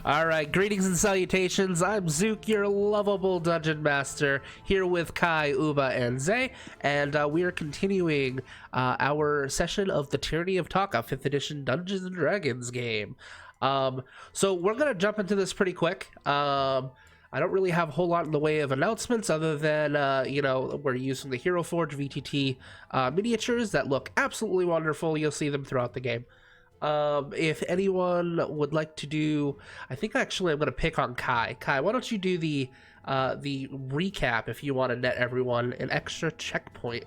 Alright, greetings and salutations. I'm Zook, your lovable dungeon master, here with Kai, Uba, and Zay, and we are continuing our session of the Tyranny of Taka 5th edition Dungeons and Dragons game. So we're gonna jump into this pretty quick. I don't really have a whole lot in the way of announcements other than, we're using the Hero Forge VTT miniatures that look absolutely wonderful. You'll see them throughout the game. If anyone would like to do, I think actually I'm going to pick on Kai. Kai, why don't you do the recap if you want to net everyone an extra checkpoint?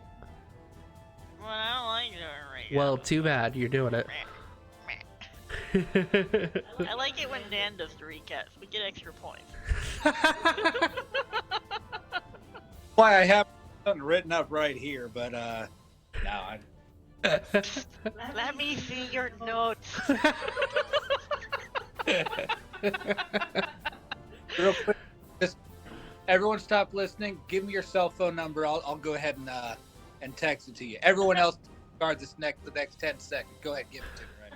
Well, I don't like doing it right Well, now. too bad, you're doing it. I like it when Dan does the recaps. We get extra points. Why I have something written up right here, but no, I. Let me see your notes. Real quick, just everyone stop listening. Give me your cell phone number. I'll go ahead and text it to you. Everyone else guard the next 10 seconds. Go ahead, give it to me right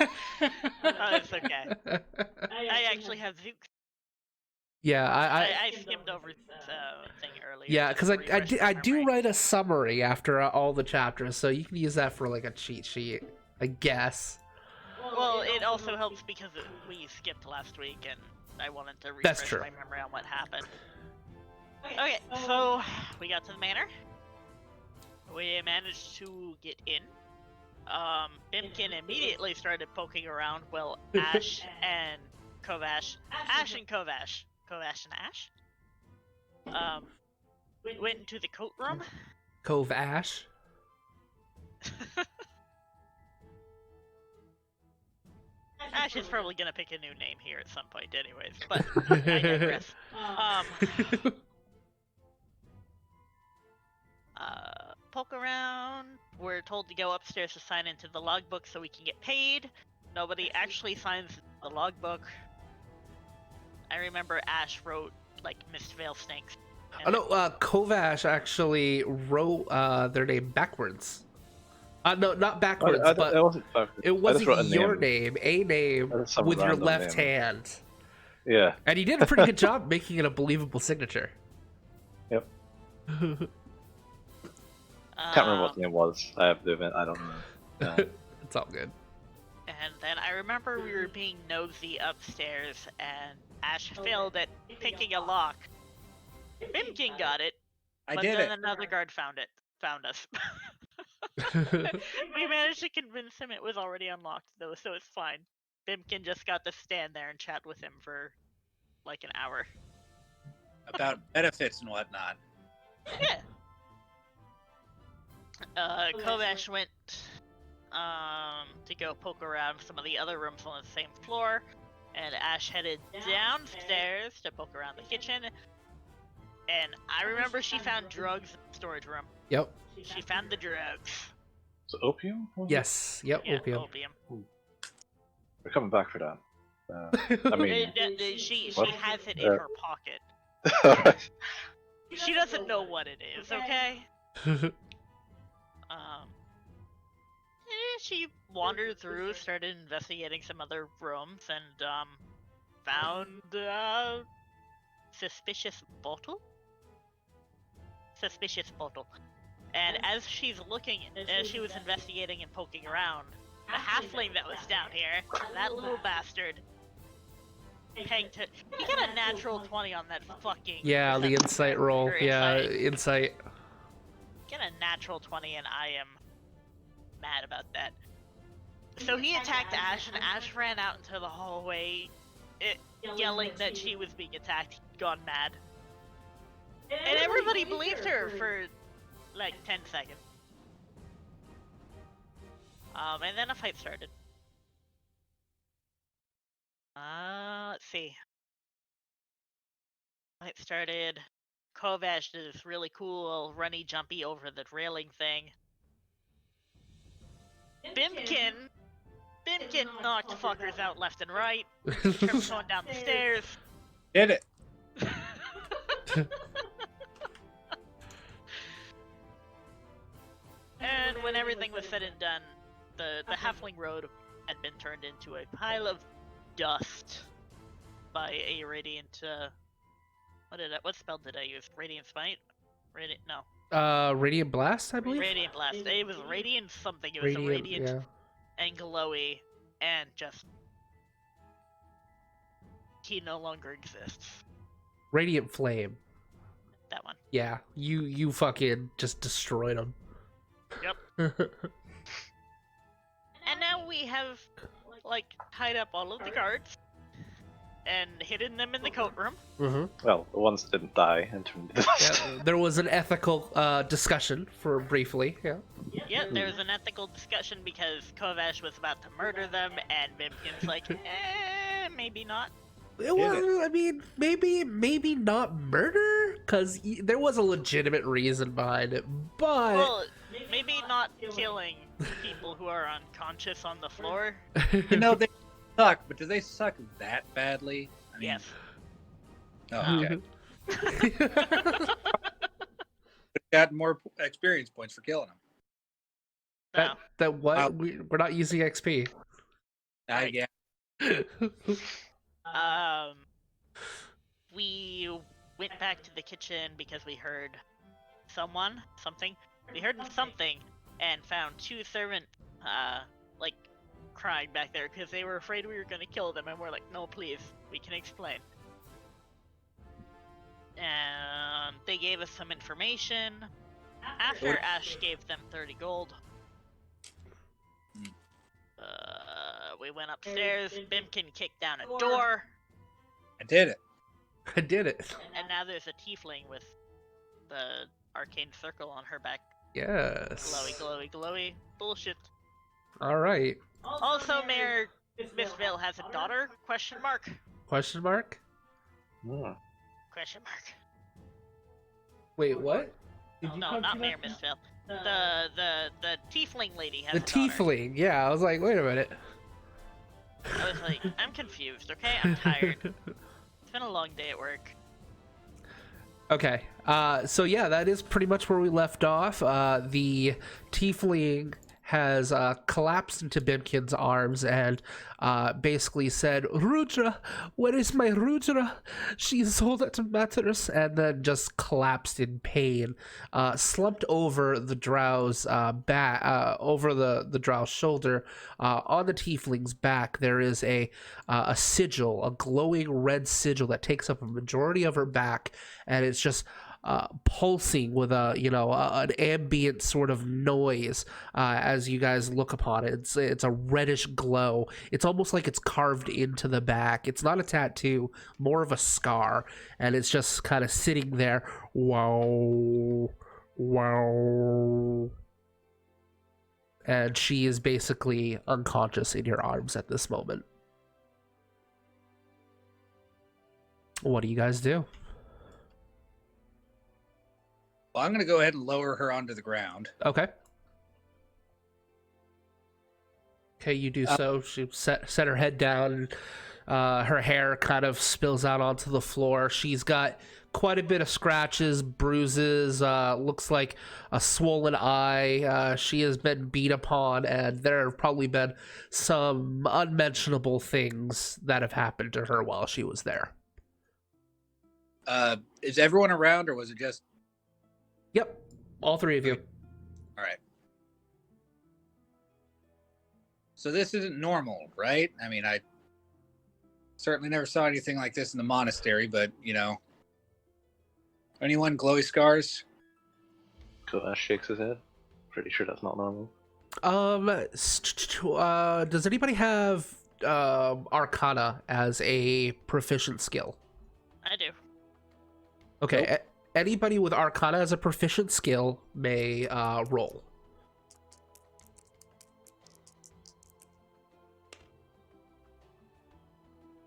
now. Oh, it's okay. I actually have Zook. Yeah, I skimmed over this thing earlier. yeah, because I do memory. write a summary after all the chapters, so you can use that for like a cheat sheet, I guess. Well, it also helps because we skipped last week, and I wanted to That's refresh true. my memory on what happened. Okay, so we got to the manor. We managed to get in. Bimkin immediately started poking around while Ash and Kovash, Kovash and Ash, went into the coat room. Cove Ash. Ash is probably gonna pick a new name here at some point anyways, but I digress. Poke around. We're told to go upstairs to sign into the logbook so we can get paid. Nobody actually signs the logbook. I remember Ash wrote, like, Mistvale Snakes. Oh no, Kovash actually wrote their name backwards. No, not backwards, but it wasn't backwards. it wasn't your name, a name Some with your random left name. hand. Yeah. And he did a pretty good job making it a believable signature. Yep. Can't remember what the name was. I have to admit, I don't know. Yeah. It's all good. And then I remember we were being nosy upstairs, and Ash failed at picking a lock. Bimkin got it, I but did then it. another guard found us. We managed to convince him it was already unlocked, though, so it's fine. Bimkin just got to stand there and chat with him for like an hour. About benefits and whatnot. Yeah. Kovash went to go poke around some of the other rooms on the same floor, and Ash headed downstairs to poke around the kitchen. And I remember she found drugs in the storage room. Yep. She found the drugs. So opium? Was it? Yes. Yep. Yeah, Opium. We're coming back for that. I mean, She What? has it in her pocket. alright. She doesn't know what it is, okay? She wandered through, started investigating some other rooms, and found a suspicious bottle. And as she's looking, as she was investigating and poking around, the halfling that was down here, that little bastard, pegged her. He got a natural 20 on that fucking. Yeah, the insight roll. Or Yeah, insight. insight. Get a natural 20, and I am mad about that. So he attacked Ash, and Ash ran out into the hallway, yelling that she was being attacked. He'd gone mad. And everybody believed her for like 10 seconds. And then a fight started. Let's see. Fight started. Kovash did this really cool runny jumpy over the railing thing. Bimkin knocked fuckers out left and right. Kept going down the stairs. Did it. And when everything was said and done, the halfling road had been turned into a pile of dust by a radiant. What spell did I use? Radiant smite. Radiant Blast, I believe. Radiant blast. It was radiant something. It was a radiant yeah. and glowy, and just he no longer exists. Radiant Flame. That one. Yeah, you fucking just destroyed him. Yep. And now we have like tied up all of the guards and hidden them in the coat room. Mm-hmm. Well, the ones that didn't die and turned into dust. Yeah, there was an ethical discussion for briefly. Yeah. Yeah, there was an ethical discussion because Kovash was about to murder them, and Bimkin's like, maybe not. Well, I mean, maybe not murder, because there was a legitimate reason behind it, but... Well, maybe not killing people who are unconscious on the floor. You know, they suck, but do they suck that badly? I mean, Yes. Oh, okay. Got more experience points for killing them. So, that what? We're not using XP. Right. Yeah. we went back to the kitchen because we heard something. We heard something and found two servants, like, crying back there because they were afraid we were gonna kill them, and we're like, no, please, we can explain. And they gave us some information. After Ash gave them 30 gold. We went upstairs, Bimkin kicked down a door. I did it. I did it. And now there's a tiefling with the arcane circle on her back. Yes. Glowy, glowy, glowy. Bullshit. All right. Also, Mayor Missville has a daughter? Question mark? Question mark? Hmm. Question mark. Wait, what? No, not Mayor Missville. The tiefling lady has The a daughter. tiefling. Yeah, I was like, wait a minute. I was like, I'm confused, okay? I'm tired. It's been a long day at work. Okay, so yeah, that is pretty much where we left off. The tiefling has collapsed into Bimkin's arms and basically said, "Rudra, where is my Rudra? She is all that matters," and then just collapsed in pain, slumped over the drow's back, over the drow's shoulder. On the tiefling's back, there is a sigil, a glowing red sigil that takes up a majority of her back, and it's just pulsing with an ambient sort of noise as you guys look upon it. It's a reddish glow. It's almost like it's carved into the back. It's not a tattoo, more of a scar, and it's just kind of sitting there. Wow, wow. And she is basically unconscious in your arms at this moment. What do you guys do? Well, I'm going to go ahead and lower her onto the ground. Okay. Okay, you do so. She set her head down. Her hair kind of spills out onto the floor. She's got quite a bit of scratches, bruises, looks like a swollen eye. She has been beat upon, and there have probably been some unmentionable things that have happened to her while she was there. Is everyone around, or was it just... Yep, all three of you. All right. So this isn't normal, right? I mean, I certainly never saw anything like this in the monastery, but, you know. Anyone glowy scars? Kovash shakes his head. Pretty sure that's not normal. Does anybody have Arcana as a proficient skill? I do. Okay, Nope. Anybody with Arcana as a proficient skill may roll.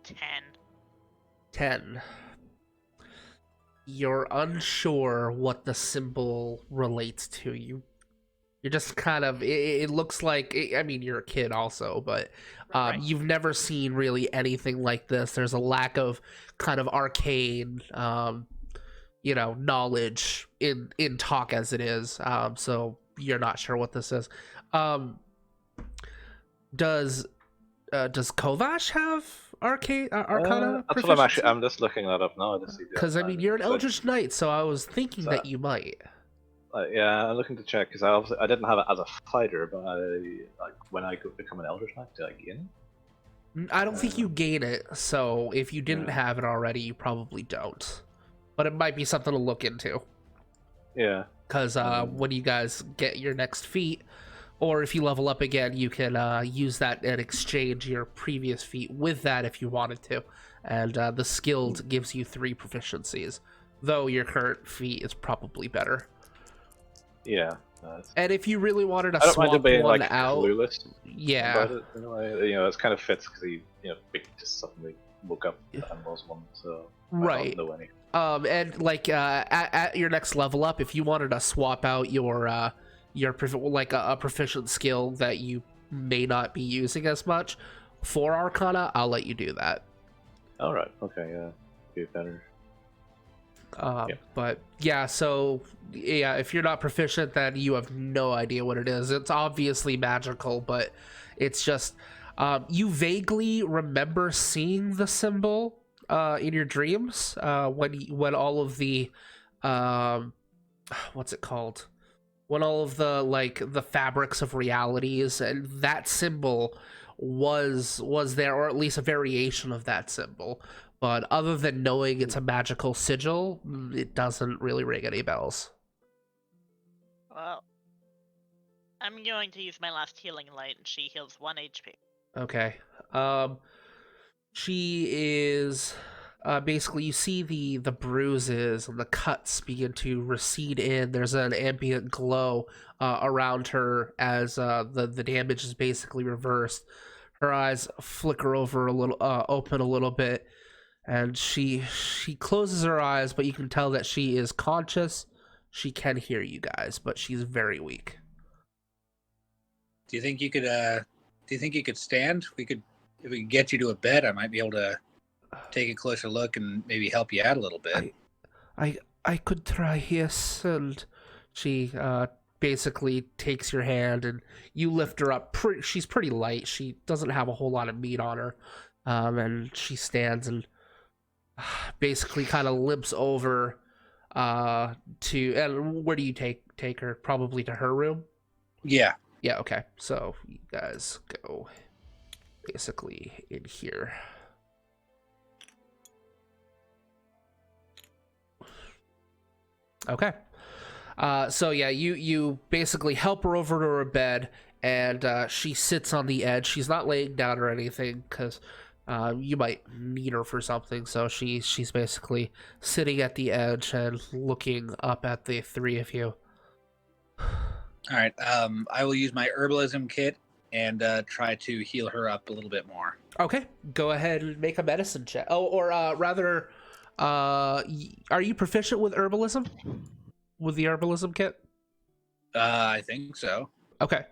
Ten. 10. You're unsure what the symbol relates to. You're just kind of, it looks like, I mean, you're a kid also, but Right. you've never seen really anything like this. There's a lack of kind of arcane, knowledge in talk as it is. So you're not sure what this is. Does does Kovash have Arcana? That's what I'm just looking that up now to see. Because I mean, you're an Eldritch Knight, so I was thinking that you might. Yeah, I'm looking to check because I didn't have it as a fighter, but when I become an Eldritch Knight, do I gain it? I don't think you gain it, so if you didn't have it already, you probably don't. But it might be something to look into. Yeah. Because when you guys get your next feat, or if you level up again, you can use that and exchange your previous feat with that if you wanted to. And the skilled gives you 3 proficiencies, though your current feat is probably better. Yeah. And if you really wanted to I don't swap mind him being one like out, clueless yeah, about it, in a way. It kind of fits because he just suddenly woke up and was one, so right. I don't know any. And like at your next level up, if you wanted to swap out your a proficient skill that you may not be using as much for Arcana, I'll let you do that. All right. Okay. Yeah. Be better. But yeah, so yeah, if you're not proficient, then you have no idea what it is. It's obviously magical, but it's just you vaguely remember seeing the symbol in your dreams when all of the what's it called? When all of the fabrics of realities and that symbol was there, or at least a variation of that symbol. But other than knowing it's a magical sigil, it doesn't really ring any bells. Well, I'm going to use my last healing light, and she heals 1 HP. Okay. She is basically, you see the bruises and the cuts begin to recede in. There's an ambient glow around her as the damage is basically reversed. Her eyes flicker over a little, open a little bit. And she closes her eyes, but you can tell that she is conscious. She can hear you guys, but she's very weak. Do you think you could stand? If we could get you to a bed, I might be able to take a closer look and maybe help you out a little bit. I could try, yes. And she basically takes your hand and you lift her up. She's pretty light. She doesn't have a whole lot of meat on her. And she stands and basically kind of limps over and where do you take her? Probably to her room? Yeah, okay, so you guys go basically in here. Okay, so yeah, you basically help her over to her bed, and she sits on the edge. She's not laying down or anything because you might need her for something, so she's basically sitting at the edge and looking up at the 3 of you. All right. I will use my herbalism kit and try to heal her up a little bit more. Okay, go ahead and make a medicine check. Oh, or rather, are you proficient with herbalism? With the herbalism kit? I think so. Okay.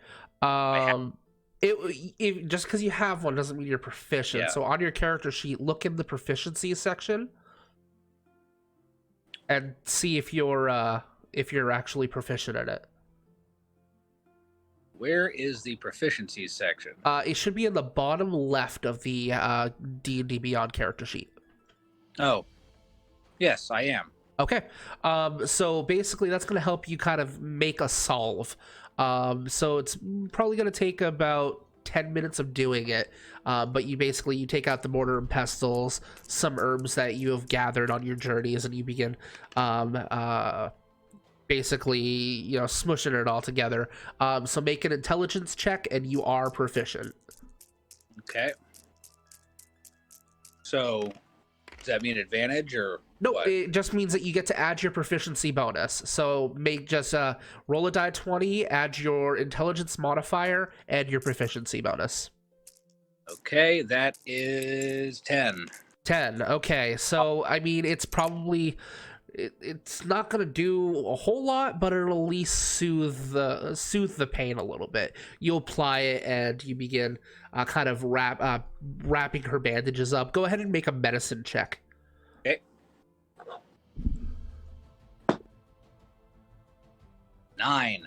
It just because you have one doesn't mean you're proficient. Yeah. So on your character sheet, look in the proficiency section and see if you're actually proficient in it. Where is the proficiency section? It should be in the bottom left of the D&D Beyond character sheet. Oh, yes, I am. Okay. So basically that's going to help you kind of make a solve. So it's probably going to take about 10 minutes of doing it. But you take out the mortar and pestles, some herbs that you have gathered on your journeys, and you begin basically, smushing it all together. So make an intelligence check, and you are proficient. Okay. So does that mean advantage or no? what? It just means that you get to add your proficiency bonus. So roll a die 20, add your intelligence modifier, and your proficiency bonus. Okay, that is 10. 10. Okay, so I mean, it's probably it's not gonna do a whole lot, but it'll at least soothe the pain a little bit. You apply it and you begin kind of wrapping her bandages up. Go ahead and make a medicine check. Okay. 9.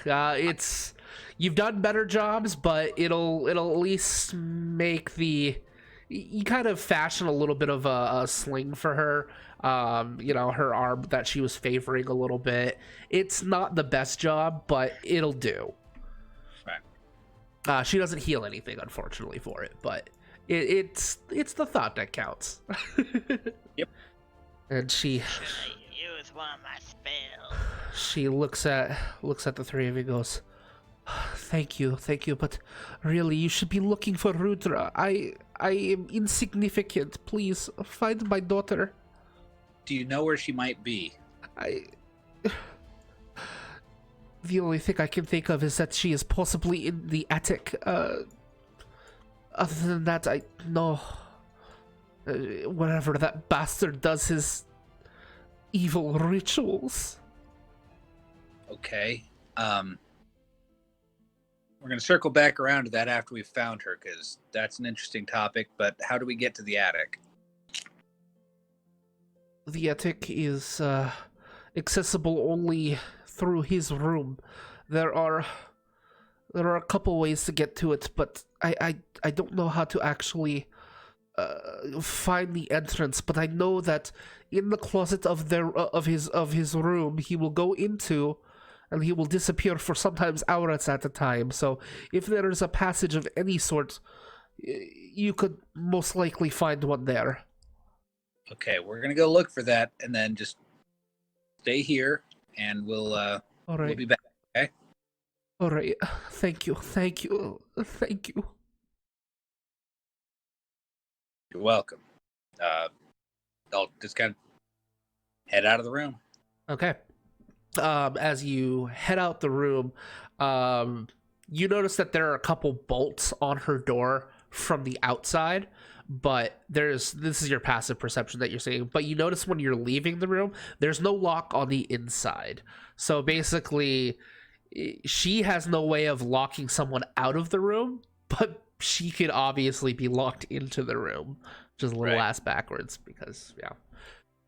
It's you've done better jobs, but it'll at least make the you kind of fashion a little bit of a sling for her. You know, her arm that she was favoring a little bit. It's not the best job, but it'll do. Right. She doesn't heal anything, unfortunately, for it, but it's the thought that counts. Yep. And she Should I use one of my spells? she looks at the three of you and goes, thank you, but really you should be looking for Rudra. I am insignificant. Please find my daughter. Do you know where she might be? The only thing I can think of is that she is possibly in the attic. Other than that, I know. Wherever that bastard does his evil rituals. Okay. We're gonna circle back around to that after we've found her, because that's an interesting topic. But how do we get to the attic? The attic is accessible only through his room. There are a couple ways to get to it, but I don't know how to actually find the entrance. But I know that in the closet of his room, he will go into, and he will disappear for sometimes hours at a time. So if there is a passage of any sort, you could most likely find one there. Okay, we're gonna go look for that, and then just stay here, and we'll All right. we'll be back. Okay. All right. Thank you. You're welcome. I'll just kind of head out of the room. Okay. As you head out the room, you notice that there are a couple bolts on her door from the outside, but this is your passive perception that you're seeing, but you notice when you're leaving the room, there's no lock on the inside. So basically, she has no way of locking someone out of the room, but she could obviously be locked into the room, just a little ass backwards, because, yeah,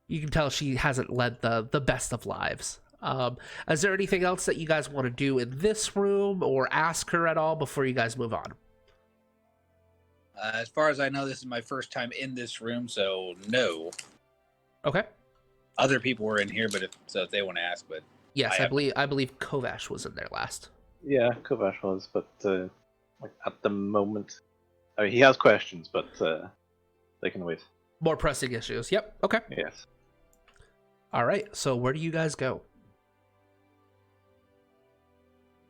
you can tell she hasn't led the best of lives. Is there anything else that you guys want to do in this room or ask her at all before you guys move on? As far as I know, this is my first time in this room, so no. Okay. Other people were in here, but if they want to ask, but Yes, I believe Kovash was in there last. Yeah, Kovash was, but like at the moment, I mean, he has questions, but they can wait. More pressing issues. Yep. Okay. Yes. All right. So where do you guys go?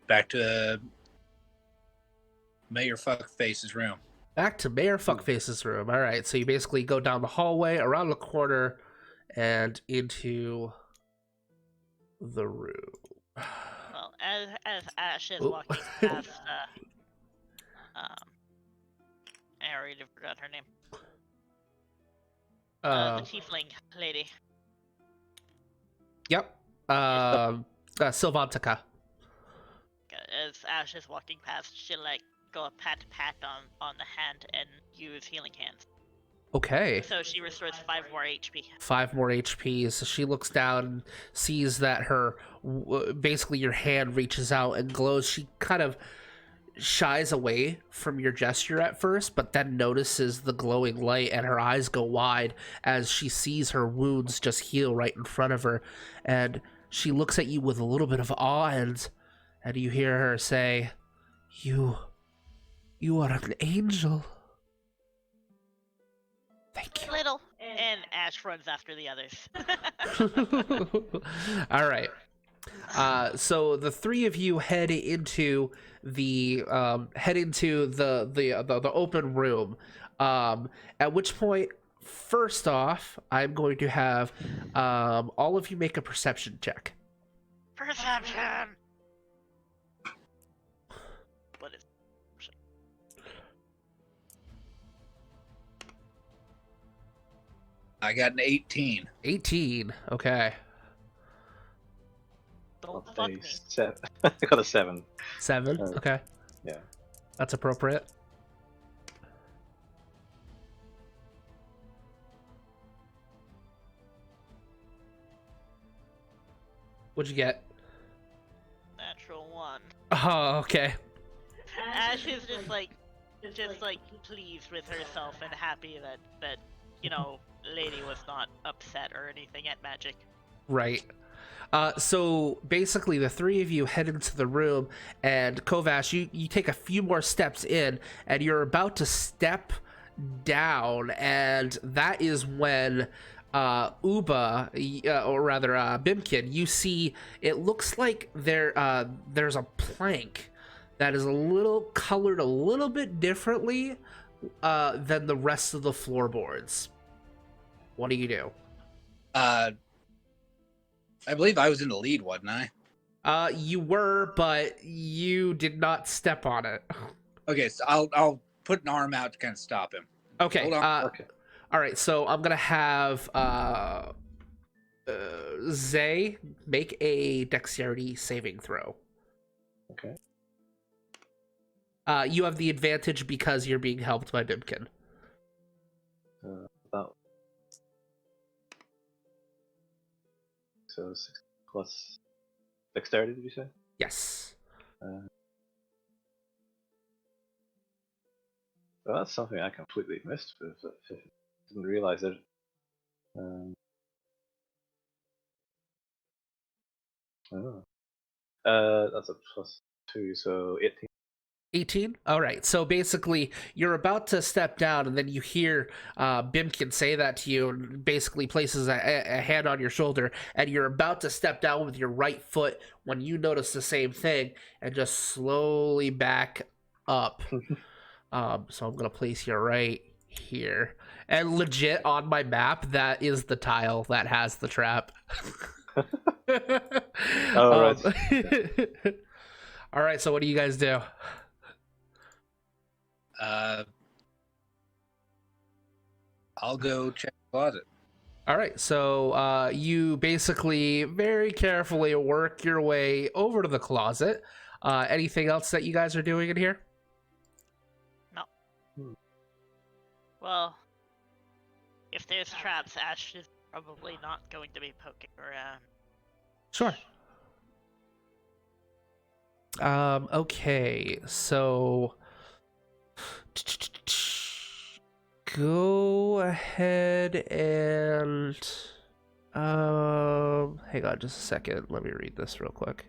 back to Mayor Fuckface's room. Back to Mayor Fuckface's room. All right. So you basically go down the hallway, around the corner, and into the room. Well, as Ash is walking past, I already forgot her name. The tiefling lady. Yep. Sylvantica. As Ash is walking past, she'll go a pat on the hand and use healing hands. Okay. So she restores 5 more HP. 5 more HP. So she looks down and sees that her, basically your hand reaches out and glows. She kind of shies away from your gesture at first, but then notices the glowing light and her eyes go wide as she sees her wounds just heal right in front of her. And she looks at you with a little bit of awe, and you hear her say, You are an angel. Thank you. Little. And Ash runs after the others. All right. So the three of you head into the open room. At which point, first off, I'm going to have all of you make a perception check. Perception. What is? I got an 18. 18. Okay. Don't fuck me. I got a 7. 7. Okay. Yeah. That's appropriate. What'd you get? Natural 1. Oh, okay. Ash is just like pleased with herself and happy that lady was not upset or anything at magic. Right. So basically, the three of you head into the room, and Kovash, you take a few more steps in, and you're about to step down, and that is when Uba, or rather Bimkin, you see it looks like there's a plank that is a little colored a little bit differently than the rest of the floorboards. What do you do? I believe I was in the lead, wasn't I? You were, but you did not step on it. Okay, so I'll put an arm out to kind of stop him. Okay. Hold on. Okay. All right. So I'm gonna have Zay make a dexterity saving throw. Okay. You have the advantage because you're being helped by Bimkin. About so 6 plus dexterity, did you say? Yes. Well, that's something I completely missed. Didn't realize it. Oh. That's a +2, so 18. 18? All right. So basically, you're about to step down, and then you hear Bimkin say that to you, and basically places a hand on your shoulder, and you're about to step down with your right foot when you notice the same thing, and just slowly back up. So I'm gonna place you right here, and legit on my map, that is the tile that has the trap. Oh, right. All right. So what do you guys do? I'll go check the closet. All right, so you basically very carefully work your way over to the closet. Anything else that you guys are doing in here? No. Well, if there's traps, Ash is probably not going to be poking around. Sure. Okay, so go ahead and hang on just a second. Let me read this real quick.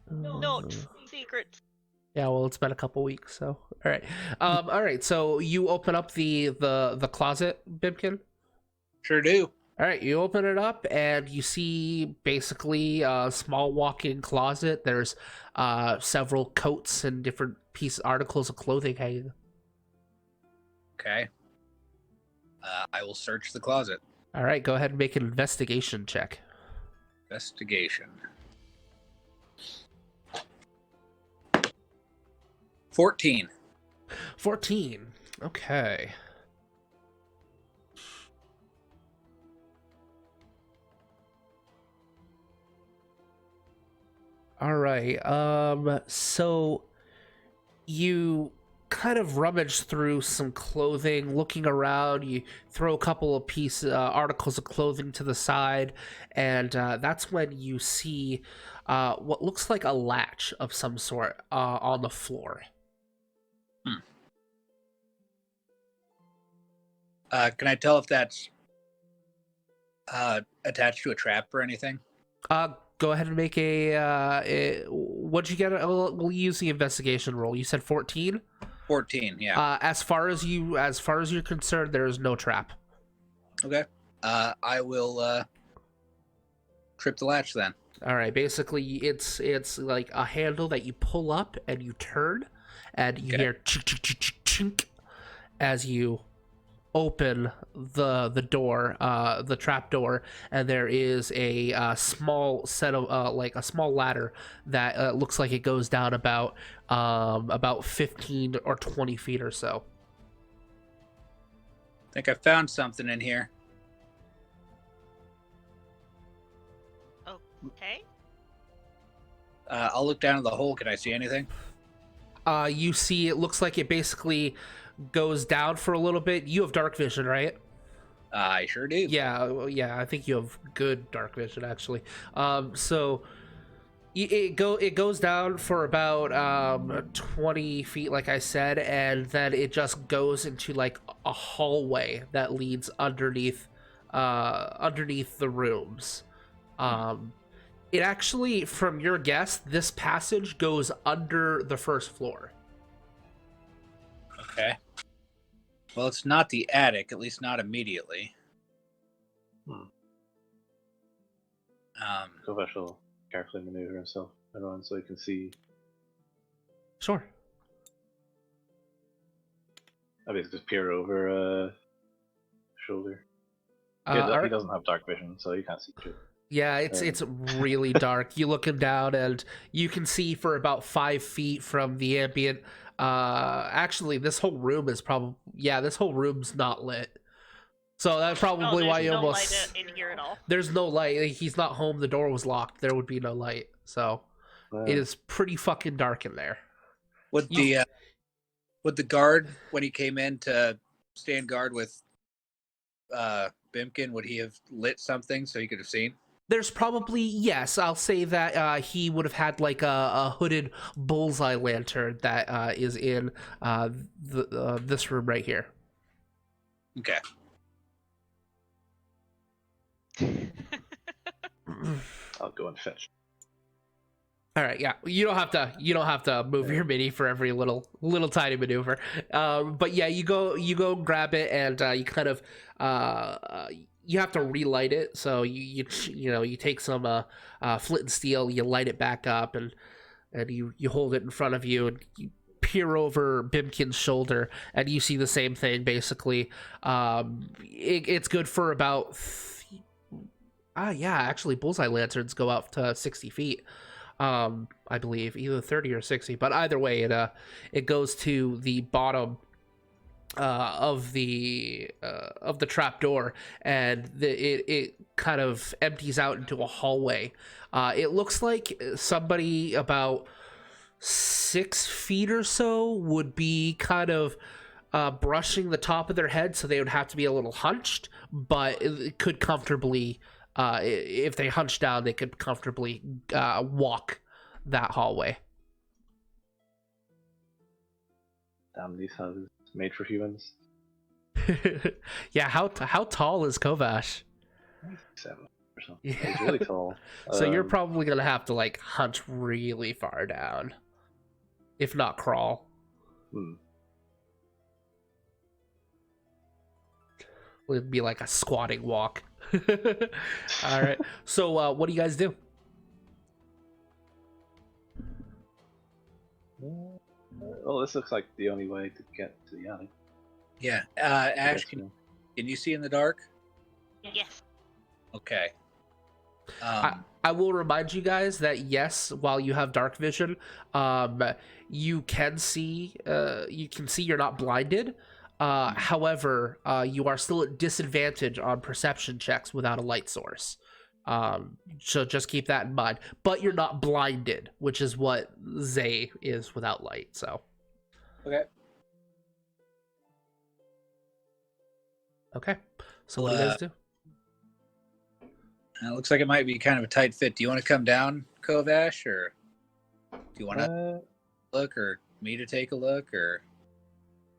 No, secrets. Yeah, well, it's been a couple weeks, so all right. All right. So you open up the closet, Bimkin. Sure do. All right, you open it up and you see basically a small walk-in closet. There's several coats and different articles of clothing hanging. Okay. I will search the closet. All right, go ahead and make an investigation check. Investigation. 14. 14. Okay. All right. So you kind of rummage through some clothing, looking around. You throw a couple of articles of clothing to the side, and that's when you see what looks like a latch of some sort on the floor. Can I tell if that's attached to a trap or anything? Go ahead and make what'd you get? We'll use the investigation roll. You said 14? 14, yeah. As far as you're concerned, there is no trap. Okay. I will trip the latch then. All right. Basically, it's like a handle that you pull up and you turn, and you hear chink chink chink chink chink as you open the door, the trap door, and there is a small set of like a small ladder that looks like it goes down about 15 or 20 feet or so. I think I found something in here. Okay. I'll look down at the hole. Can I see anything? You see, it looks like it basically goes down for a little bit. You have dark vision, right? I sure do. Yeah, I think you have good dark vision, actually. So It goes down for about 20 feet, like I said, and then it just goes into like a hallway that leads underneath the rooms. Um, it actually, from your guess, this passage goes under the first floor. Okay. Well, it's not the attic, at least not immediately. Kovash will carefully maneuver himself around so he can see. Sure. I basically just peer over shoulder. He Alright. doesn't have dark vision, so he can't see shit. Yeah, it's really dark. You look him down, and you can see for about 5 feet from the ambient. Actually, this whole room is this whole room's not lit. So that's probably why you no almost. light in here at all. There's no light. He's not home. The door was locked. There would be no light. So it is pretty fucking dark in there. Would the guard, when he came in to stand guard with Bimkin, would he have lit something so he could have seen? There's probably, yes, I'll say that he would have had like a hooded bullseye lantern that is in this room right here. Okay. I'll go and fetch. All right, yeah, you don't have to move your mini for every little tiny maneuver, but yeah, you go grab it, and you kind of you have to relight it. So you take some flint and steel, you light it back up, and you hold it in front of you, and you peer over Bimkin's shoulder, and you see the same thing basically. It's good for about actually bullseye lanterns go out to 60 feet. I believe either 30 or 60, but either way, it goes to the bottom of the trapdoor, and it kind of empties out into a hallway. It looks like somebody about 6 feet or so would be kind of brushing the top of their head, so they would have to be a little hunched, but it could comfortably. If they hunch down, they could comfortably walk that hallway. Damn, these houses made for humans. Yeah, how tall is Kovash? 7 or something. Yeah. He's really tall. So you're probably gonna have to like hunch really far down, if not crawl. It'd be like a squatting walk. All right. So, what do you guys do? Well, this looks like the only way to get to the attic. Yeah. Ash, can you see in the dark? Yes. Okay. I will remind you guys that yes, while you have dark vision, you can see. You're not blinded. However, you are still at disadvantage on perception checks without a light source. So just keep that in mind. But you're not blinded, which is what Zay is without light. So. Okay. So what do you guys do? It looks like it might be kind of a tight fit. Do you want to come down, Kovash, or do you want to look, or me to take a look, or?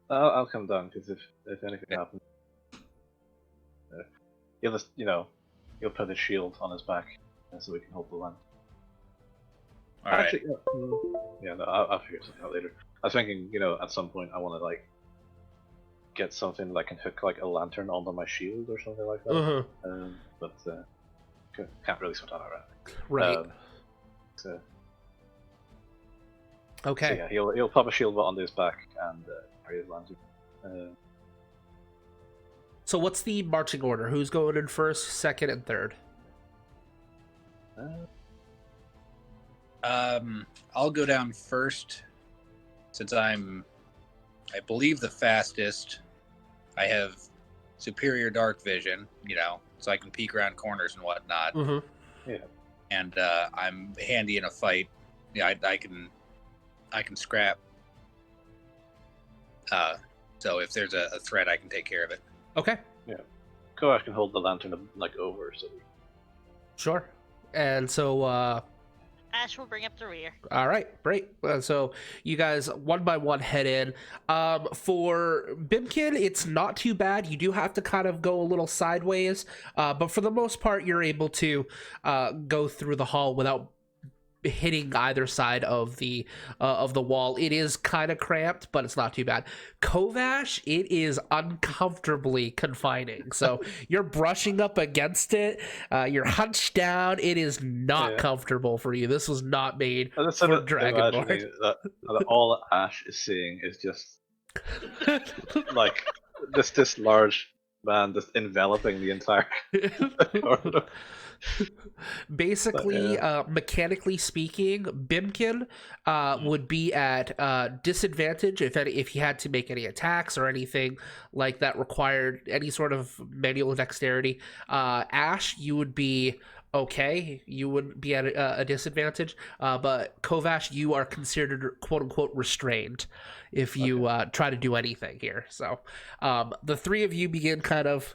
I'll come down, because if anything happens, he'll just, he'll put his shield on his back so we can hold the lamp. Actually, no, I'll figure something out later. I was thinking, at some point I want to like get something that can hook like a lantern onto my shield or something like that. But can't really sort that out right. Right. So Okay. yeah, he'll pop a shield onto his back and carry his lantern. So what's the marching order? Who's going in first, second, and third? I'll go down first, since I believe, the fastest. I have superior dark vision, so I can peek around corners and whatnot. Yeah. And I'm handy in a fight. Yeah, I can scrap. So if there's a threat, I can take care of it. Okay. Yeah. Kovash can hold the lantern like over, so. Sure. And so Ash will bring up the rear. All right, great. So you guys one by one head in. For Bimkin, it's not too bad. You do have to kind of go a little sideways, but for the most part, you're able to go through the hall without hitting either side of the wall. It is kind of cramped, but it's not too bad. Kovash, it is uncomfortably confining. So you're brushing up against it. You're hunched down. It is not comfortable for you. This was not made I just for sort of Dragonborn. imagining that all Ash is seeing is just like this large man just enveloping the entire corridor. Basically, mechanically speaking, Bimkin would be at disadvantage if he had to make any attacks or anything like that required any sort of manual dexterity. Ash, you would be okay. You would be at a disadvantage. But Kovash, you are considered quote unquote restrained if you try to do anything here. So the three of you begin kind of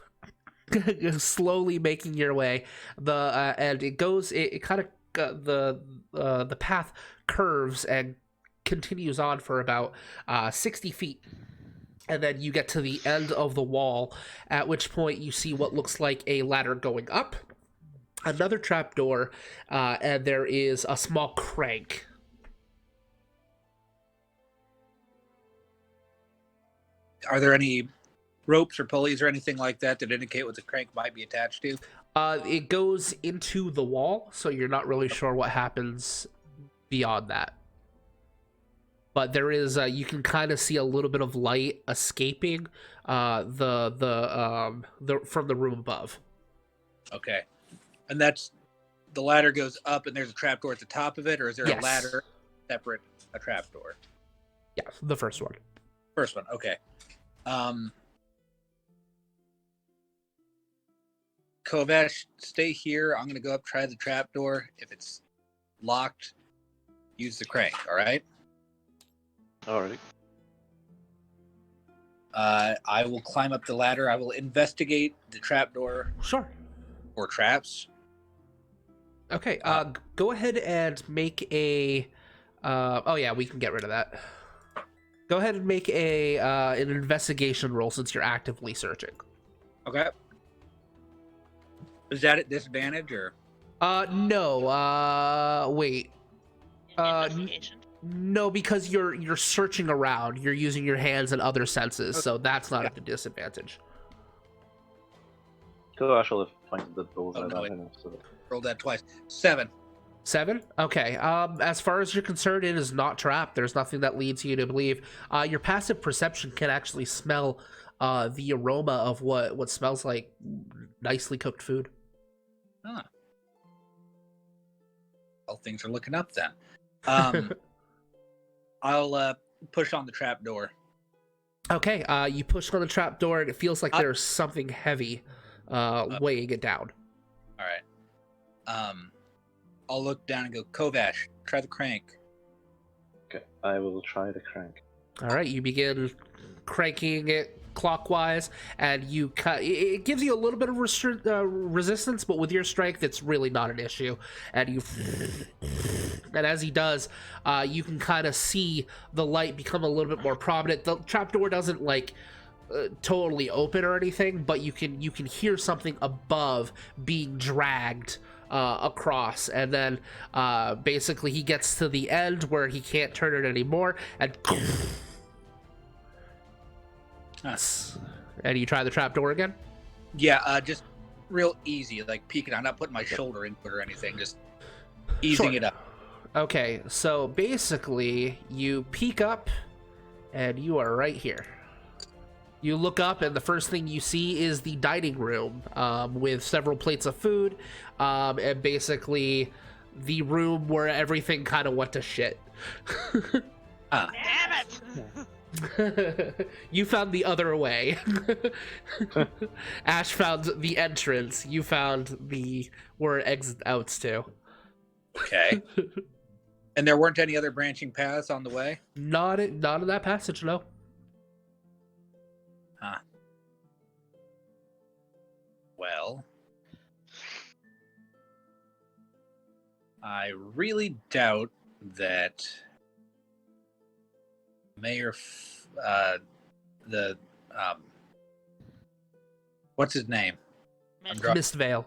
slowly making your way. And it goes. It kind of the path curves and continues on for about 60 feet. And then you get to the end of the wall, at which point you see what looks like a ladder going up, another trapdoor, and there is a small crank. Are there any ropes or pulleys or anything like that that indicate what the crank might be attached to? It goes into the wall, so you're not really sure what happens beyond that. But there is, you can kind of see a little bit of light escaping from the room above. Okay, and that's the ladder goes up, and there's a trapdoor at the top of it, or is there a ladder separate a trapdoor? Yeah, the first one. First one, okay. Kovash, stay here. I'm gonna go up, try the trapdoor. If it's locked, use the crank. All right. Alrighty. I will climb up the ladder. I will investigate the trapdoor. Sure. Or traps. Okay. Go ahead and make a. Oh yeah, we can get rid of that. Go ahead and make an investigation roll since you're actively searching. Okay. Is that at disadvantage or? No. Wait. Investigation. No, because you're searching around. You're using your hands and other senses, so that's not at a disadvantage. So I shall have pointed the both Oh, out no, at him. So. Rolled that twice. 7. 7? Okay. As far as you're concerned, it is not trapped. There's nothing that leads you to believe. Your passive perception can actually smell the aroma of what smells like nicely cooked food. Huh. Well, things are looking up then. I'll push on the trap door. Okay. You push on the trap door, and it feels like there's something heavy weighing it down. All right. I'll look down and go, Kovash, try the crank. Okay, I will try the crank. All right, you begin cranking it clockwise, and you cut. It gives you a little bit of resistance, but with your strength, it's really not an issue. And as he does, you can kind of see the light become a little bit more prominent. The trapdoor doesn't like totally open or anything, but you can hear something above being dragged across, and then basically he gets to the end where he can't turn it anymore, and and you try the trapdoor again. Yeah, just real easy, like peeking. I'm not putting my shoulder into it or anything, just easing it up. Okay, so basically you peek up and you are right here. You look up, and the first thing you see is the dining room with several plates of food, and basically the room where everything kind of went to shit. Damn it! You found the other way. Ash found the entrance. You found where exit outs to. Okay. And there weren't any other branching paths on the way? Not in that passage, no. Huh. Well, I really doubt that Mayor, what's his name? Mist Veil.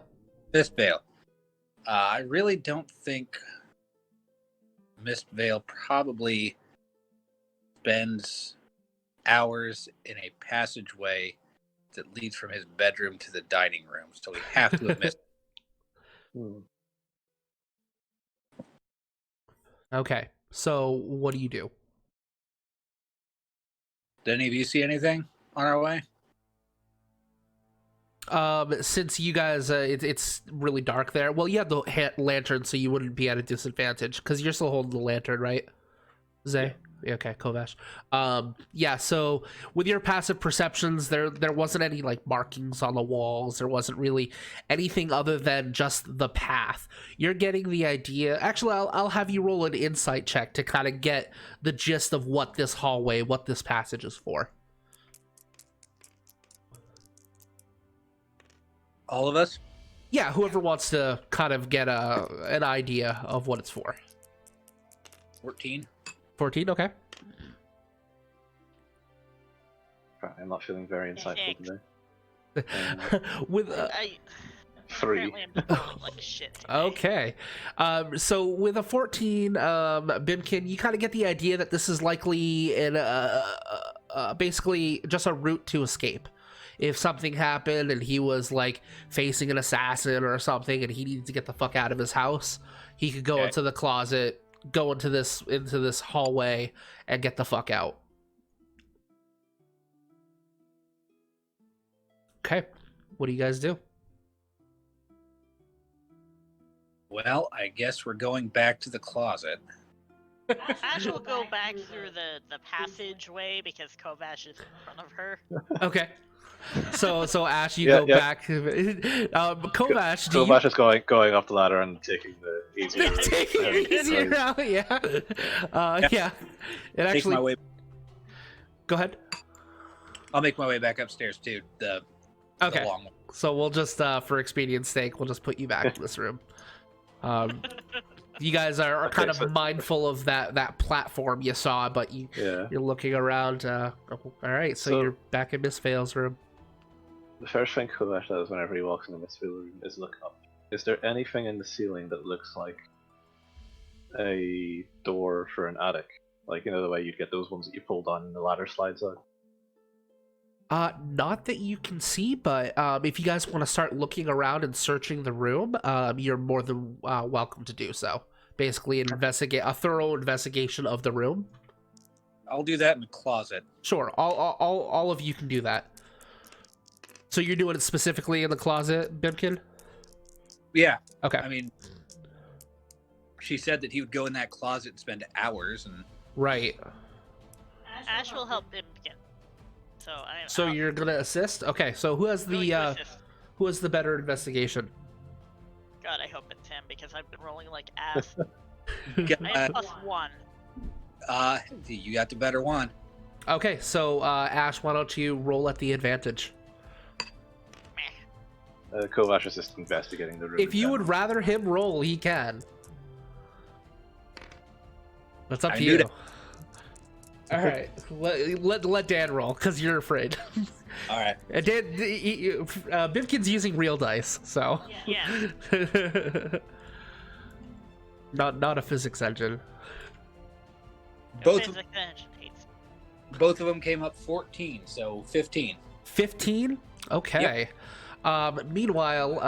Mistvale. I really don't think Mistvale probably spends hours in a passageway that leads from his bedroom to the dining room, so we have to have missed. Okay, so what do you do? Did any of you see anything on our way? Since you guys, it's really dark there. Well, you have the lantern, so you wouldn't be at a disadvantage because you're still holding the lantern, right, Zay? Yeah. Okay, Kovash. Yeah. So with your passive perceptions, there wasn't any like markings on the walls. There wasn't really anything other than just the path. You're getting the idea. Actually, I'll have you roll an insight check to kind of get the gist of what this hallway, what this passage is for. All of us? Yeah, whoever wants to kind of get an idea of what it's for. 14. 14, okay. I'm not feeling very insightful today. With 3. Apparently I'm performing like shit today. okay, so with a 14, Bimkin, you kind of get the idea that this is likely basically just a route to escape. If something happened and he was like facing an assassin or something and he needed to get the fuck out of his house, he could go into the closet, go into this hallway and get the fuck out. Okay, what do you guys do? Well, I guess we're going back to the closet. Ash will go back through the passageway because Kovash is in front of her. Okay. So Ash, you go back. Kovash, do Kovash is going up the ladder and taking the easier route. taking the easier route, yeah. Yeah. It Make actually. my way. Go ahead. I'll make my way back upstairs too. The Okay. long one. So we'll just, for expedience sake, we'll just put you back in this room. You guys are kind of mindful of that platform you saw, but you're looking around. All right, so you're back in Miss Vale's room. The first thing Kovash does whenever he walks in the Mistvale room is look up. Is there anything in the ceiling that looks like a door for an attic? Like, you know, the way you'd get those ones that you pull down and the ladder slides out? Not that you can see, but if you guys want to start looking around and searching the room, you're more than welcome to do so. Basically, a thorough investigation of the room. I'll do that in the closet. Sure, all of you can do that. So you're doing it specifically in the closet, Bimkin? Yeah. Okay. I mean, she said that he would go in that closet and spend hours, and Right. Ash will help Bimkin. So you're gonna assist? Okay. So who has the better investigation? God, I hope it's him because I've been rolling like ass. Get, I have +1. You got the better one. Okay. So Ash, why don't you roll at the advantage? Kovash is just investigating the room. If you would rather him roll, he can. That's up to you. All right, let Dan roll because you're afraid. All right. Dan, Bimkin's using real dice, so Yeah. not a physics engine. Both Physics engine hates. of them came up 14, so 15. 15. Okay. Meanwhile,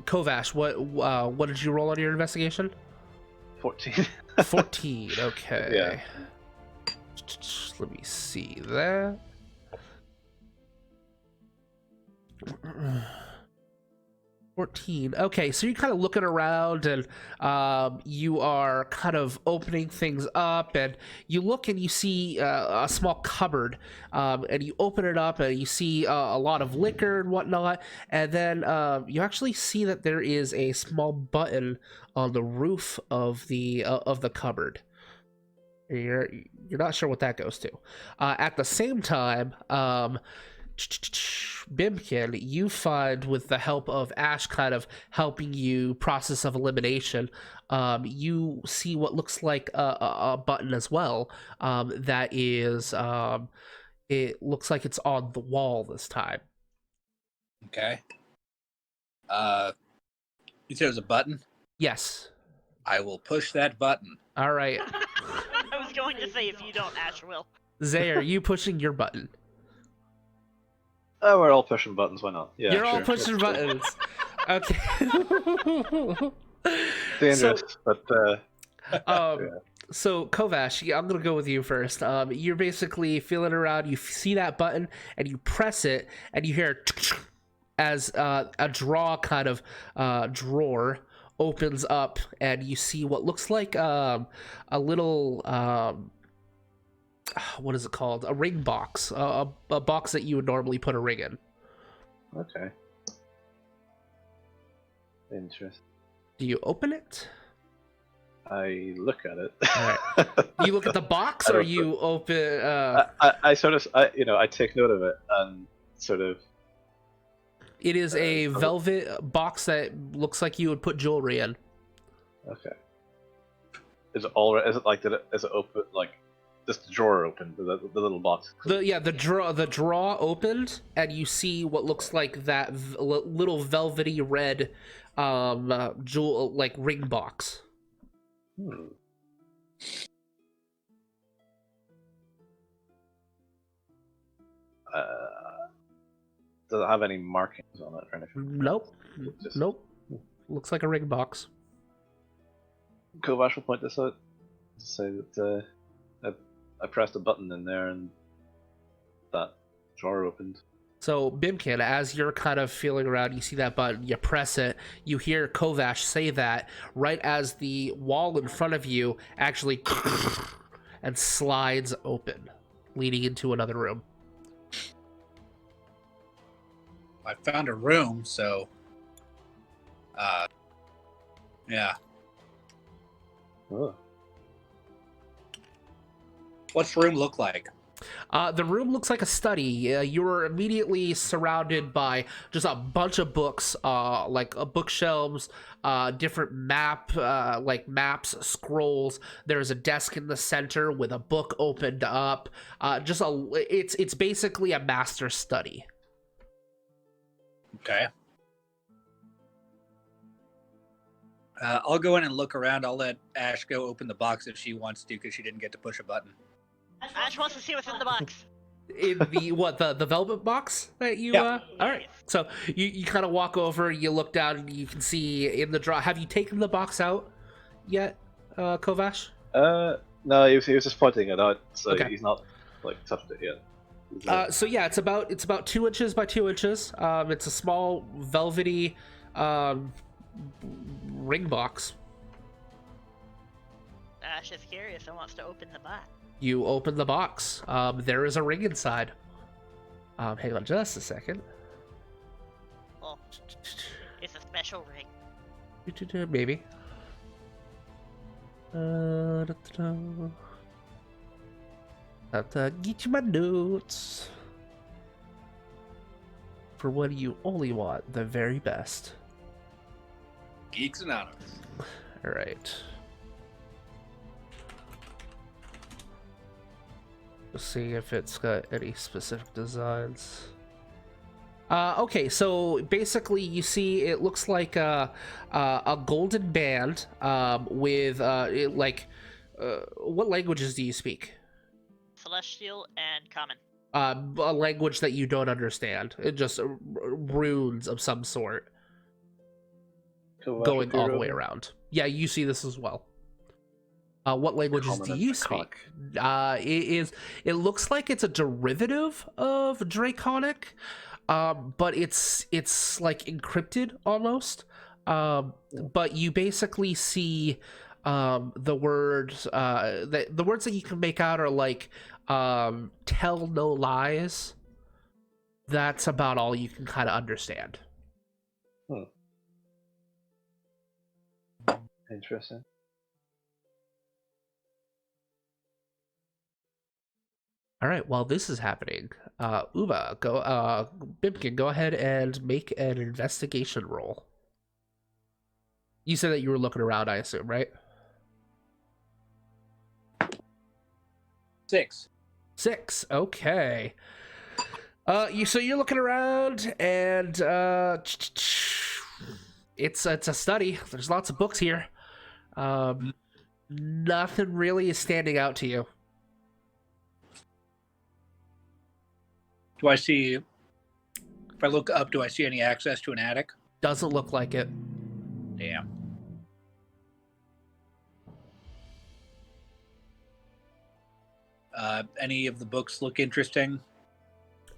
Kovash, what did you roll on your investigation? 14. 14. Okay. Yeah. Let me see that. Okay, so you're kind of looking around and you are kind of opening things up, and you look and you see a small cupboard, and you open it up and you see a lot of liquor and whatnot, and then you actually see that there is a small button on the roof of the cupboard. You're not sure what that goes to. At the same time, Bimkin, you find with the help of Ash kind of helping you process of elimination, you see what looks like a button as well. That is, it looks like it's on the wall this time. Okay. You said it was a button? Yes. I will push that button. All right. I was going to say, if you don't, Ash will. Zay, are you pushing your button? Oh, we're all pushing buttons. Why not? Yeah, You're all sure. pushing buttons. Okay. Dangerous, but yeah. So Kovash, yeah, I'm gonna go with you first. You're basically feeling around. You see that button, and you press it, and you hear as a drawer opens up, and you see what looks like a little what is it called? A ring box, a box that you would normally put a ring in. Okay. Interesting. Do you open it? I look at it. All right. You look at the box, or you open? I sort of, I take note of it and sort of. It is a velvet box that looks like you would put jewelry in. Okay. Is it all? Is it like? Is it open? Like, just the drawer open? The little box. The drawer opened, and you see what looks like that little velvety red, jewel like ring box. Hmm. Does it have any markings on it or anything? Nope. Just... Nope. Looks like a ring box. Kovash will point this out to say that I pressed a button in there and that drawer opened. So, Bimkin, as you're kind of feeling around, you see that button, you press it, you hear Kovash say that right as the wall in front of you actually and slides open, leading into another room. I found a room, so yeah. Oh. What's the room look like? The room looks like a study. You're immediately surrounded by just a bunch of books, like bookshelves, different maps, scrolls. There's a desk in the center with a book opened up. It's basically a master study. Okay. I'll go in and look around. I'll let Ash go open the box if she wants to, because she didn't get to push a button. Ash wants to see what's in the box. In the velvet box that you Yeah. all right, so you kind of walk over, you look down, and you can see in the drawer. Have you taken the box out yet, Kovash? No, he was just pointing it out, so Okay. he's not like touched it yet. So yeah, it's about 2 inches by 2 inches. It's a small velvety ring box. Ash is curious and wants to open the box. You open the box. There is a ring inside. Hang on just a second. Well, it's a special ring. Maybe. Have to get you my notes. For when you only want the very best. Geeks Anonymous. Alright. Let's see if it's got any specific designs. Okay, so basically you see it looks like a golden band with what languages do you speak? Celestial and common. A language that you don't understand. It just runes of some sort going all the way around. Yeah, you see this as well. What languages do you speak? It looks like it's a derivative of Draconic, but it's like encrypted almost. But you basically see the words the words that you can make out are like tell no lies. That's about all you can kind of understand. Interesting. All right, while this is happening, Bimkin, go ahead and make an investigation roll. You said that you were looking around, I assume, right? 6. 6. Okay. So you're looking around, and it's a study. There's lots of books here. Nothing really is standing out to you. Do I see, if I look up, do I see any access to an attic? Doesn't look like it. Damn. Any of the books look interesting?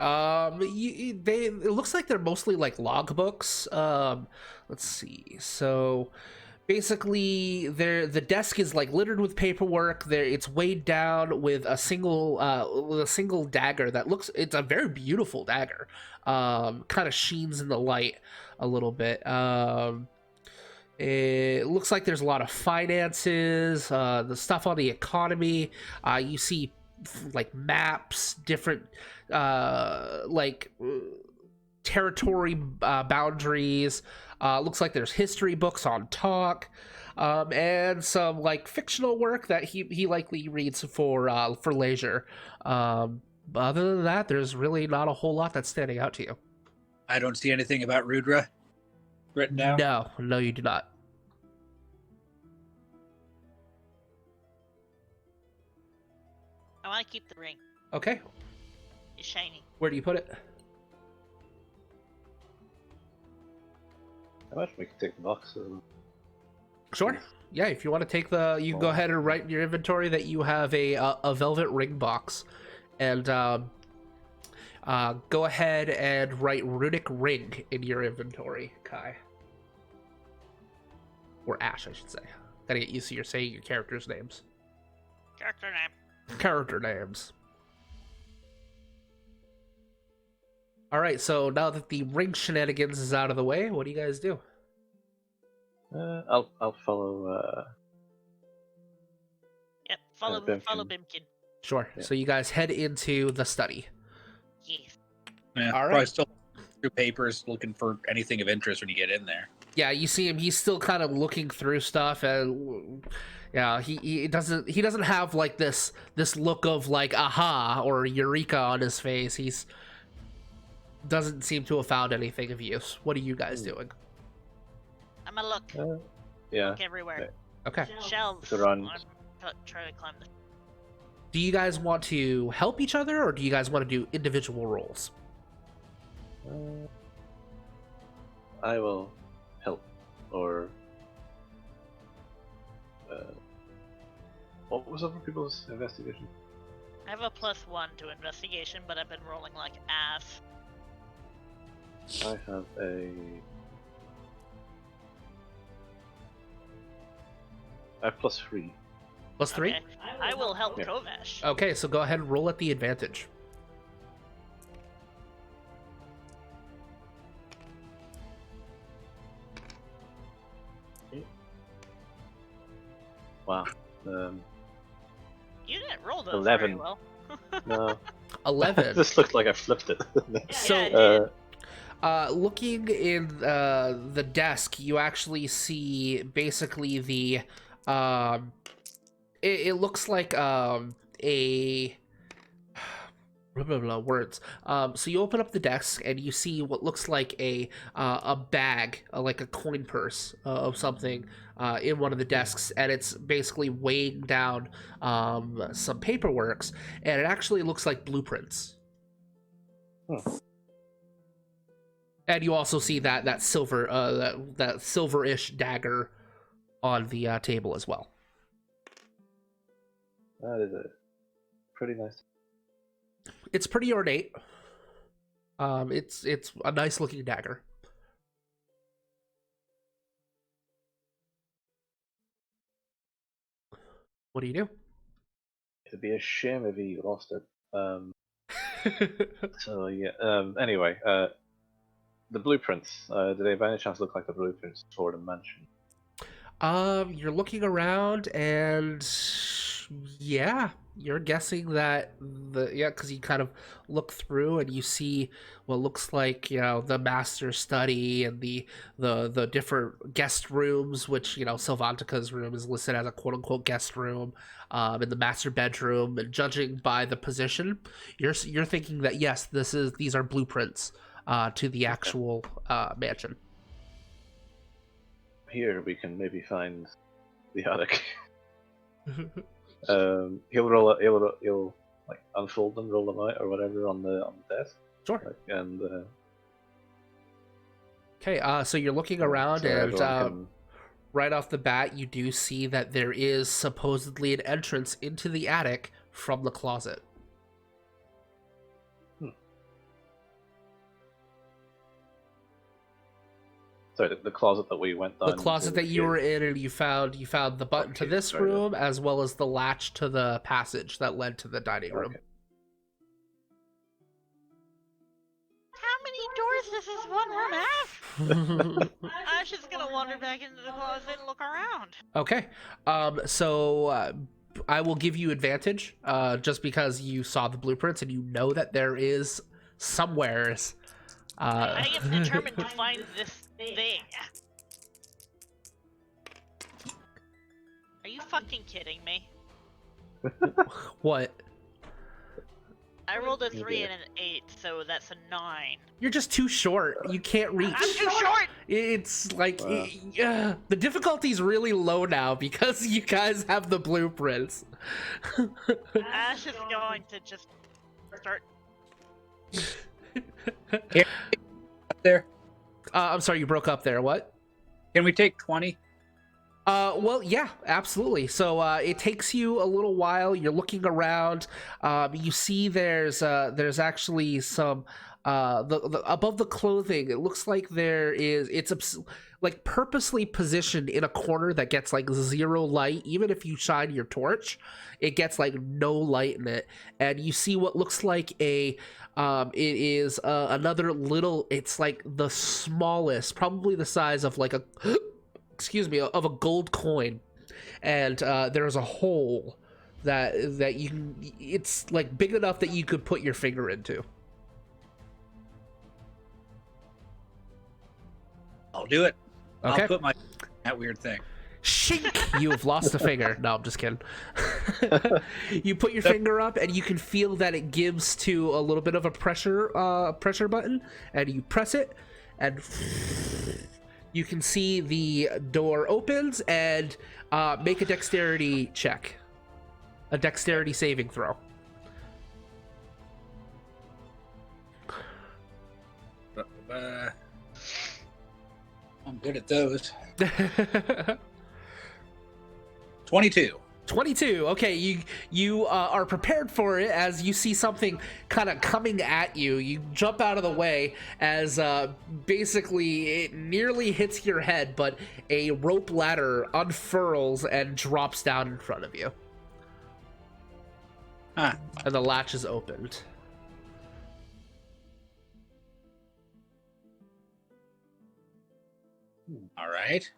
It looks like they're mostly like log books. Let's see. So basically, the desk is like littered with paperwork. It's weighed down with a single dagger that looks. It's a very beautiful dagger. Kind of sheens in the light a little bit. It looks like there's a lot of finances, the stuff on the economy. You see like maps, different territory boundaries. Looks like there's history books on talk, and some like fictional work that he likely reads for leisure. But other than that, there's really not a whole lot that's standing out to you. I don't see anything about Rudra written down. No, you do not. I want to keep the ring. Okay, It's shiny. where do you put it? I imagine we can take the box. Sure. Yeah, if you want to take you can go ahead and write in your inventory that you have a velvet ring box, and go ahead and write runic ring in your inventory, Kai. Or Ash, I should say. Gotta get used to saying your characters' names. Character name. Character names. Alright, so now that the ring shenanigans is out of the way, what do you guys do? I'll follow. Yep, follow Bimkin. Bimkin. Sure. Yeah. So you guys head into the study. Yes. Yeah, All right. probably still through papers looking for anything of interest when you get in there. Yeah, you see him. He's still kind of looking through stuff, and yeah, he doesn't have like this look of like aha or eureka on his face. He's doesn't seem to have found anything of use. What are you guys doing? I'm gonna look. Yeah. Look everywhere. Okay. Shelves. To run. Try to climb the. Do you guys want to help each other, or do you guys want to do individual roles? I will help, or what was other people's investigation? I have a +1 to investigation, but I've been rolling like ass. I have a. I have +3. +3. Okay. I will help Yeah. Kovash. Okay, so go ahead and roll at the advantage. Wow. You didn't roll those 11. very well. No. 11. This looked like I flipped it. So, Yeah, I did. looking in the desk, you actually see basically the it looks like a blah, blah, blah, words. So you open up the desk and you see what looks like a bag, like a coin purse of something in one of the desks, and it's basically weighing down some paperworks, and it actually looks like blueprints. And you also see that silver that silver-ish dagger on the table as well. That is a pretty nice. It's pretty ornate. It's a nice looking dagger. What do you do? It'd be a shame if he lost it. So yeah. Anyway, the blueprints. Do they by any chance look like the blueprints for the mansion? You're looking around, and yeah, You're guessing that because you kind of look through and you see what looks like, the master study and the different guest rooms, which, Sylvantica's room is listed as a quote unquote guest room, in the master bedroom. And judging by the position, you're thinking that yes, these are blueprints to the actual mansion. Here we can maybe find the attic. He'll like unfold them, roll them out or whatever on the desk. Sure. And okay, so you're looking around so and can... right off the bat, you do see that there is supposedly an entrance into the attic from the closet. Sorry, the closet that we went down. The closet that you were in, and you found the button to this room, as well as the latch to the passage that led to the dining room. Okay. How many doors does this one room have? Ash is gonna wander back into the closet and look around. Okay. So I will give you advantage, just because you saw the blueprints and you know that there is somewheres. I am determined to find this thing. Are you fucking kidding me? What? I rolled a 3 and an 8, so that's a 9. You're just too short. You can't reach. I'm too short! It's like the difficulty's really low now because you guys have the blueprints. Ash is going to just start. Here, up there. I'm sorry, you broke up there. What? Can we take 20? Well, yeah, absolutely. So it takes you a little while. You're looking around. You see there's actually some the above the clothing. It looks like it's like purposely positioned in a corner that gets like 0 light. Even if you shine your torch, it gets like no light in it. And you see what looks like it is another little. It's like the smallest, probably the size of like a. Excuse me, of a gold coin, and there's a hole that you can. It's like big enough that you could put your finger into. I'll do it. Okay. I'll put my that weird thing. Shink! You've lost a finger. No, I'm just kidding. You put your finger up, and you can feel that it gives to a little bit of a pressure button, and you press it, and. You can see the door opens, and make a dexterity check. A dexterity saving throw. I'm good at those. 22. 22. Okay, you are prepared for it as you see something kind of coming at you. You jump out of the way as basically it nearly hits your head, but a rope ladder unfurls and drops down in front of you. Huh. And the latch is opened. All right.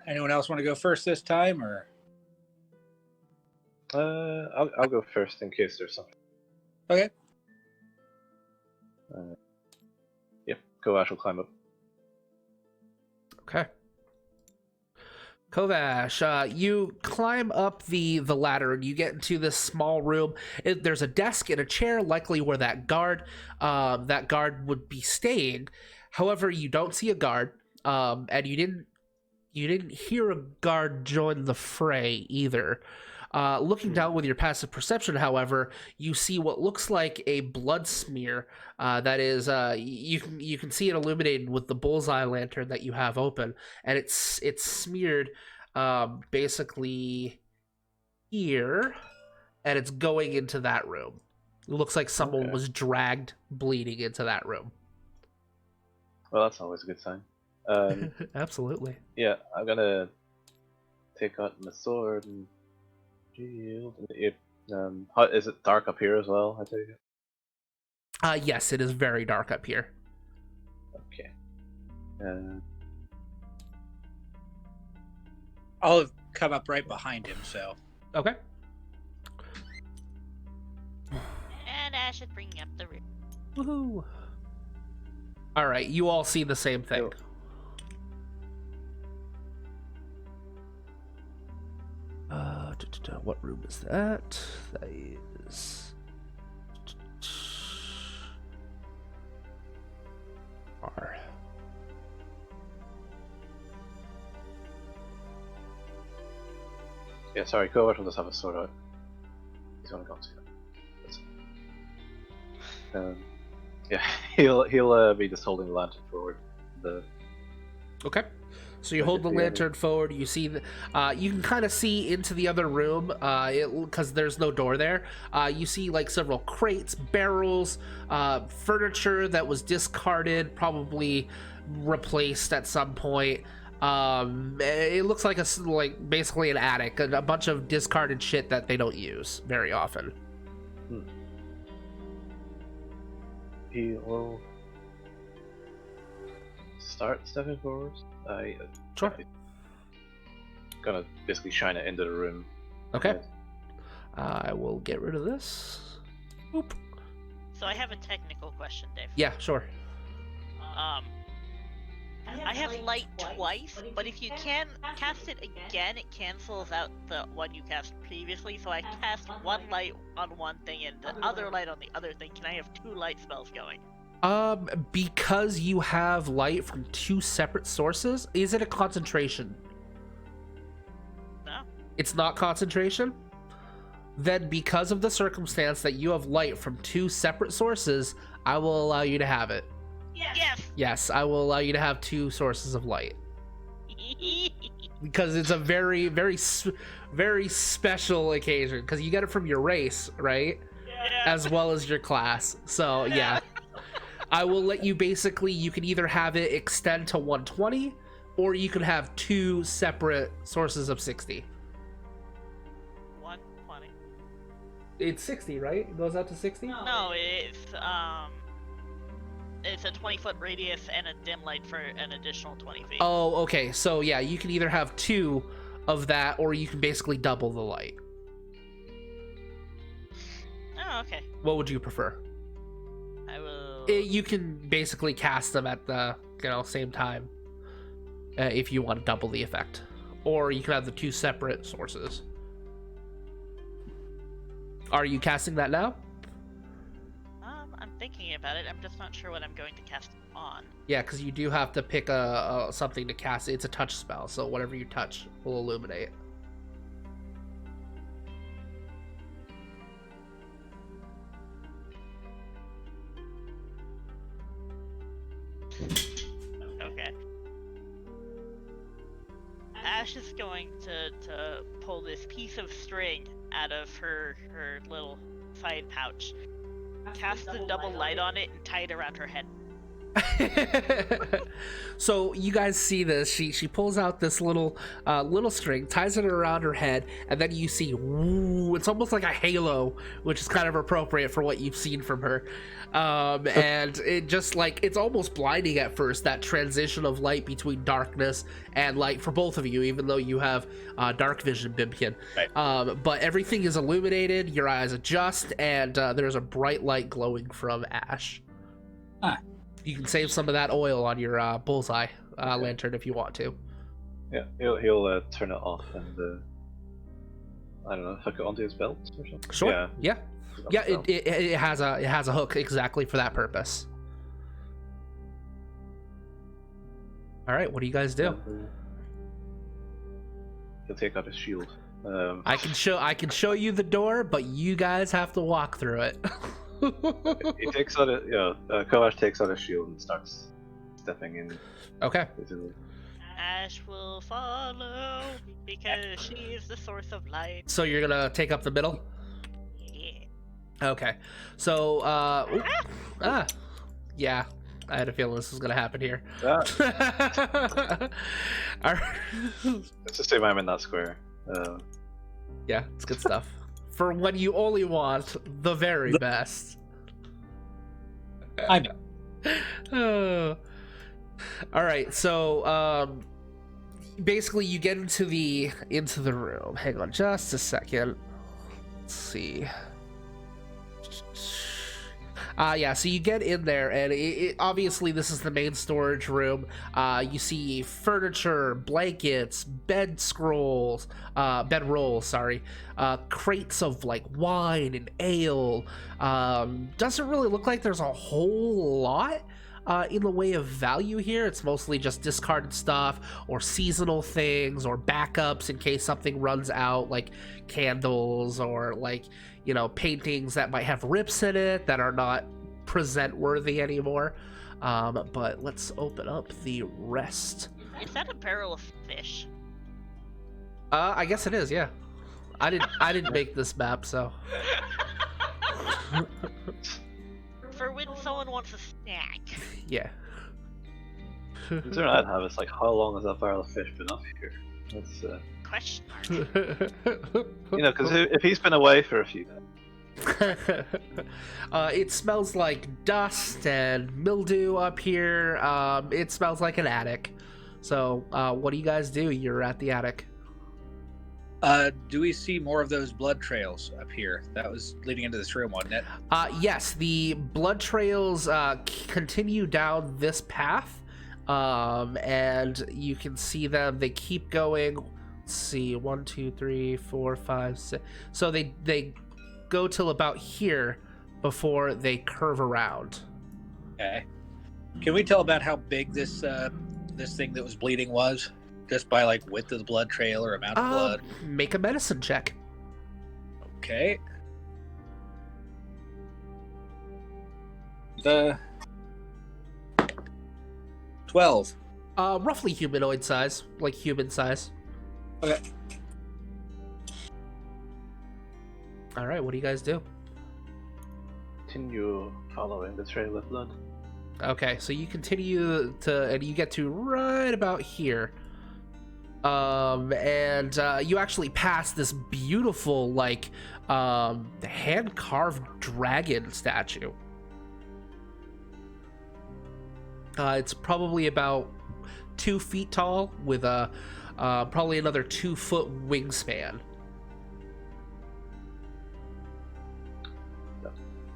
Anyone else want to go first this time, or? I'll go first in case there's something. Okay. Yeah, go Ash will climb up. Okay. Kovash, you climb up the ladder and you get into this small room. There's a desk and a chair, likely where that guard would be staying. However, you don't see a guard, and you didn't hear a guard join the fray either. Looking down with your passive perception, however, you see what looks like a blood smear. That is, you can see it illuminated with the bullseye lantern that you have open, and it's smeared basically here, and it's going into that room. It looks like someone was dragged bleeding into that room. Well, that's always a good sign. Absolutely. Yeah, I'm gonna take out my sword and shield. Is it dark up here as well? I take it. Yes, it is very dark up here. Okay. I'll have come up right behind him, so. Okay. And Ash is bringing up the rear. Woohoo! All right, you all see the same thing. Yep. What room is that? That is. R. Yeah, sorry, Covert will just have a sword out. He's only got 2. That's it. Yeah, he'll be just holding the lantern forward. Okay. So you hold the lantern forward. You see, you can kind of see into the other room, because there's no door there. You see like several crates, barrels, furniture that was discarded, replaced at some point. It looks like basically an attic, a bunch of discarded shit that they don't use very often. He will start stepping forward. Sure. Gonna basically shine it into the room. Okay. I will get rid of this. Boop. So I have a technical question, Dave. Yeah, sure. I have light twice, but if you can cast it again, it cancels out the one you cast previously. So I cast one light on one thing and the other light on the other thing. Can I have 2 light spells going? Because you have light from 2 separate sources, is it a concentration? No. It's not concentration? Then because of the circumstance that you have light from 2 separate sources, I will allow you to have it. Yes. Yes, I will allow you to have 2 sources of light. Because it's a very, very, very special occasion. Because you get it from your race, right? Yeah. As well as your class. So, yeah. I will let you you can either have it extend to 120, or you can have 2 separate sources of 60. 120. It's 60, right? It goes out to 60? No, it's a 20-foot radius and a dim light for an additional 20 feet. Oh, okay. So, yeah, you can either have 2 of that, or you can basically double the light. Oh, okay. What would you prefer? I will... You can basically cast them at the same time if you want to double the effect, or you can have the 2 separate sources. Are you casting that now? I'm thinking about it. I'm just not sure what I'm going to cast it on. Yeah, because you do have to pick something to cast. It's a touch spell, so whatever you touch will illuminate. Okay. Ash is going to pull this piece of string out of her little side pouch, cast the double light on it, and tie it around her head. So you guys see this. She pulls out this little string, ties it around her head, and then you see, woo, it's almost like a halo, which is kind of appropriate for what you've seen from her. And it just it's almost blinding at first, that transition of light between darkness and light for both of you, even though you have dark vision, Bimpian. Right. But everything is illuminated, your eyes adjust, and there's a bright light glowing from Ash. Huh. You can save some of that oil on your bullseye lantern if you want to. Yeah, he'll turn it off and I don't know, hook it onto his belt or something. Sure. Yeah. Yeah. Belt. It has a hook exactly for that purpose. All right. What do you guys do? He'll take out his shield. I can show you the door, but you guys have to walk through it. He takes out Kovash takes out his shield and starts stepping in. Okay. Ash will follow because she is the source of light. So you're gonna take up the middle? Yeah. Okay. So yeah. I had a feeling this was gonna happen here. Ah, All right. let's just say I'm in that square. Yeah, it's good stuff. For when you only want the very best. I know. Oh. All right, so basically you get into the room. Hang on just a second. Let's see. Yeah, so you get in there, and obviously this is the main storage room. You see furniture, blankets, bed rolls, sorry, crates of like wine and ale. Doesn't really look like there's a whole lot in the way of value here. It's mostly just discarded stuff or seasonal things or backups in case something runs out, like candles or like, you know, paintings that might have rips in it that are not present worthy anymore. But let's open up the rest. Is that a barrel of fish? I guess it is, yeah. I didn't make this map, so. For when someone wants a snack. Yeah. The concern I'd have is like, how long has that barrel of fish been up here? That's Question mark. you know, because if he's been away for a few days. It smells like dust and mildew up here. It smells like an attic. So, what do you guys do? You're at the attic. Do we see more of those blood trails up here? That was leading into this room, wasn't it? Yes, the blood trails continue down this path, and you can see them. They keep going. Let's see, 1, 2, 3, 4, 5, 6. So they go till about here before they curve around. Okay. Can we tell about how big this this thing that was bleeding was? Just by like width of the blood trail or amount of blood? Make a medicine check. Okay. The 12. Roughly humanoid size, like human size. Okay. All right, what do you guys do? Continue following the trail of blood. Okay, so you continue to, and you get to right about here. And you actually pass this beautiful, like, hand-carved dragon statue. It's probably about 2 feet tall with a probably another 2-foot wingspan.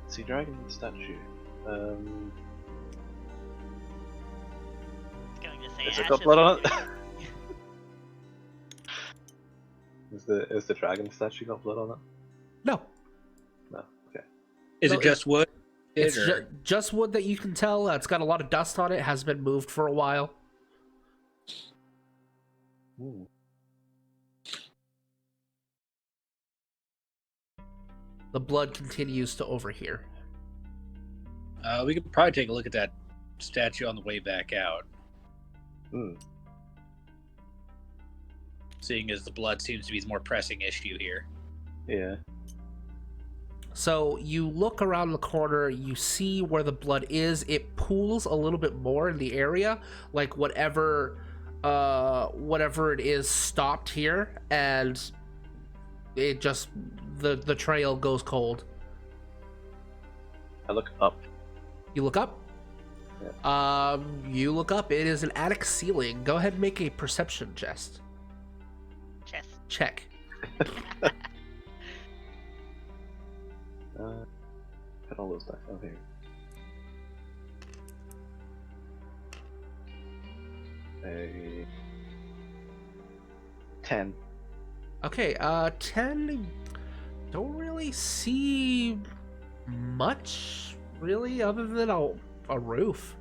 Sea dragon statue. Going to say Has it Ashes got blood on would it? Is the dragon statue got blood on it? No, No. Okay. Is No, it just wood? it's Or- just wood that you can tell. It's got a lot of dust on it. Has been moved for a while. Ooh. The blood continues to over here. We could probably take a look at that statue on the way back out, Hmm. seeing as the blood seems to be the more pressing issue here. Yeah. So you look around the corner, you see where the blood is. It pools a little bit more in the area, like whatever it is stopped here, and it just the trail goes cold. I look up. You look up. You look up. It is an attic ceiling. Go ahead and make a perception Chest. check. Put all those dice over here. A 10. Okay, 10. Don't really see much, really, other than a roof.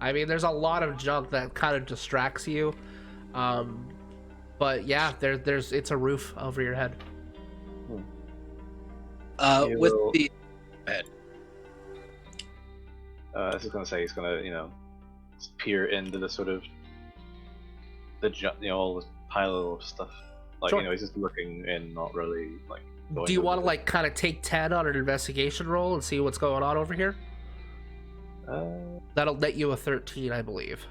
I mean, there's a lot of junk that kind of distracts you. But yeah, it's a roof over your head. You With will- the I was just gonna say he's gonna, peer into the sort of all this pile of stuff. Like, Sure. he's just looking in, not really like. going Do you want to over like kind of take 10 on an investigation roll and see what's going on over here? That'll net you a 13, I believe.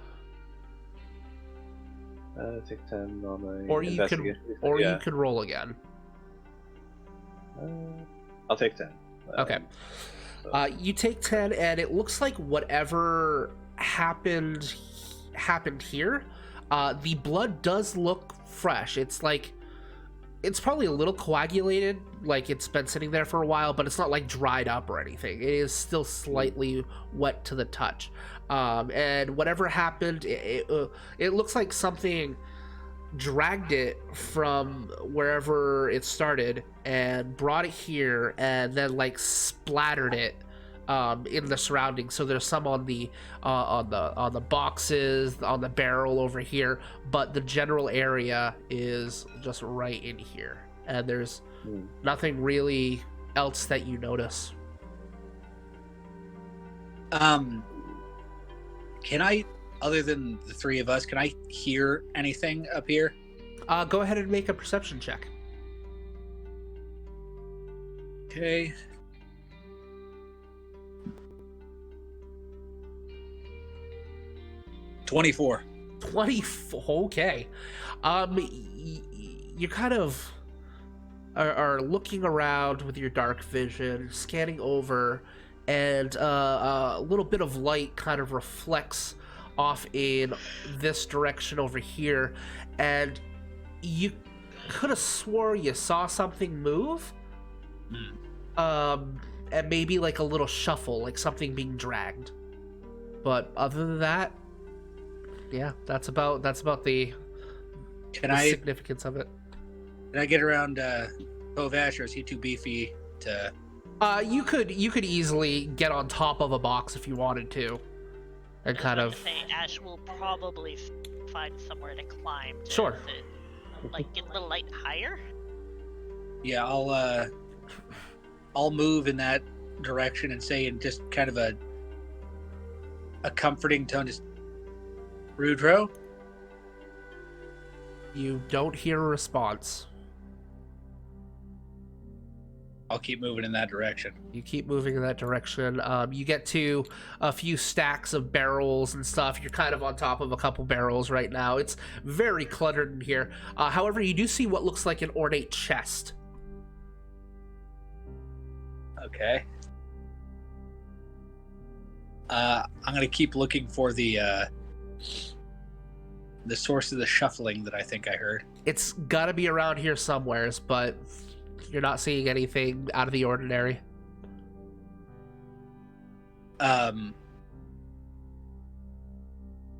Take 10 on my Or you could, investigation. or Yeah. you could roll again. I'll take 10. Okay. So- You take 10, and it looks like whatever happened here The blood does look fresh. It's like, it's probably a little coagulated, like it's been sitting there for a while, but it's not like dried up or anything. It is still slightly wet to the touch. And whatever happened, it looks like something dragged it from wherever it started and brought it here, and then like splattered it in the surroundings. So there's some on the boxes, on the barrel over here, but the general area is just right in here, and there's nothing really else that you notice. Can I, other than the three of us, can I hear anything up here? Go ahead and make a perception check. Okay. $24. 24. Okay. You kind of are looking around with your dark vision, scanning over, and a little bit of light kind of reflects off in this direction over here, and you could have swore you saw something move. And maybe like a little shuffle, like something being dragged. But other than that, yeah, that's about the significance of it. Can I get around Kovash, or is he too beefy to? You could easily get on top of a box if you wanted to, and kind of. Say Ash will probably find somewhere to climb. Sure. Like get the light higher. Yeah, I'll move in that direction and say in just kind of a comforting tone, just Rudro. You don't hear a response. I'll keep moving in that direction. You keep moving in that direction. You get to a few stacks of barrels and stuff. You're kind of on top of a couple barrels right now. It's very cluttered in here. However, you do see what looks like an ornate chest. Okay. I'm gonna keep looking for the source of the shuffling that I think I heard. It's gotta be around here somewheres, but you're not seeing anything out of the ordinary.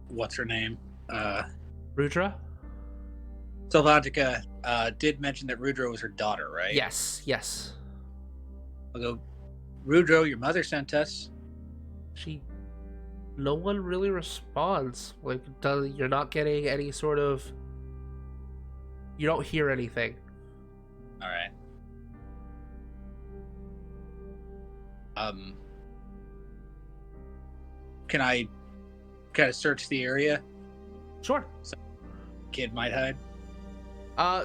What's her name? Rudra? Sylvantica did mention that Rudro was her daughter, right? Yes. I'll go, Rudro, your mother sent us. No one really responds. Like, you're not getting any sort of. You don't hear anything. All right. Can I kind of search the area? Sure. Kid might hide.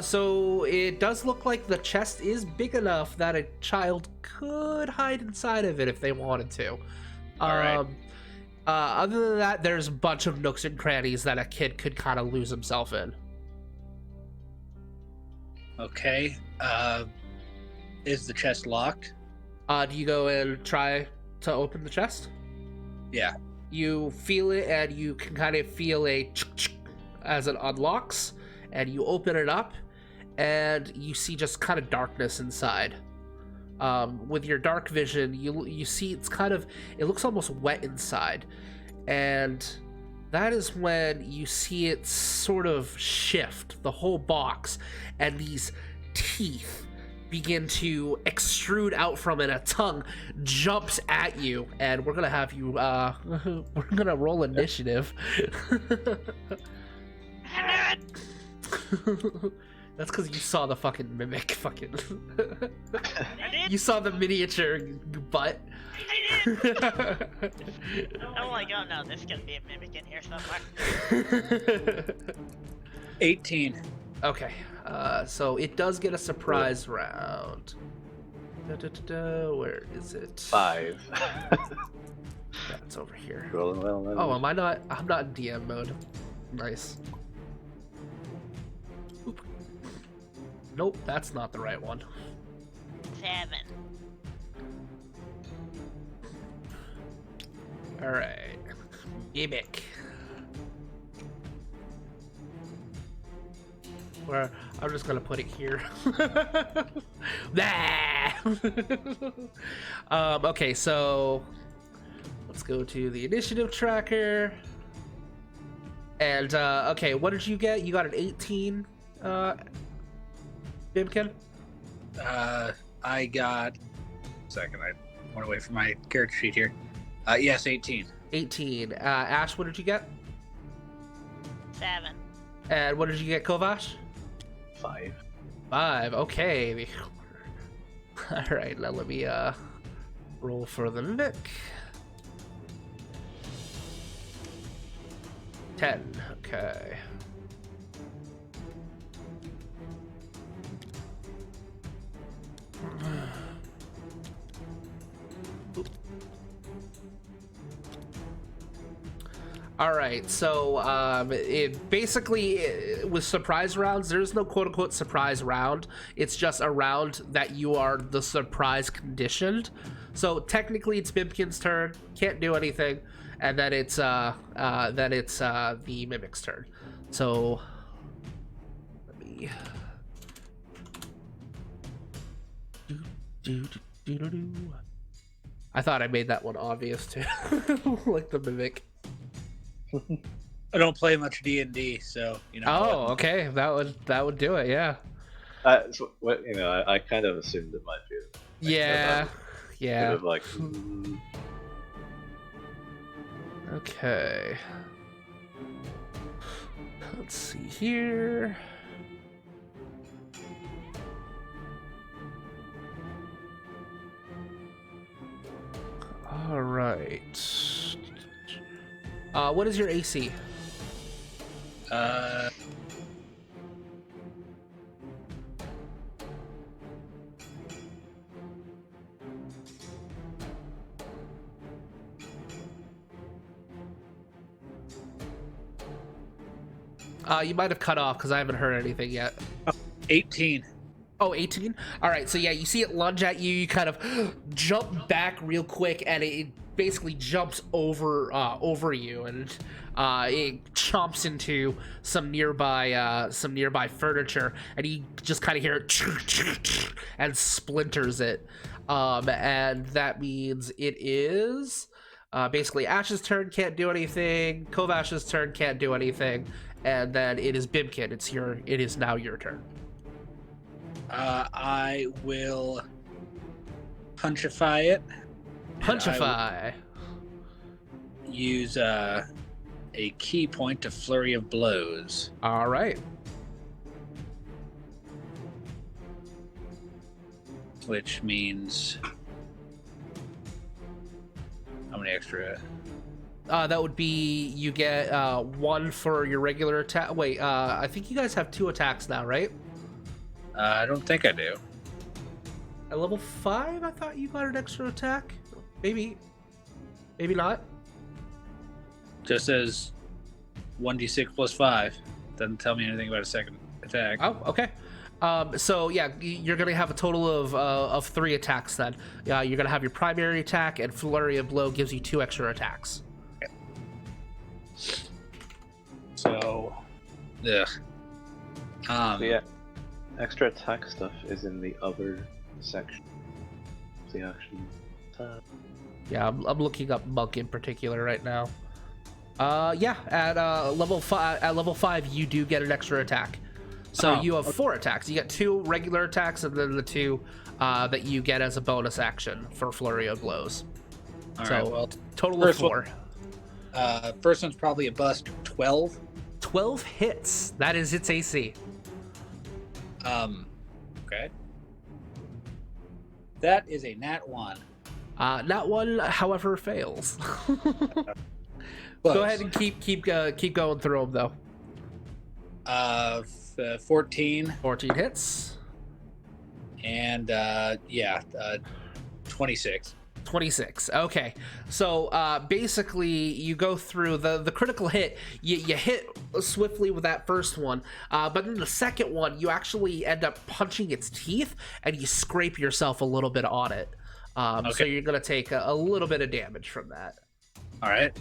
So it does look like the chest is big enough that a child could hide inside of it if they wanted to. All right. Other than that, there's a bunch of nooks and crannies that a kid could kind of lose himself in. Okay. Is the chest locked? Do you go and try to open the chest? Yeah. You feel it, and you can kind of feel a as it unlocks, and you open it up, and you see just kind of darkness inside. With your dark vision, you see it looks almost wet inside, and that is when you see it sort of shift, the whole box, and these teeth begin to extrude out from it. A tongue jumps at you, and we're gonna have you we're gonna roll initiative. That's because you saw the fucking mimic you saw the miniature butt. Oh my god, no, there's gonna be a mimic in here somewhere. 18. Okay, so it does get a surprise round. Where is it? 5. That's over here. Rolling well, then. Oh, I'm not in DM mode. Nice. Oop. Nope, that's not the right one. 7. Alright. Mimic. Where I'm just gonna put it here. Okay, so let's go to the initiative tracker. And okay, what did you get? You got an 18, Bimkin? I got. Second, I went away from my character sheet here. Yes, 18. 18. Ash, what did you get? 7. And what did you get, Kovash? 5. 5. Okay. All right, now let me roll for the Nick. 10. Okay. All right, so it basically with surprise rounds, there's no quote unquote surprise round. It's just a round that you are the surprise conditioned. So technically, it's Mimkin's turn, can't do anything, and then it's the Mimic's turn. So let me. I thought I made that one obvious too, like the Mimic. I don't play much D&D, so you know. Oh, okay, that would do it. Yeah. So, what, you know, I kind of assumed it might be. Yeah. Yeah. Kind of like. Okay. Let's see here. All right. What is your AC? You might have cut off because I haven't heard anything yet. 18. Oh, 18? All right, so yeah, you see it lunge at you, you kind of jump back real quick, and it basically jumps over you, and it chomps into some nearby furniture, and you just kind of hear it and splinters it. And that means it is basically Ash's turn, can't do anything, Kovash's turn, can't do anything, and then it is Bimkin. It is now your turn. I will punchify it. Punchify. Use a key point to flurry of blows. All right. Which means how many extra? That would be you get 1 for your regular attack. Wait, I think you guys have 2 attacks now, right? I don't think I do. At level 5, I thought you got an extra attack. Maybe not. Just says 1d6 plus 5. Doesn't tell me anything about a second attack. Oh, okay. So yeah, you're gonna have a total of 3 attacks then. You're gonna have your primary attack, and flurry of blow gives you 2 extra attacks. Okay. So, yeah. Yeah. Extra attack stuff is in the other section. The action tab. Yeah, I'm looking up Monk in particular right now. Yeah, at level 5 you do get an extra attack. So you have 4 attacks. You get 2 regular attacks, and then the 2 that you get as a bonus action for flurry of blows. All so right, well, total of 4. First one's probably a bust. 12. 12 hits. That is its AC. Okay. That is a nat 1. Nat 1, however, fails. Close. Go ahead and keep going through them though. 14. 14 hits. And 26. 26. Okay, so basically you go through the critical hit. You hit swiftly with that first one, but then the second one you actually end up punching its teeth, and you scrape yourself a little bit on it. Okay. So you're gonna take a little bit of damage from that. All right.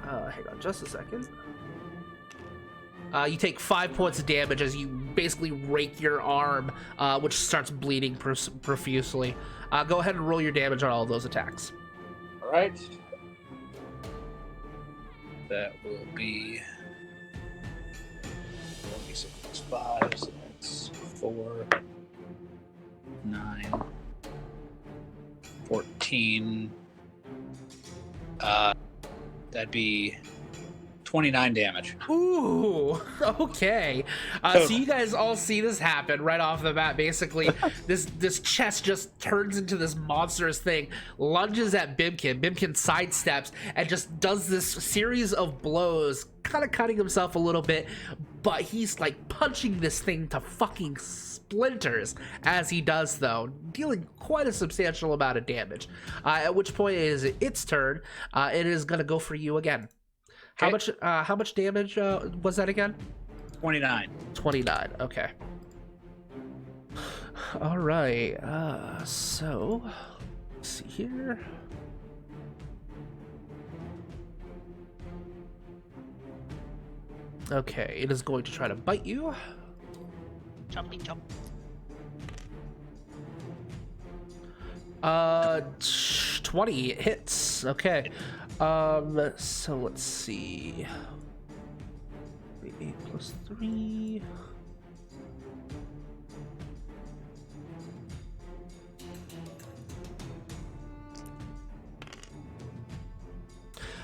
Hang on just a second. You take 5 points of damage as you basically rake your arm, which starts bleeding profusely. Go ahead and roll your damage on all of those attacks. All right. That will be 6 plus 5, so that's 4, 9, 14. That'd be 29 damage. Ooh, okay. So you guys all see this happen right off the bat. Basically, this chest just turns into this monstrous thing, lunges at Bimkin. Bimkin sidesteps and just does this series of blows, kind of cutting himself a little bit, but he's like punching this thing to fucking splinters as he does, though, dealing quite a substantial amount of damage. At which point it is its turn. It is gonna go for you again. Okay. How much damage was that again? 29. 29. Okay. All right. So let's see here. Okay, it is going to try to bite you. Chompy chomp. 20 hits. Okay. So let's see. 8 plus 3.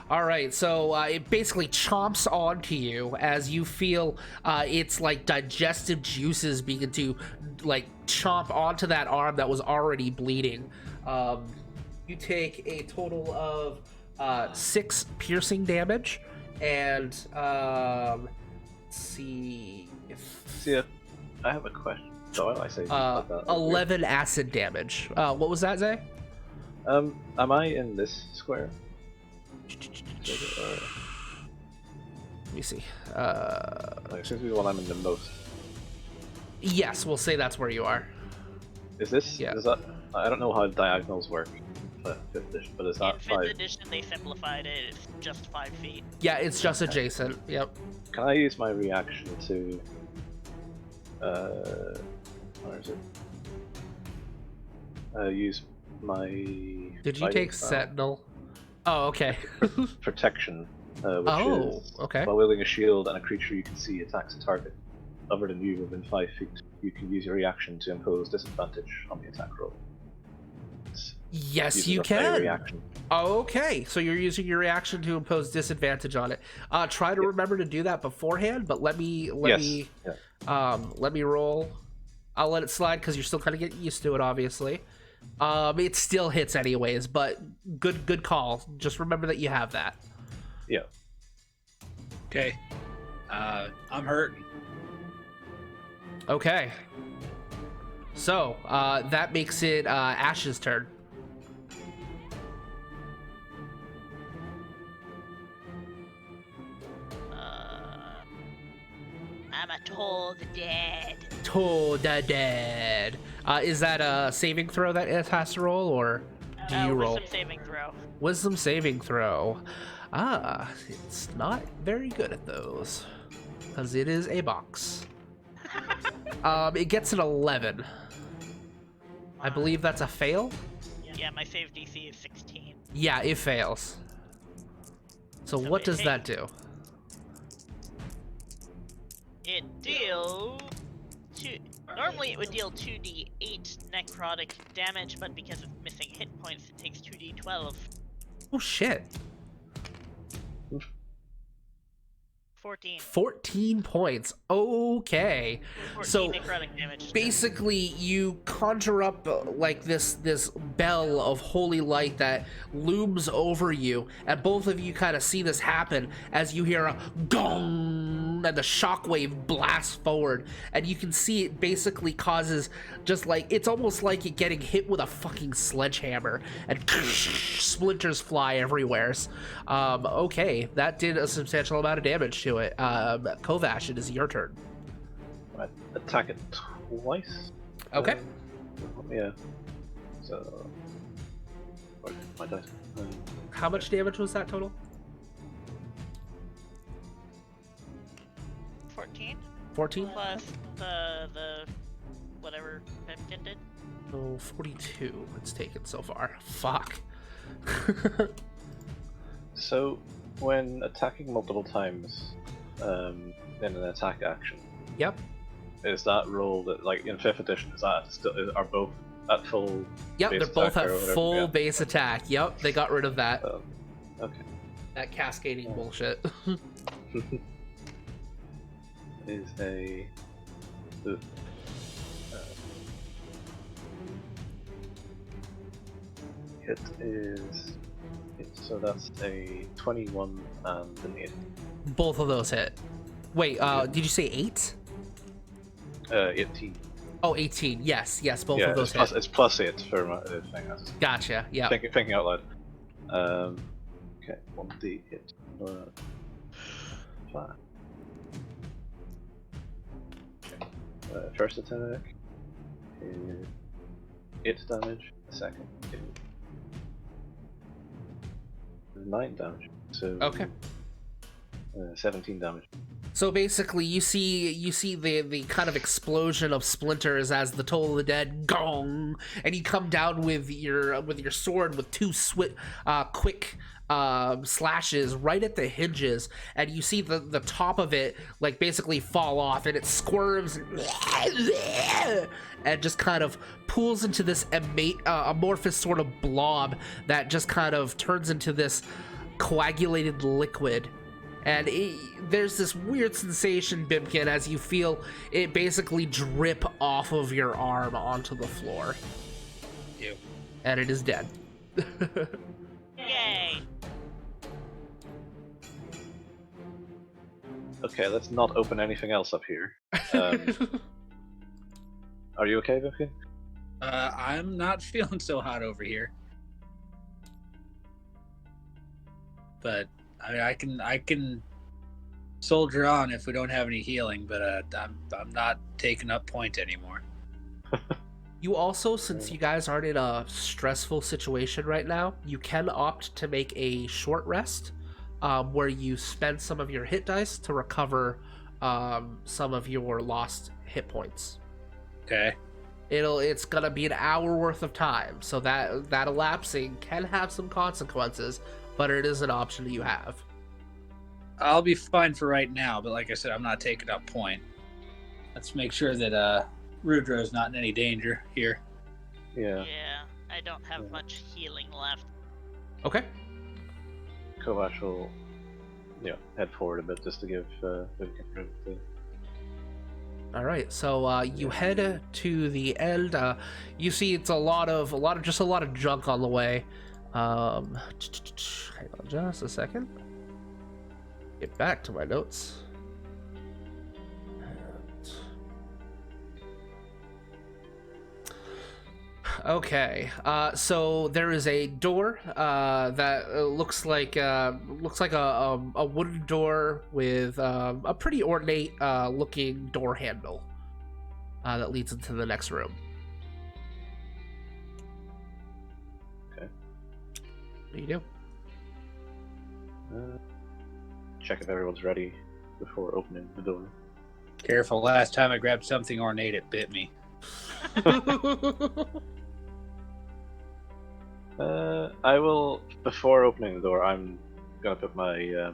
All right, so it basically chomps onto you as you feel its like digestive juices begin to like chomp onto that arm that was already bleeding. You take a total of 6 piercing damage, and let's see if... See, I have a question. So I say like that. 11 acid damage. What was that, Zay? Am I in this square? Let me see. Like, seems to be the one I'm in the most. Yes, we'll say that's where you are. Is this? Yeah. Is that? I don't know how diagonals work. 5th edition, but is that In 5? 5th edition, they simplified it. It's just 5 feet. Yeah, it's just adjacent. Yep. Can I use my reaction to? Where is it? Use my. Did you fighting take style. Sentinel? Oh, okay. Protection, which Oh, is okay. while wielding a shield and a creature you can see attacks a target other than you within 5 feet, you can use your reaction to impose disadvantage on the attack roll. Yes, Uses you a play can. Reaction. Okay, so you're using your reaction to impose disadvantage on it. Try to remember to do that beforehand, but let me roll. I'll let it slide because you're still kind of getting used to it, obviously. It still hits anyways, but good call. Just remember that you have that. Yeah. Okay. I'm hurting. Okay. So that makes it Ash's turn. I'm a toll the dead. To the dead. Is that a saving throw that it has to roll, or do you roll? Wisdom saving throw. Wisdom saving throw. It's not very good at those because it is a box. It gets an 11. I believe that's a fail. Yeah, my save DC is 16. Yeah, it fails. So what does that do? It deals normally it would deal 2d8 necrotic damage, but because of missing hit points, it takes 2d12. Oh shit. 14. 14 points. Okay. 14 So necrotic damage. basically you conjure up like this bell of holy light that looms over you, and both of you kind of see this happen as you hear a gong and the shockwave blasts forward, and you can see it basically causes just like, it's almost like it getting hit with a fucking sledgehammer, and splinters fly everywhere. Okay, that did a substantial amount of damage to it. Kovash, it is your turn. I attack it twice. Okay. Yeah. So. Where's my dice? How much damage was that total? 14 14? plus the whatever Pipkin did. So 42 it's taken so far. Fuck. So, when attacking multiple times in an attack action, Yep. is that roll that, like in 5th edition, is that still are both at full? Yep, base they're both attack at or whatever? full Yeah. base attack. Yep, they got rid of that. Okay. That cascading bullshit. Is a. Ooh. It is. So that's a 21 and an 8. Both of those hit. Wait, did you say 8? 18. Oh, 18. Yes, both Yeah, of those it's hit. it's plus 8 for my thing. That's Gotcha, yeah. thinking out loud. Okay, 1d8. 5. Okay. First attack is 8 damage. The second is 9 damage. So Okay. 17 damage. So basically, you see the kind of explosion of splinters as the Toll of the Dead gong, and you come down with your sword with two quick slashes right at the hinges, and you see the top of it like basically fall off, and it squirms and just kind of pools into this amorphous sort of blob that just kind of turns into this coagulated liquid. And there's this weird sensation, Bimkin, as you feel it basically drip off of your arm onto the floor. Ew. And it is dead. Yay! Okay, let's not open anything else up here. Are you okay, Vivkin? I'm not feeling so hot over here. But I can soldier on if we don't have any healing, but I'm not taking up point anymore. You also, since you guys aren't in a stressful situation right now, you can opt to make a short rest, where you spend some of your hit dice to recover some of your lost hit points. Okay. It's gonna be an hour worth of time, so that elapsing can have some consequences, but it is an option that you have. I'll be fine for right now, but like I said, I'm not taking up point. Let's make sure that Rudra is not in any danger here. Yeah. Yeah, I don't have much healing left. Okay. Kovash will, head forward a bit just to give Vivkin room to. All right, so you head to the end. You see it's a lot of junk on the way. Hang on just a second. Get back to my notes. Okay, so there is a door that looks like a wooden door with a pretty ornate looking door handle that leads into the next room. Okay. What do you do? Check if everyone's ready before opening the door. Careful, last time I grabbed something ornate, it bit me. I will, before opening the door, I'm gonna put my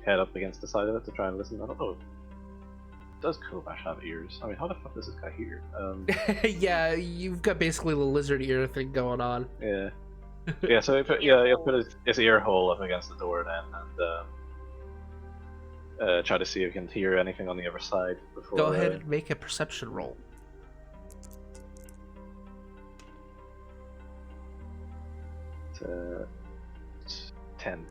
head up against the side of it to try and listen. I don't know. Does Kovash have ears? I mean, how the fuck does this guy hear? Yeah, you've got basically the lizard ear thing going on. Yeah. Yeah, so he'll put his ear hole up against the door then, and try to see if he can hear anything on the other side before. Go ahead and make a perception roll. It's 10.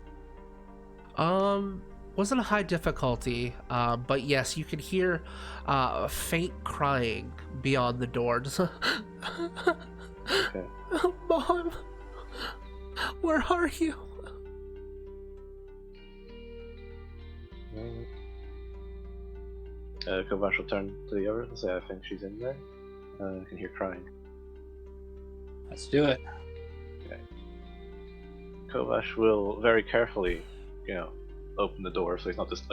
Wasn't a high difficulty, but yes, you can hear a faint crying beyond the door. Just Okay. Mom, where are you? Kovash will turn to the other and say, I think she's in there. I can hear crying. Let's do it. Kovash will very carefully, open the door so he's not just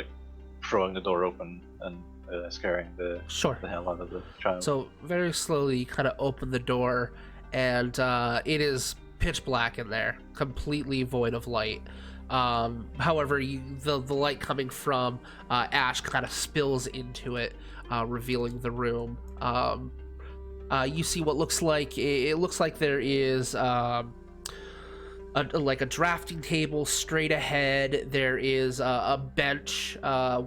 throwing the door open and scaring the Sure. hell out of the child. So very slowly, you kind of open the door, and it is pitch black in there, completely void of light. However, the light coming from Ash kind of spills into it, revealing the room. You see what looks like it looks like there is like a drafting table straight ahead. There is a bench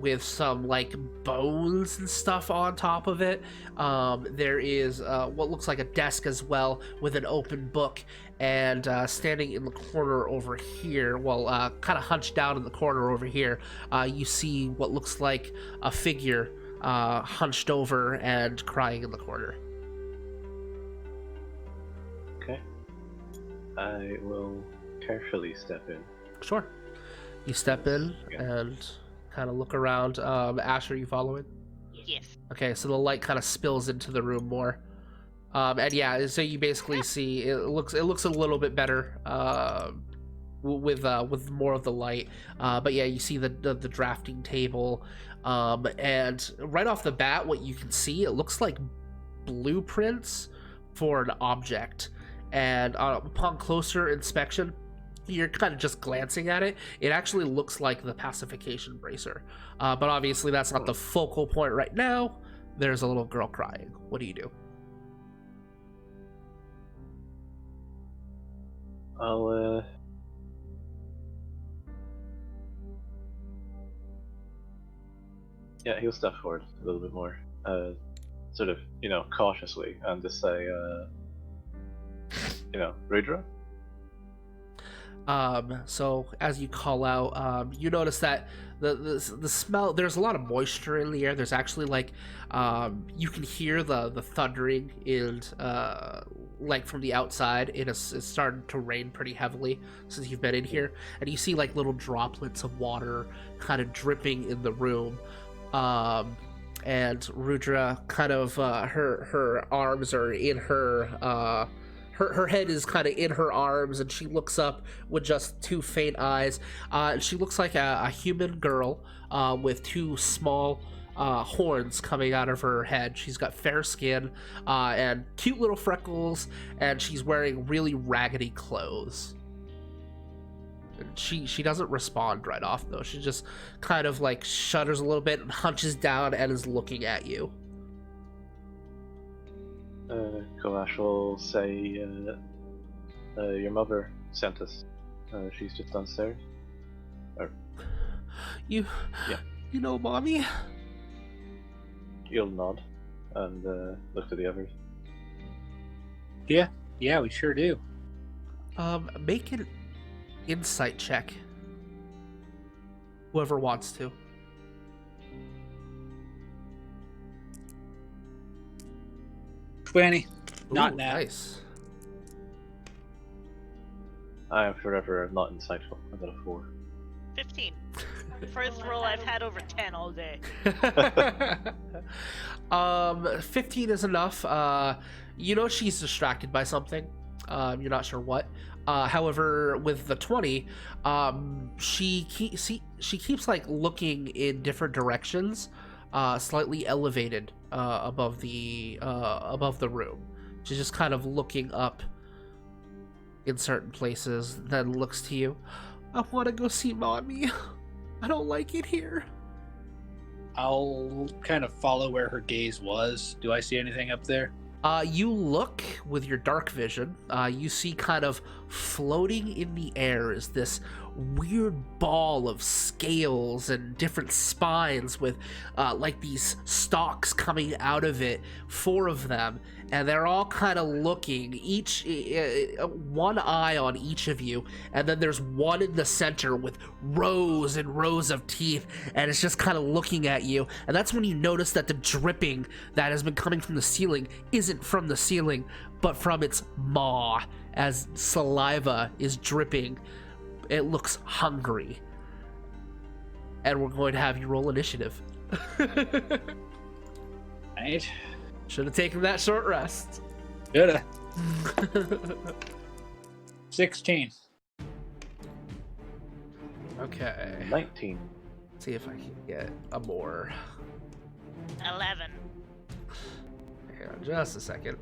with some like bones and stuff on top of it. There is what looks like a desk as well with an open book, and standing in the corner over here, well, kind of hunched down in the corner over here, you see what looks like a figure hunched over and crying in the corner. Okay. I will carefully step in. Sure. You step in Yeah. and kind of look around. Ash, are you following? Yes. Okay, so the light kind of spills into the room more. And yeah, so you basically see it looks a little bit better with more of the light. But yeah, you see the drafting table, and right off the bat, what you can see, it looks like blueprints for an object. And upon closer inspection, you're kind of just glancing at it, it actually looks like the pacification bracer. But obviously that's not the focal point right now. There's a little girl crying. What do you do? I'll yeah, he'll step forward a little bit more, sort of, cautiously, and just say, Rudra? So as you call out, you notice that the smell, there's a lot of moisture in the air. There's actually like, you can hear the thundering and like from the outside. It's started to rain pretty heavily since you've been in here, and you see like little droplets of water kind of dripping in the room. And Rudra kind of her arms are in her her head is kind of in her arms, and she looks up with just two faint eyes. She looks like a human girl with two small horns coming out of her head. She's got fair skin and cute little freckles, and she's wearing really raggedy clothes. And she doesn't respond right off, though. She just kind of like shudders a little bit and hunches down and is looking at you. Kalash will say, your mother sent us. She's just downstairs. You know, Mommy? You'll nod and look to the others. Yeah, we sure do. Make an insight check. Whoever wants to. 20. Not Ooh, now. Nice. I am forever not insightful. I got a 4. 15. First roll I've had over 10 all day. 15 is enough. You know she's distracted by something. You're not sure what. However, with the 20, she keeps like looking in different directions, slightly elevated above the room. She's just kind of looking up in certain places, then looks to you. I want to go see Mommy. I don't like it here. I'll kind of follow where her gaze was. Do I see anything up there? You look with your dark vision. You see kind of floating in the air is this weird ball of scales and different spines with like these stalks coming out of it, 4 of them, and they're all kind of looking, each one eye on each of you, and then there's one in the center with rows and rows of teeth, and it's just kind of looking at you. And that's when you notice that the dripping that has been coming from the ceiling isn't from the ceiling, but from its maw, as saliva is dripping. It looks hungry. And we're going to have you roll initiative. Right. Should have taken that short rest. Shoulda. 16. Okay. 19. See if I can get a more. 11. Hang on just a second.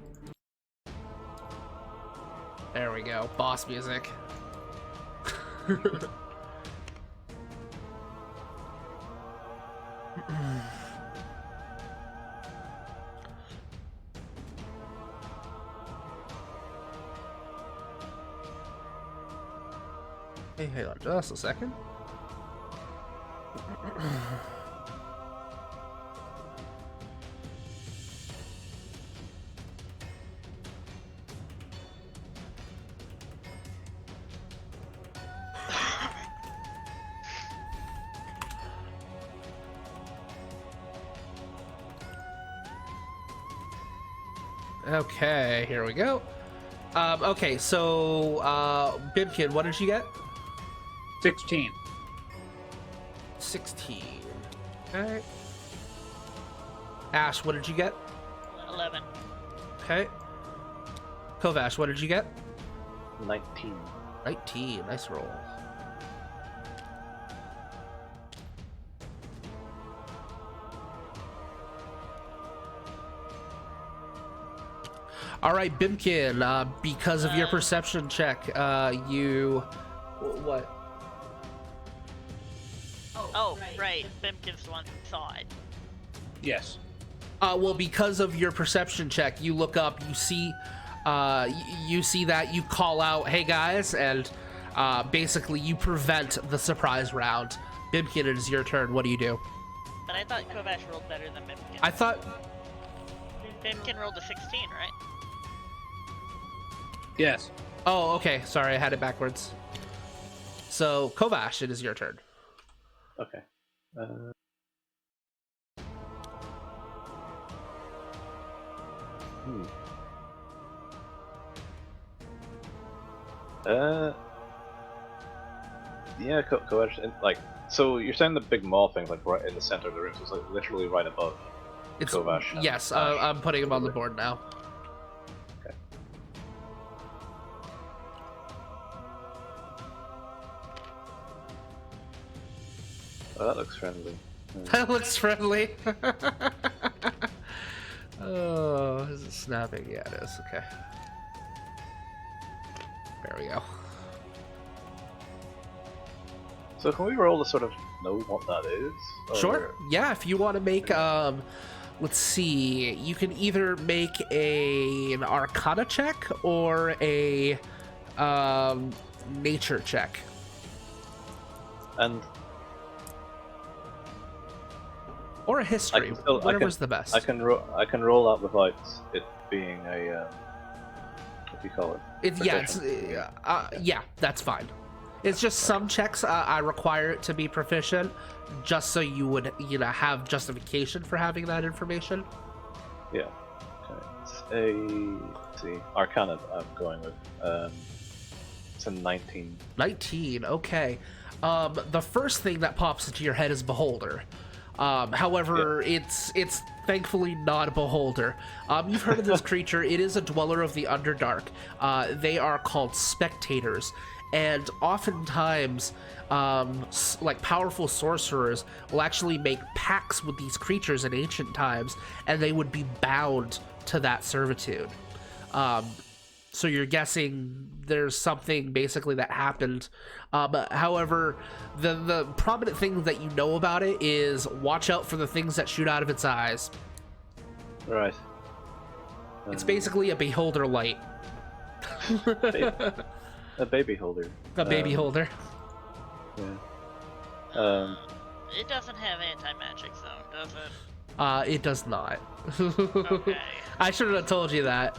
There we go. Boss music. Hey, hang on just a second. Okay, here we go. Okay, so Bimkin, what did you get? 16. 16. Okay. Ash, what did you get? 11. Okay. Kovash, what did you get? 19. 19. Nice roll. All right, Bimkin, because of your perception check, you... What? Oh, right. Bimkin's the one who saw it. Yes. Well, because of your perception check, you look up, you see that, you call out, "Hey guys," and basically you prevent the surprise round. Bimkin, it is your turn. What do you do? But I thought Kovash rolled better than Bimkin. I thought... Bimkin rolled a 16, right? Yes. Oh, okay. Sorry, I had it backwards. So, Kovash, it is your turn. Okay. Yeah, coercion. Like, so you're saying the big maul thing, like right in the center of the room, so it's like literally right above It's Kovash. and yes. Ash. I'm putting him on the board now. Okay. Oh, that looks friendly. That looks friendly. Oh, is it snapping? Yeah, it is. Okay. There we go. So can we roll to sort of know what that is? Or- Sure. Yeah, if you want to make let's see. You can either make an Arcana check or a nature check. And Or a history. Whatever's the best. I can roll that without it being a what do you call it? Yeah, that's fine. It's just some checks I require it to be proficient, just so you would have justification for having that information. Yeah. Okay. Let's see, Arcana. I'm going with. It's a 19. 19. Okay. The first thing that pops into your head is Beholder. However, it's thankfully not a beholder. You've heard of this creature. It is a dweller of the Underdark. They are called spectators, and oftentimes, like powerful sorcerers will actually make pacts with these creatures in ancient times, and they would be bound to that servitude. So you're guessing there's something basically that happened. But however, the prominent thing that you know about it is watch out for the things that shoot out of its eyes. Right. It's basically a beholder light. A baby holder. A baby holder. Yeah. It doesn't have anti-magic zone, does it? It does not. Okay. I should have told you that.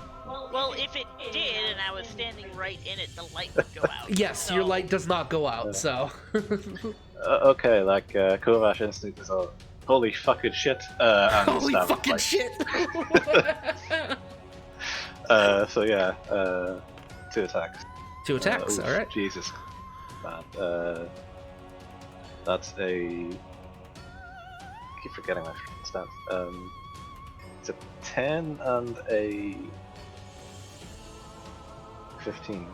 Well, if it did and I was standing right in it, the light would go out. Yes, so... your light does not go out, so. Okay, like Kovash instinct is a holy fucking shit. And Holy stab, fucking like- shit! So yeah, 2 attacks. 2 attacks, Oof, alright. Jesus. Man, that's a. I keep forgetting my freaking stats. It's a 10 and a 15.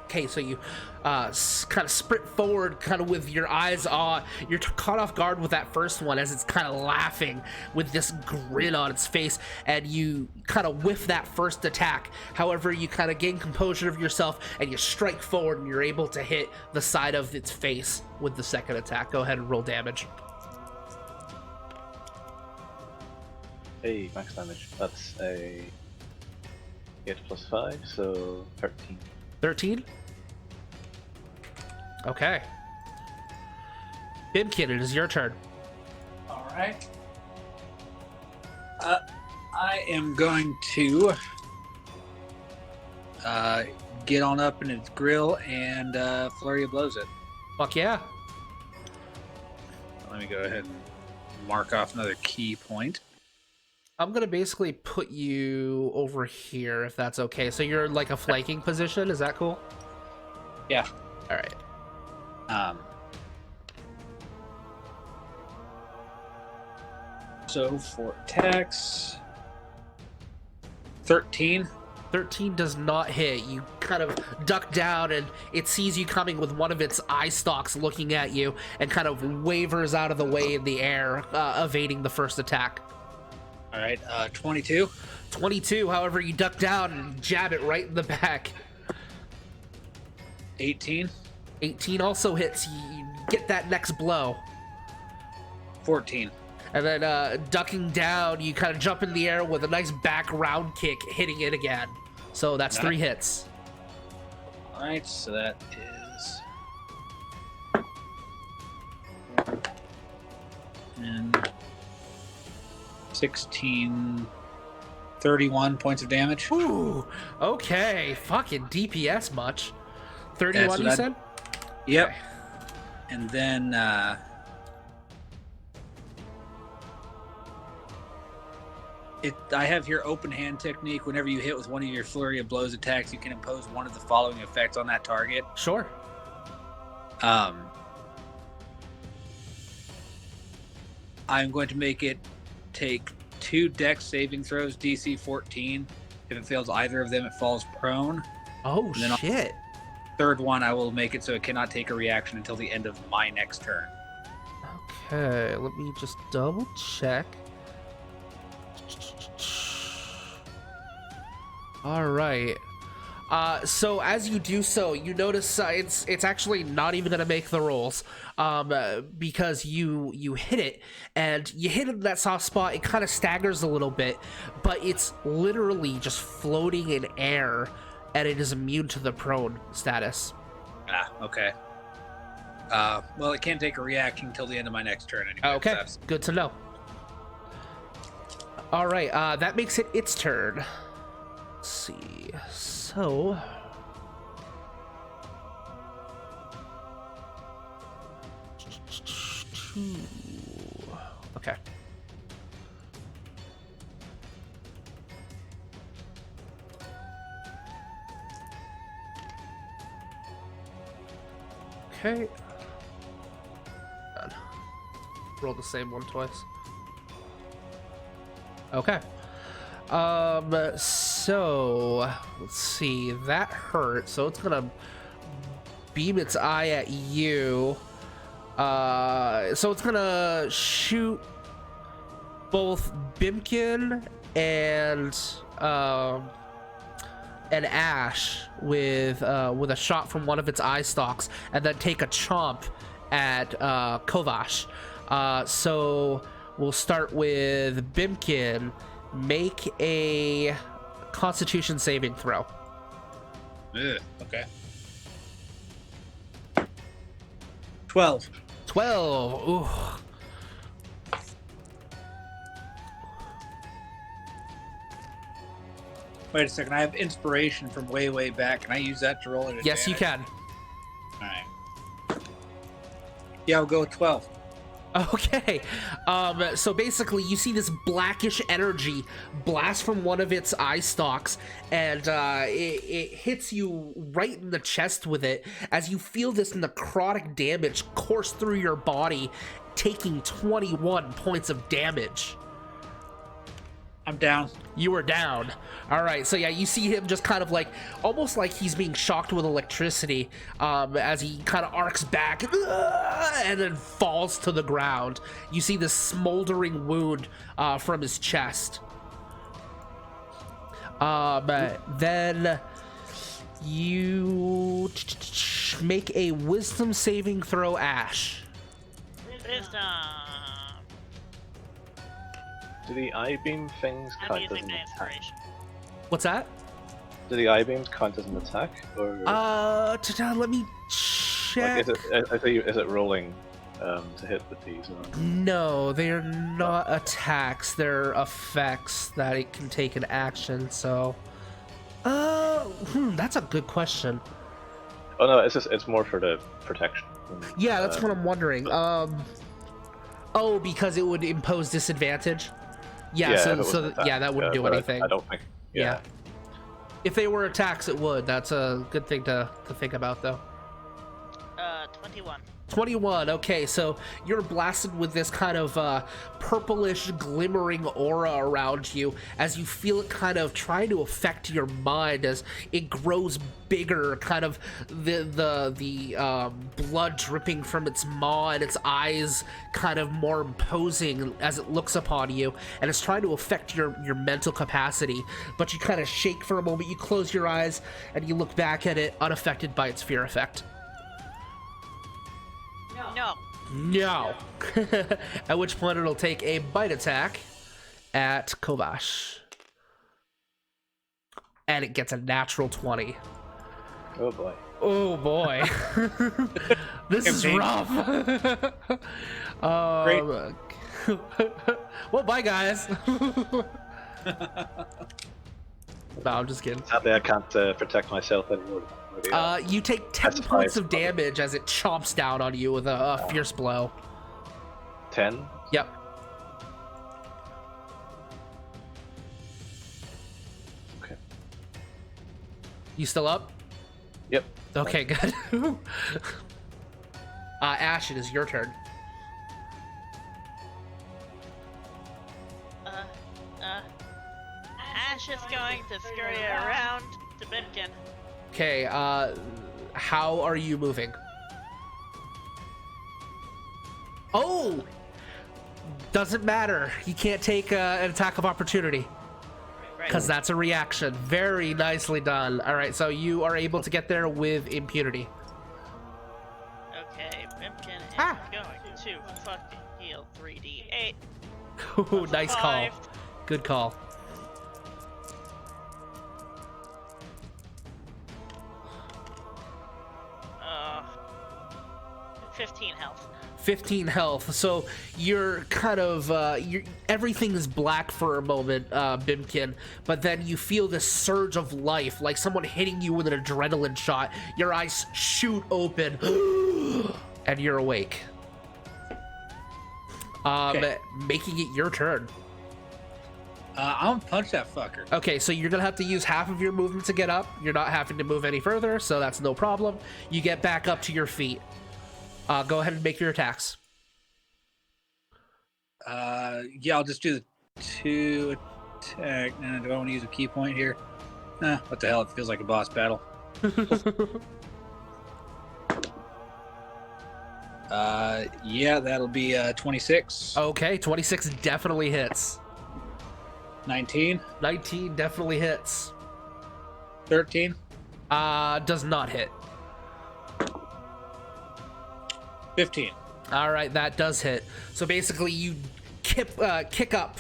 Okay, so you kind of sprint forward, kind of with your eyes on. You're caught off guard with that first one as it's kind of laughing with this grin on its face, and you kind of whiff that first attack. However, you kind of gain composure of yourself and you strike forward, and you're able to hit the side of its face with the second attack. Go ahead and roll damage. Hey, max damage. That's a 8 plus 5, so 13. 13? Okay. Bimkin, it is your turn. All right. I am going to get on up in its grill and flurry of blows it. Fuck yeah. Let me go ahead and mark off another key point. I'm gonna basically put you over here, if that's okay. So you're like a flanking position, is that cool? Yeah. All right. So for attacks, 13. 13 does not hit. You kind of duck down, and it sees you coming with one of its eye stalks looking at you, and kind of wavers out of the way in the air, evading the first attack. All right, 22. 22, however, you duck down and jab it right in the back. 18. 18 also hits. You get that next blow. 14. And then ducking down, you kind of jump in the air with a nice back round kick, hitting it again. So that's 3 hits. All right, so that is... and 16... 31 points of damage. Ooh, okay. Fucking DPS much. 31, you said? Yep. Okay. And then I have here open hand technique. Whenever you hit with one of your flurry of blows attacks, you can impose one of the following effects on that target. Sure. I'm going to make it take 2 dex saving throws, DC 14. If it fails either of them, it falls prone. Oh, then shit. Third one, I will make it so it cannot take a reaction until the end of my next turn. Okay, let me just double check. All right. So as you do so, you notice it's actually not even gonna make the rolls, because you hit it, and you hit it in that soft spot. It kind of staggers a little bit, but it's literally just floating in air, and it is immune to the prone status. Ah, okay. Well, it can't take a reaction until the end of my next turn anyway. Okay, So good to know. All right, that makes it its turn. Let's see. So okay. Okay. Done. Roll the same one twice. Okay. So let's see, that hurt, so it's gonna beam its eye at you. So it's gonna shoot both Bimkin and Ash with a shot from one of its eye stalks, and then take a chomp at Kovash. So we'll start with Bimkin. Make a Constitution saving throw. Okay. 12. 12. Ooh. Wait a second. I have inspiration from way back. Can I use that to roll it? Yes, you can. All right. Yeah, I'll go with 12. Okay. So basically, you see this blackish energy blast from one of its eye stalks, and it hits you right in the chest with it as you feel this necrotic damage course through your body, taking 21 points of damage. I'm down. You are down. All right, so yeah, you see him just kind of like, almost like he's being shocked with electricity, as he kind of arcs back and then falls to the ground. You see this smoldering wound from his chest. Then you make a wisdom saving throw, Ash. Wisdom. Do the eye beam things I'm count as using an my attack? inspiration. What's that? Do the eye beams count as an attack, or Let me like check. is it rolling to hit with these? Or? No, they're not attacks. They're effects that it can take an action. So, that's a good question. Oh no, it's more for the protection. Yeah, that's what I'm wondering. Oh, because it would impose disadvantage. Yeah, if it so was an attack, yeah, that wouldn't do but anything. I don't think. Yeah. If they were attacks, it would. That's a good thing to think about, though. 21. 21. Okay, so you're blasted with this kind of purplish glimmering aura around you as you feel it kind of trying to affect your mind as it grows bigger, kind of the blood dripping from its maw and its eyes kind of more imposing as it looks upon you, and it's trying to affect your mental capacity. But you kind of shake for a moment, you close your eyes, and you look back at it unaffected by its fear effect. No. No. At which point it'll take a bite attack at Kovash. And it gets a natural 20. Oh boy. Oh boy. This is rough. Great. Well, bye guys. No, I'm just kidding. Sadly, I can't protect myself anymore. You take 10 That's points five. of damage as it chomps down on you with a fierce blow. 10. Yep. Okay. You still up? Yep. Okay, good. Ash, it is your turn. Ash is going to scurry around to Bimkin. Okay, how are you moving? Oh! Doesn't matter. You can't take an attack of opportunity. Because that's a reaction. Very nicely done. Alright, so you are able to get there with impunity. Okay, Bimkin is going to fucking heal 3d8. Ooh, nice call. 5. Good call. Uh, 15 health. 15 health. So you're kind of everything is black for a moment, Bimkin, but then you feel this surge of life, like someone hitting you with an adrenaline shot. Your eyes shoot open, and you're awake. Okay. Making it your turn. I'm gonna punch that fucker. Okay, so you're gonna have to use half of your movement to get up. You're not having to move any further, so that's no problem. You get back up to your feet. Go ahead and make your attacks. Yeah, I'll just do the 2 attack. Do I want to use a key point here? What the hell? It feels like a boss battle. Yeah, that'll be 26. Okay, 26 definitely hits. 19. 19 definitely hits. 13. Does not hit. 15. All right, that does hit. So basically, you kick up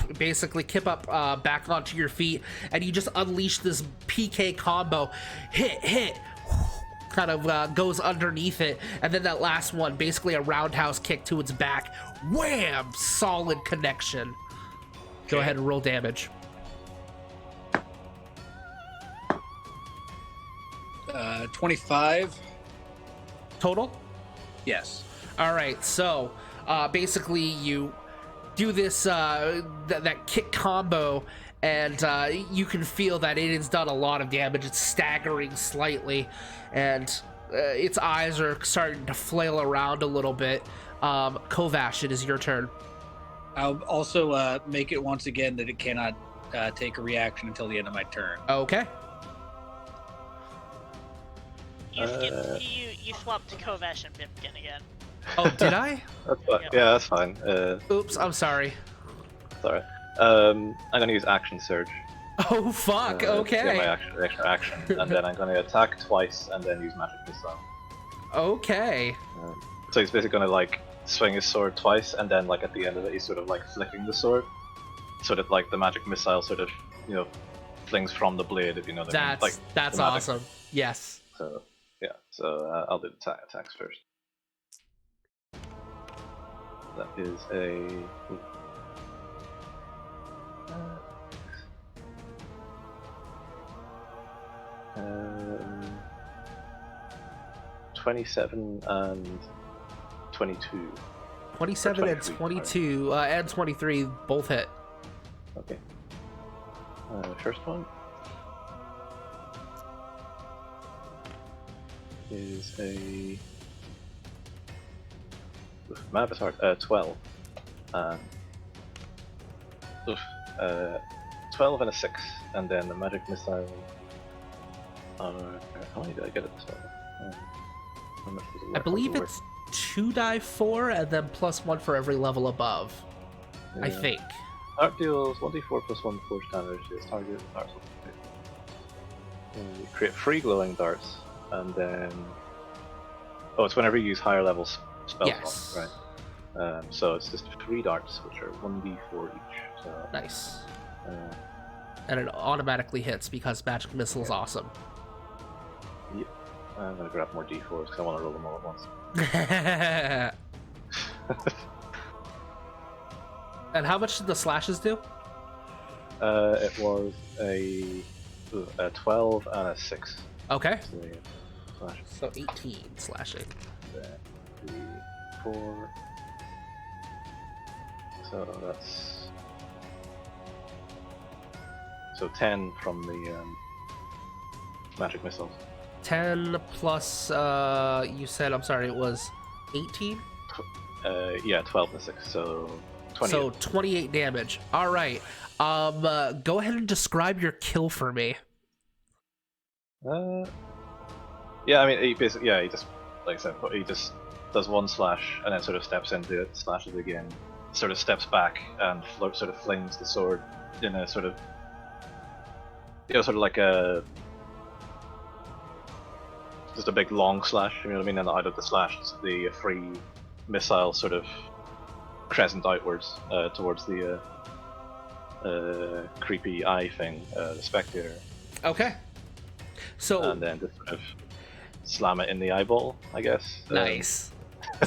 back onto your feet, and you just unleash this PK combo. Hit, kind of goes underneath it, and then that last one, basically a roundhouse kick to its back. Wham! Solid connection. Go ahead and roll damage. 25. Total? Yes. All right, so basically you do this that kick combo, and you can feel that it has done a lot of damage. It's staggering slightly, and its eyes are starting to flail around a little bit. Kovash, it is your turn. I'll also make it once again that it cannot take a reaction until the end of my turn. Okay. You swapped to Kovesh and Vimkin again. Oh, did I? That's fine. Yep. Yeah, that's fine. Oops, I'm sorry. Sorry. I'm gonna use action surge. Oh, fuck, To get okay. my extra action, and then I'm gonna attack twice, and then use magic missile. Okay. So he's basically gonna like swing his sword twice, and then like at the end of it, he's sort of like flicking the sword, so that like the magic missile sort of flings from the blade, if you know what I mean. Like, That's thematic. awesome. Yes. So yeah, so I'll do the attacks first. That is a 27 and 22. 27 and 23, 22 and 23 both hit. Okay. First one is a map is hard. 12. 12 and a 6, and then the magic missile. How many did I get at the start? How much does it I work? believe How does it it's 2d4 and then +1 for every level above. work? I Yeah. think. Art deals 1d4 plus 1 force damage to its target. Darts will create 3 glowing darts, and then it's whenever you use higher level spell Yes. slots, right? So it's just 3 darts, which are 1d4 each. So Nice. uh, And it automatically hits because magic missile is awesome. yep. I'm gonna grab more d4s because I want to roll them all at once. And how much did the slashes do? It was a 12 and a 6. Okay. So, yeah, slash So 18 slashing. 3, 4. So that's 10 from the magic missiles. 10 plus, you said, I'm sorry, it was 18? Yeah, 12 and 6, so 28. So 28 damage. All right. Go ahead and describe your kill for me. Yeah, I mean, he basically, he just, like I said, he just does one slash and then sort of steps into it, slashes again, sort of steps back and sort of flings the sword in a sort of, sort of like just a big long slash, you know what I mean? And out of the slash, the free missile sort of crescent outwards towards the creepy eye thing, the spectator. Okay. So And then just sort of slam it in the eyeball, I guess. nice.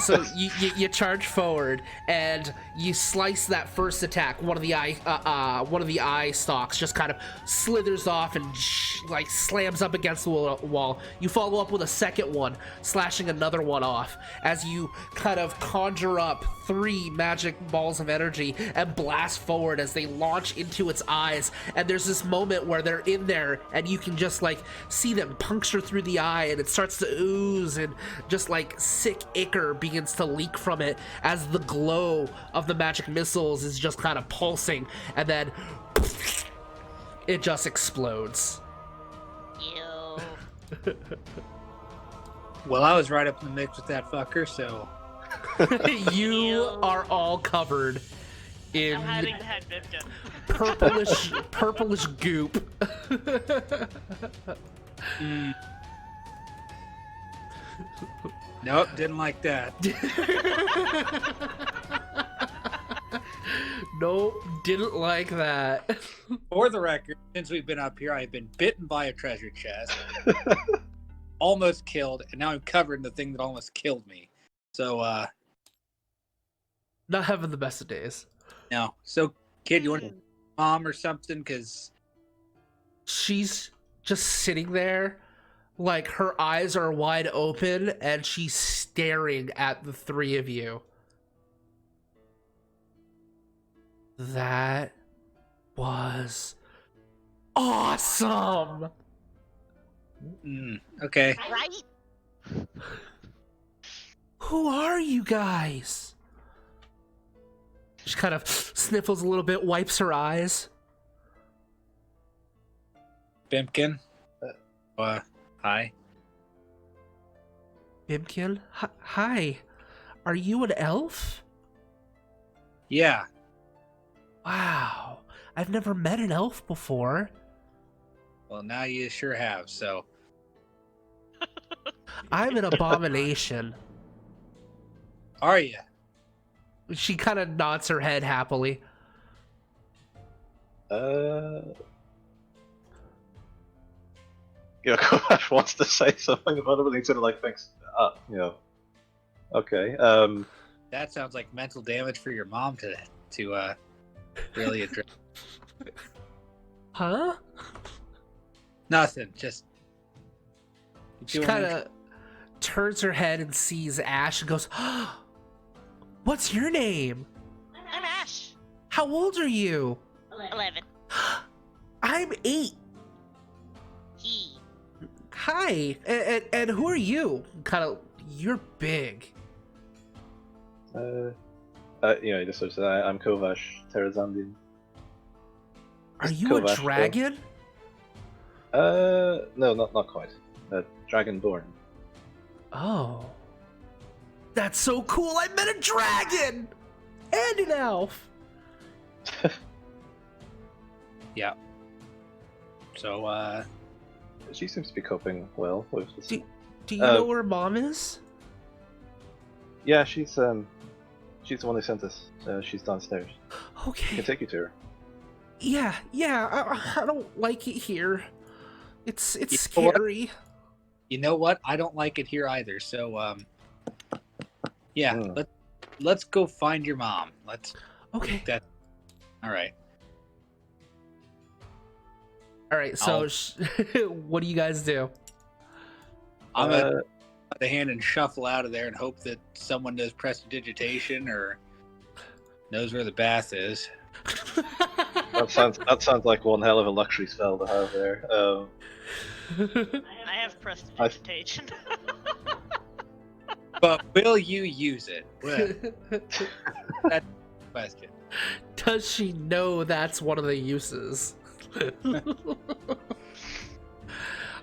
So you charge forward and you slice that first attack. One of the eye stalks just kind of slithers off and like slams up against the wall. You follow up with a second one, slashing another one off as you kind of conjure up 3 magic balls of energy and blast forward as they launch into its eyes. And there's this moment where they're in there and you can just like see them puncture through the eye and it starts to ooze and just like sick ichor begins to leak from it as the glow of the magic missiles is just kind of pulsing, and then it just explodes. Ew. Well, I was right up in the mix with that fucker, so You are all covered in I'm hiding behind Vivden. purplish goop. nope, didn't like that. Nope, didn't like that. For the record, since we've been up here, I've been bitten by a treasure chest, almost killed, and now I'm covered in the thing that almost killed me. So, Not having the best of days. no. So, kid, you want mom or something? Because She's just sitting there, like her eyes are wide open, and she's staring at the 3 of you. That was awesome. okay. Right? Who are you guys? She kind of sniffles a little bit, wipes her eyes. Bimpkin. Hi. Bimkin? Hi. Are you an elf? Yeah. Wow. I've never met an elf before. Well, now you sure have. So, I'm an abomination. are you? She kind of nods her head happily. Yeah, Kovash wants to say something about it, but he sort of like thinks, okay. That sounds like mental damage for your mom to really address. Huh? Nothing. Just. She kind of turns her head and sees Ash and goes, "What's your name?" I'm Ash. How old are you? 11. I'm 8. He. Hi. And who are you? You're big. Just sort of say, I'm Kovash Terrazandian. Are you Kovash, a dragon? No, not quite. Dragonborn. Oh. That's so cool. I met a dragon! And an elf. Yeah. So, She seems to be coping well with this. Do you know where Mom is? Yeah, she's the one who sent us. She's downstairs. I Okay. can take you to her. Yeah. I don't like it here. It's You know scary. you know what? I don't like it here either. So, yeah. Hmm. Let's go find your mom. Okay. All right. All right. So, what do you guys do? I'm gonna put the hand and shuffle out of there and hope that someone does prestidigitation or knows where the bath is. That sounds like one hell of a luxury spell to have there. I have prestidigitation. But will you use it? Well, that's the question. Does she know that's one of the uses? It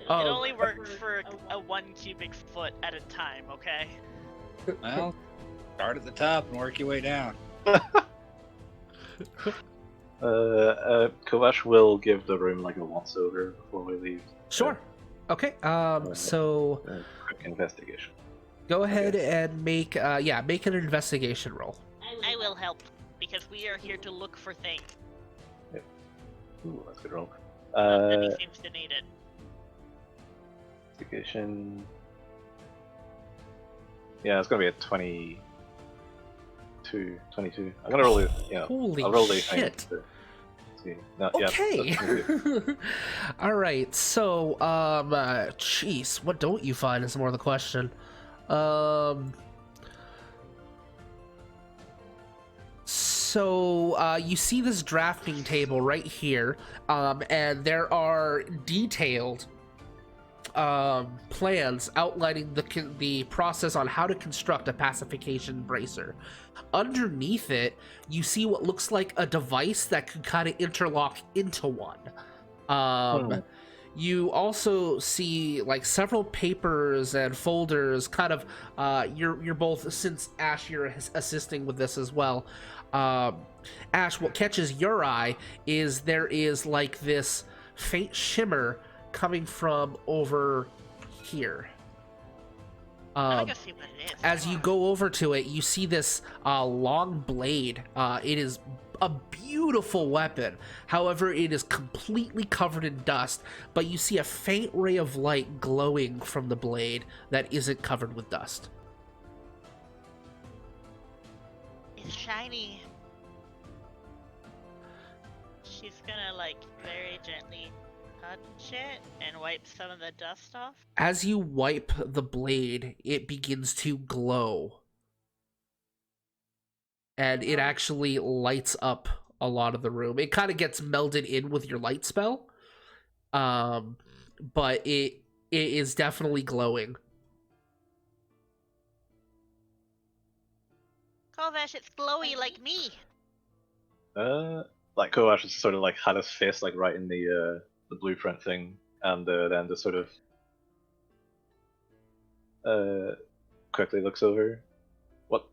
only works for a 1 cubic foot at a time, okay? Well, start at the top and work your way down. Kovash will give the room like a once over before we leave. Sure. Okay. So Quick investigation. go ahead Okay. and make an investigation roll. I will help, because we are here to look for things. Ooh, that's a good roll. Debbie seems to need it. Investigation. Yeah, it's gonna be a 22. I'm gonna roll it. Yeah, Holy I'll roll the shit. thing to see. No, Okay. Yeah, that's good. All right. So, jeez, what don't you find is more the question. So, you see this drafting table right here, and there are detailed plans outlining the process on how to construct a pacification bracer. Underneath it, you see what looks like a device that could kind of interlock into one. You also see like several papers and folders. Kind of, you're both, since Ash, you're assisting with this as well. Ash, what catches your eye is there is like this faint shimmer coming from over here. I'm gonna see what it is. As you go over to it, you see this long blade. It is a beautiful weapon. However, it is completely covered in dust, but you see a faint ray of light glowing from the blade that isn't covered with dust. It's shiny. She's gonna, like, very gently touch it and wipe some of the dust off. As you wipe the blade, it begins to glow. And it actually lights up a lot of the room. It kind of gets melded in with your light spell. But it is definitely glowing. Kovash, it's glowy like me. Like Kovash has sort of like had his face like right in the the blueprint thing, and then just sort of quickly looks over. What?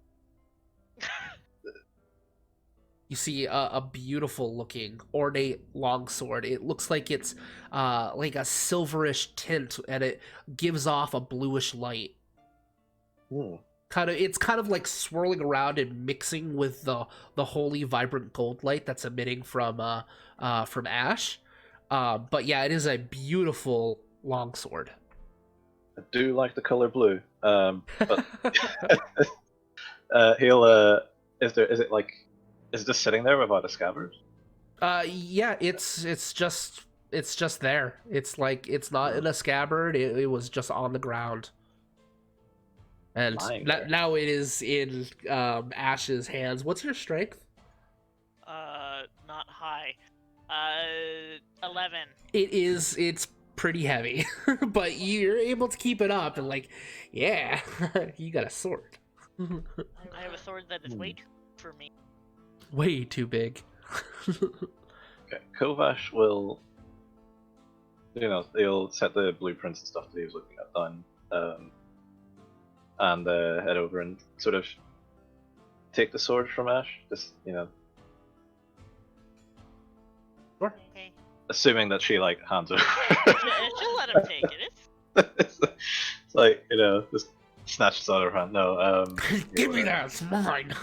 You see a beautiful looking ornate longsword. It looks like it's like a silverish tint, and it gives off a bluish light. Hmm. It's kind of like swirling around and mixing with the holy vibrant gold light that's emitting from Ash. But yeah, it is a beautiful longsword. I do like the color blue. But he'll is it just sitting there without a scabbard? Yeah, it's just there. It's like it's not in a scabbard. It was just on the ground. And now it is in Ash's hands. What's your strength? Not high. 11. It's pretty heavy, but you're able to keep it up and like, yeah, you got a sword. I have a sword that is way too for me. Way too big. Okay, Kovash will, he'll set the blueprints and stuff that he was looking at down, and head over and sort of take the sword from Ash. Just, Sure. Okay. assuming that she like hands over. She'll let him take it. It's like, just snatches out of her hand. No, Give me that, it's mine.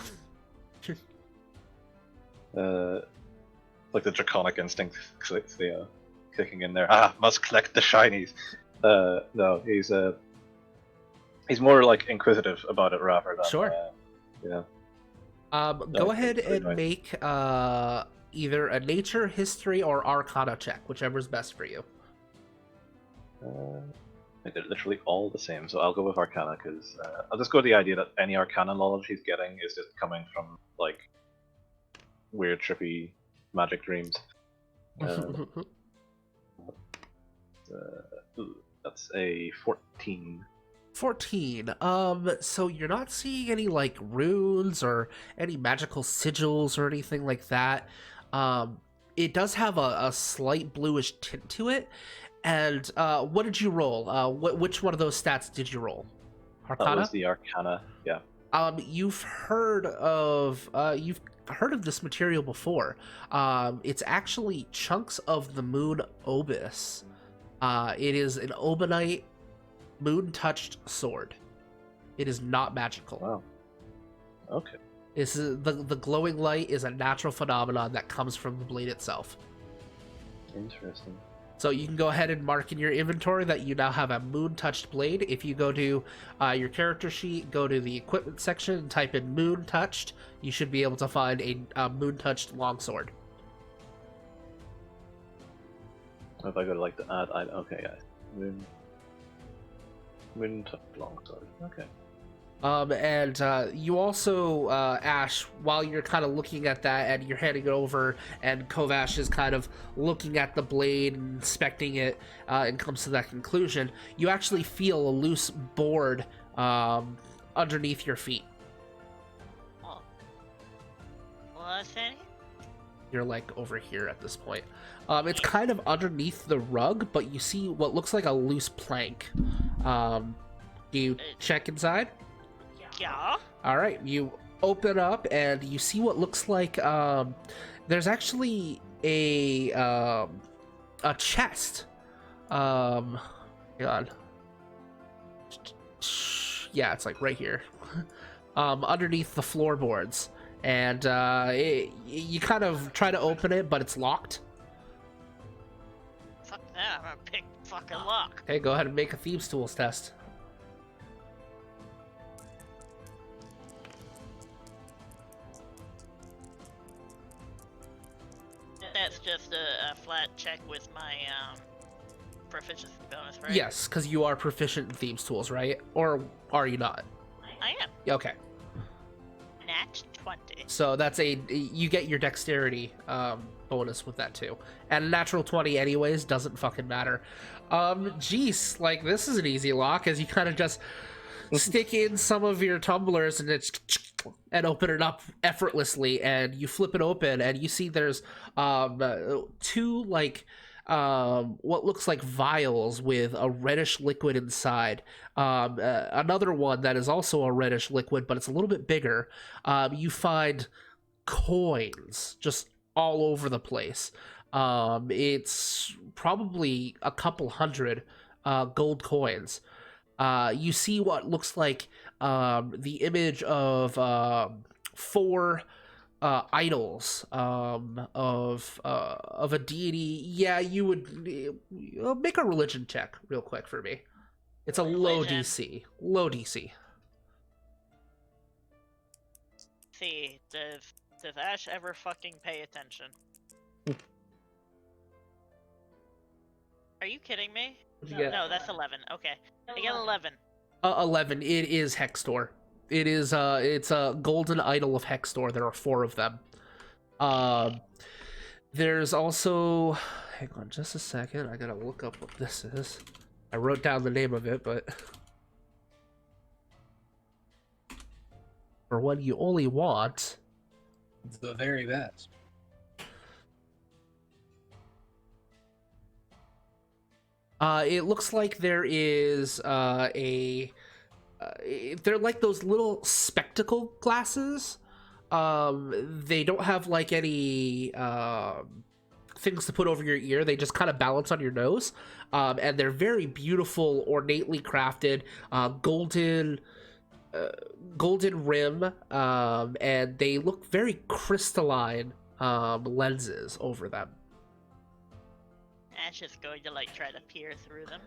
like the draconic instinct kicking in there. Must collect the shinies. No, he's more like inquisitive about it rather than. Sure. Yeah. Go ahead and make either a nature, history, or arcana check, whichever's best for you. They're literally all the same, so I'll go with arcana because I'll just go with the idea that any arcana knowledge he's getting is just coming from like weird, trippy magic dreams. That's a 14. 14. So you're not seeing any like runes or any magical sigils or anything like that. It does have a slight bluish tint to it. And what did you roll? Which one of those stats did you roll? Arcana? That was the arcana. Yeah. You've heard of this material before. It's actually chunks of the moon obis. It is an obonite moon-touched sword. It is not magical. Wow. Okay. This is the glowing light is a natural phenomenon that comes from the blade itself. Interesting. So you can go ahead and mark in your inventory that you now have a moon-touched blade. If you go to your character sheet, go to the equipment section and type in moon-touched, you should be able to find a moon-touched longsword. If I go to like the add, okay, yeah. Moon-touched longsword. Okay. And you also, Ash, while you're kind of looking at that and you're handing it over, and Kovash is kind of looking at the blade and inspecting it, and comes to that conclusion, you actually feel a loose board underneath your feet. Oh. What's that? You're like over here at this point. It's kind of underneath the rug, but you see what looks like a loose plank. Do you check inside? Yeah. All right, you open up and you see what looks like there's actually a chest. Hang on. Yeah, it's like right here, underneath the floorboards, and you kind of try to open it, but it's locked. Fuck that! I'm gonna pick fucking lock. Okay, go ahead and make a Thieves' Tools test. That's just a flat check with my proficiency bonus, right? Yes, because you are proficient in Thieves' Tools, right? Or are you not? I am. Okay. Nat 20. So that's you get your dexterity bonus with that too. And a natural 20 anyways, doesn't fucking matter. Jeez, like this is an easy lock as you kind of just stick in some of your tumblers and open it up effortlessly, and you flip it open and you see there's two like what looks like vials with a reddish liquid inside. Another one that is also a reddish liquid, but it's a little bit bigger. You find coins just all over the place. It's probably a couple hundred gold coins. You see what looks like the image of four idols of a deity. Yeah, you would make a religion check real quick for me. It's a low DC. Low DC. See, does Ash ever fucking pay attention? Are you kidding me? What'd you get? No, that's 11. Okay, I get 11. 11. It is Hextor. It is it's a golden idol of Hextor. There are 4 of them. There's also, hang on just a second, I gotta look up what this is. I wrote down the name of it, but for when you only want The very best. it looks like there is they're like those little spectacle glasses. They don't have like any things to put over your ear. They just kind of balance on your nose. And they're very beautiful, ornately crafted, golden rim, and they look very crystalline lenses over them. Ash is going to like try to peer through them.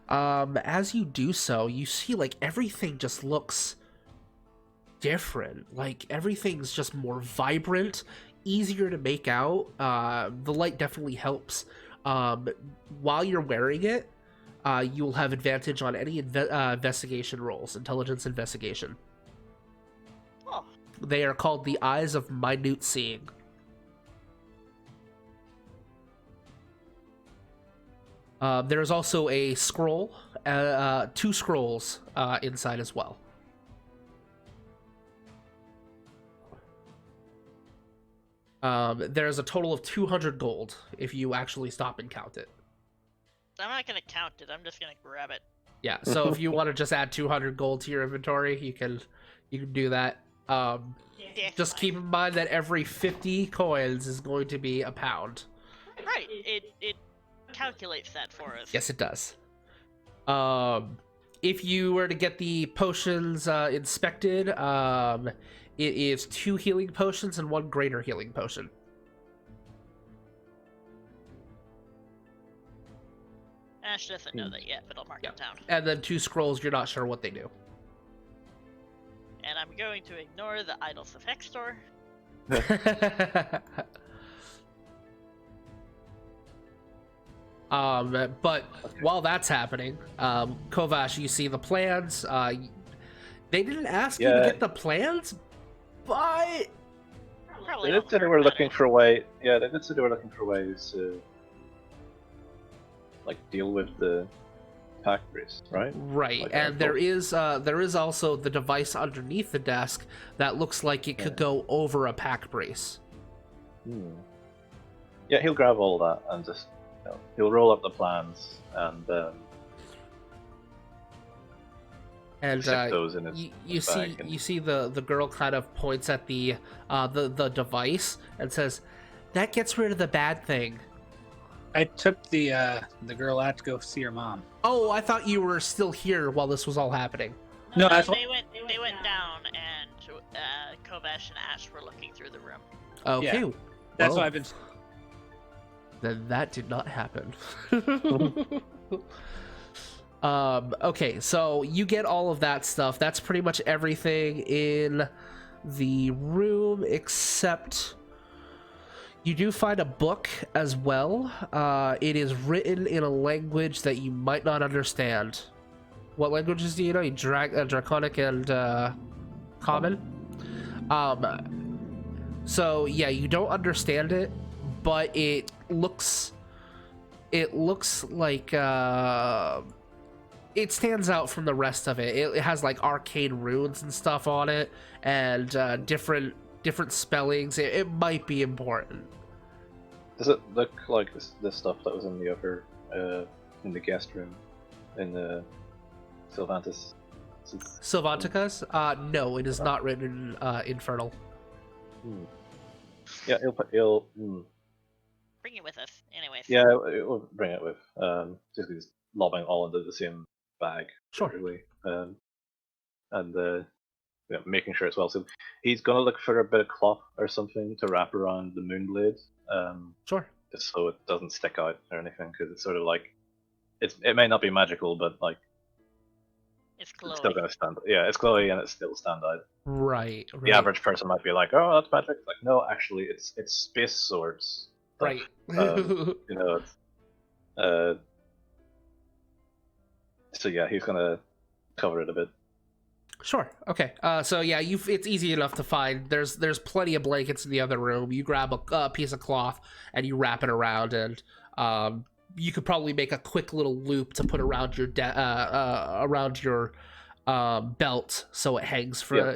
As you do so, you see like everything just looks different. Like everything's just more vibrant, easier to make out. The light definitely helps. While you're wearing it, you'll have advantage on any investigation rolls, intelligence investigation. Oh, They are called the Eyes of Minute Seeing. There's also a scroll, 2 scrolls inside as well. There's a total of 200 gold if you actually stop and count it. I'm not gonna count it. I'm just gonna grab it. Yeah, so if you want to just add 200 gold to your inventory, you can do that. Yeah, Just fine. keep in mind that every 50 coins is going to be a pound. Right. It calculates that for us. Yes, it does. If you were to get the potions inspected, it is 2 healing potions and 1 greater healing potion. Ash doesn't know that yet, but I'll mark Yeah. it down. And then 2 scrolls, you're not sure what they do. And I'm going to ignore the Idols of Hextor. But while that's happening, Kovash, you see the plans. They didn't ask you to get the plans, but Probably They did say they were looking for a way. Yeah, they did say they were looking for ways to like deal with the pack priest, right? right. Like And there is also the device underneath the desk that looks like it could go over a pack brace. Yeah, he'll grab all that and just he'll roll up the plans and And stick those in his you see bag and- you see the girl kind of points at the device and says, "That gets rid of the bad thing." I took the girl out to go see her mom. Oh, I thought you were still here while this was all happening. No, that's they went down, and Kovash and Ash were looking through the room. Okay, Yeah. That's well, why I've been. then that did not happen. Okay, so you get all of that stuff. That's pretty much everything in the room, except you do find a book as well. It is written in a language that you might not understand. What languages do you know? Draconic and Common. So yeah, you don't understand it, but it looks like it stands out from the rest of it. It has like arcane runes and stuff on it, and different spellings. It might be important. Does it look like this stuff that was in the other, in the guest room, in the Sylvantis? Sylvanticus? No, it is not written in Infernal. Yeah, he'll Bring it with us, anyways. yeah, we'll bring it with. Just lobbing all into the same bag. Sure. Basically. And yeah, making sure it's well sealed. He's gonna look for a bit of cloth or something to wrap around the moonblade. Sure. Just so it doesn't stick out or anything, because it's sort of like it may not be magical, but like It's it's still glowy. gonna stand. Yeah, it's glowy and it still stand out. Right. The average person might be like, "Oh, that's magic." Like, no, actually, it's space swords. Right. You know. So yeah, he's gonna cover it a bit. Sure. Okay. So yeah, it's easy enough to find. There's plenty of blankets in the other room. You grab a piece of cloth and you wrap it around, and you could probably make a quick little loop to put around your belt so it hangs for. Yeah.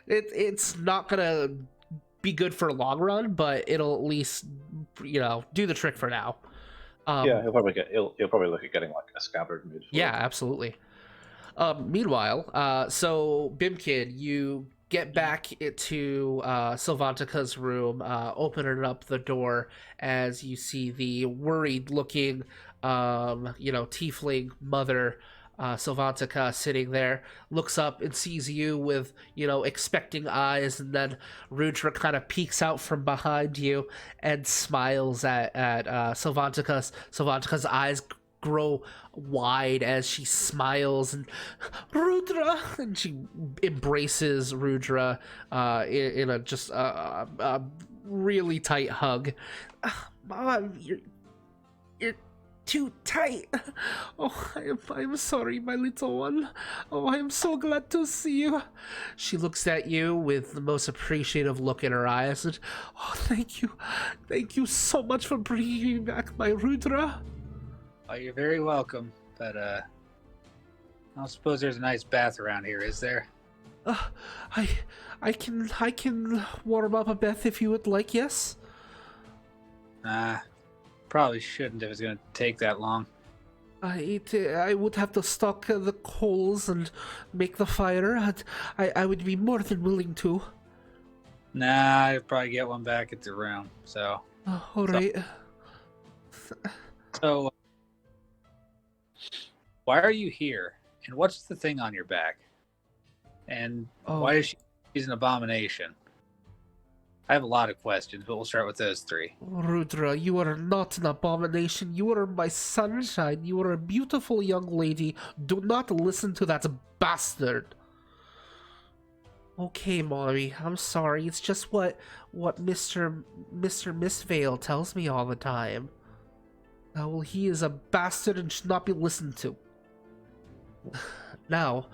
It's not gonna be good for a long run, but it'll at least do the trick for now. Yeah, he'll probably look at getting like a scabbard made. Yeah, absolutely. Meanwhile, so Bimkin, you get back to Sylvantica's room, opening up the door as you see the worried-looking, tiefling mother, Sylvantica, sitting there, looks up and sees you with, expecting eyes, and then Rudra kind of peeks out from behind you and smiles at Sylvantica's. Sylvantica's eyes grow wide as she smiles, and Rudra, and she embraces Rudra in a just a really tight hug. Mom, you're too tight. Oh, I'm sorry, my little one. Oh, I am so glad to see you. She looks at you with the most appreciative look in her eyes, and oh, thank you so much for bringing me back, my Rudra. Oh, you're very welcome, but I don't suppose there's a nice bath around here, is there? I can warm up a bath if you would like, yes? Probably shouldn't if it's gonna take that long. I would have to stock the coals and make the fire. I would be more than willing to. Nah, I'd probably get one back at the room, so... All right. So, why are you here? And what's the thing on your back? And why is she's an abomination? I have a lot of questions, but we'll start with those three. Rudra, you are not an abomination. You are my sunshine. You are a beautiful young lady. Do not listen to that bastard. Okay, Mommy, I'm sorry. It's just what Mr. Mistveil tells me all the time. Well, he is a bastard and should not be listened to. Now,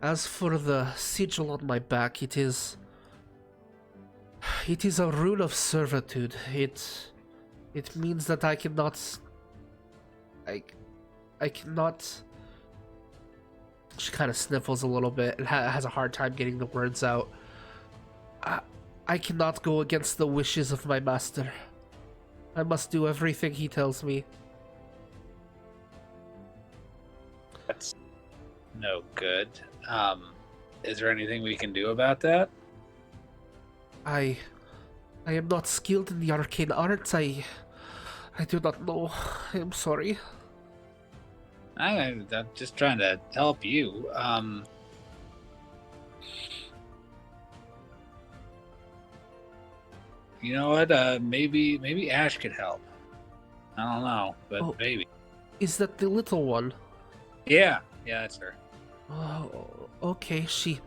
as for the sigil on my back, it is a rune of servitude. It means that I cannot. She kind of sniffles a little bit and has a hard time getting the words out. I cannot go against the wishes of my master. I must do everything he tells me. That's no good. Is there anything we can do about that? I am not skilled in the arcane arts. I do not know. I am sorry. I'm just trying to help you. You know what? Maybe Ash could help. I don't know, but maybe. Is that the little one? Yeah, that's her. Oh, okay. She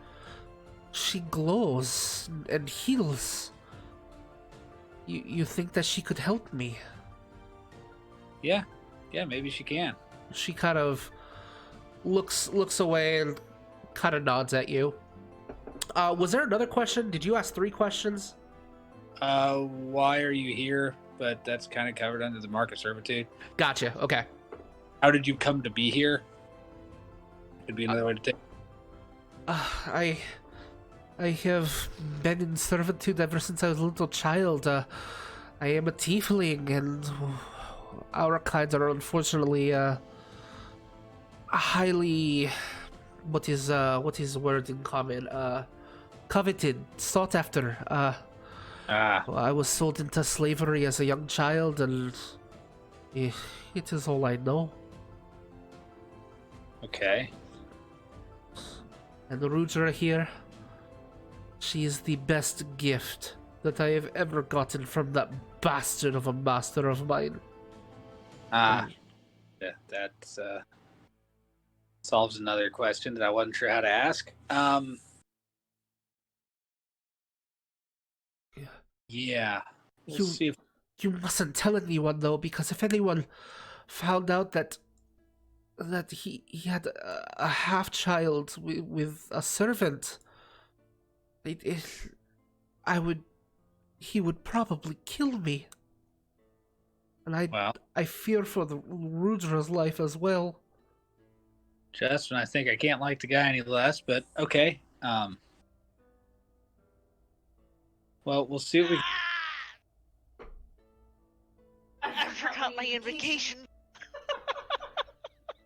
glows and heals. You think that she could help me? Yeah, maybe she can. She kind of looks away and kind of nods at you. Was there another question? Did you ask 3 questions? Why are you here? But that's kind of covered under the mark of servitude. Gotcha. Okay. How did you come to be here? Could be another way to take. I have been in servitude ever since I was a little child. I am a tiefling, and our kinds are unfortunately highly, what is the word in common? Coveted, sought after. Well, I was sold into slavery as a young child, and it is all I know. Okay. And Rudra here, she is the best gift that I have ever gotten from that bastard of a master of mine. Yeah, that solves another question that I wasn't sure how to ask. Yeah. We'll see if... You mustn't tell anyone, though, because if anyone found out that he had a half-child with a servant, he would probably kill me. And I fear for the Rudra's life as well. Just when I think I can't like the guy any less, but okay. Well, we'll see what we... I forgot my invocation.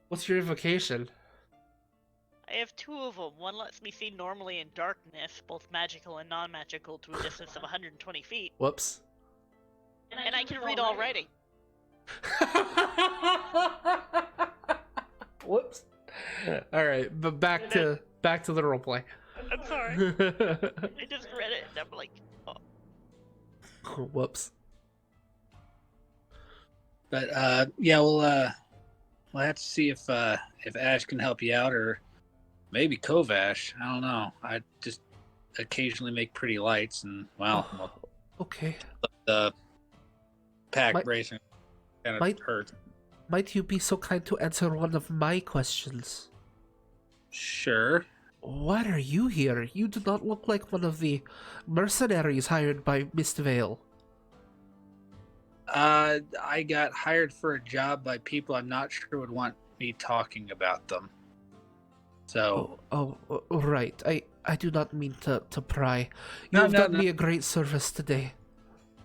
What's your invocation? I have two of them. One lets me see normally in darkness, both magical and non-magical, to a distance of 120 feet. Whoops. And I can read all writing. Whoops. All right, but back to the roleplay. I'm sorry. I just read it and I'm like, oh. Whoops. But yeah, we'll have to see if Ash can help you out, or maybe Kovash. I don't know. I just occasionally make pretty lights, and okay. The pack bracing kind of hurt. Might you be so kind to answer one of my questions? Sure. Why are you here? You do not look like one of the mercenaries hired by Mistvale. I got hired for a job by people I'm not sure would want me talking about them. So. Right. I do not mean to pry. You have done me a great service today.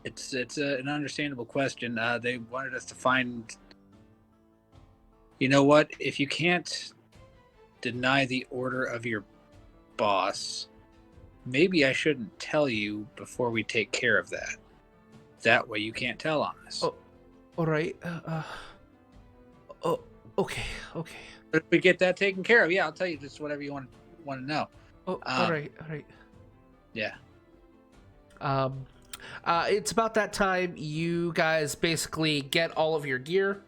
It's an understandable question. They wanted us to find. You know what? If you can't deny the order of your boss, maybe I shouldn't tell you before we take care of that. That way you can't tell on us. Oh, all right. Okay. If we get that taken care of, yeah, I'll tell you just whatever you want to know. Oh, all right. Yeah. It's about that time. You guys basically get all of your gear,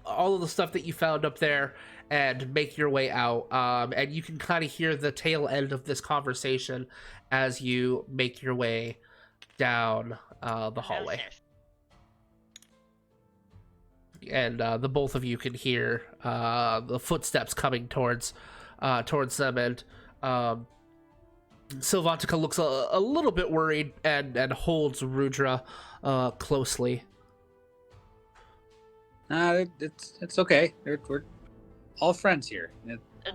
all of the stuff that you found up there, and make your way out. And you can kind of hear the tail end of this conversation as you make your way down the hallway. And the both of you can hear the footsteps coming towards them, and Sylvantica looks a little bit worried and holds Rudra closely. It's okay. We're all friends here.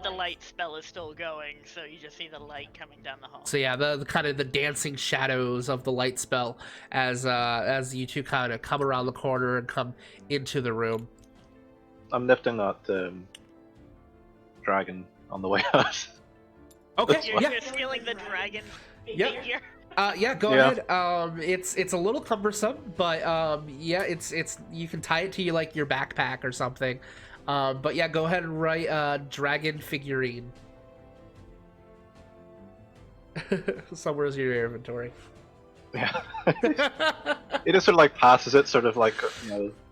The light spell is still going, so you just see the light coming down the hall. So yeah, the kind of the dancing shadows of the light spell as you two kind of come around the corner and come into the room. I'm lifting that dragon on the way out. Okay, You're stealing the dragon figure? Yeah, go ahead. It's a little cumbersome, but yeah, it's you can tie it to your backpack or something. But yeah, go ahead and write dragon figurine. Somewhere's your inventory. Yeah. It just sort of like passes it, sort of like,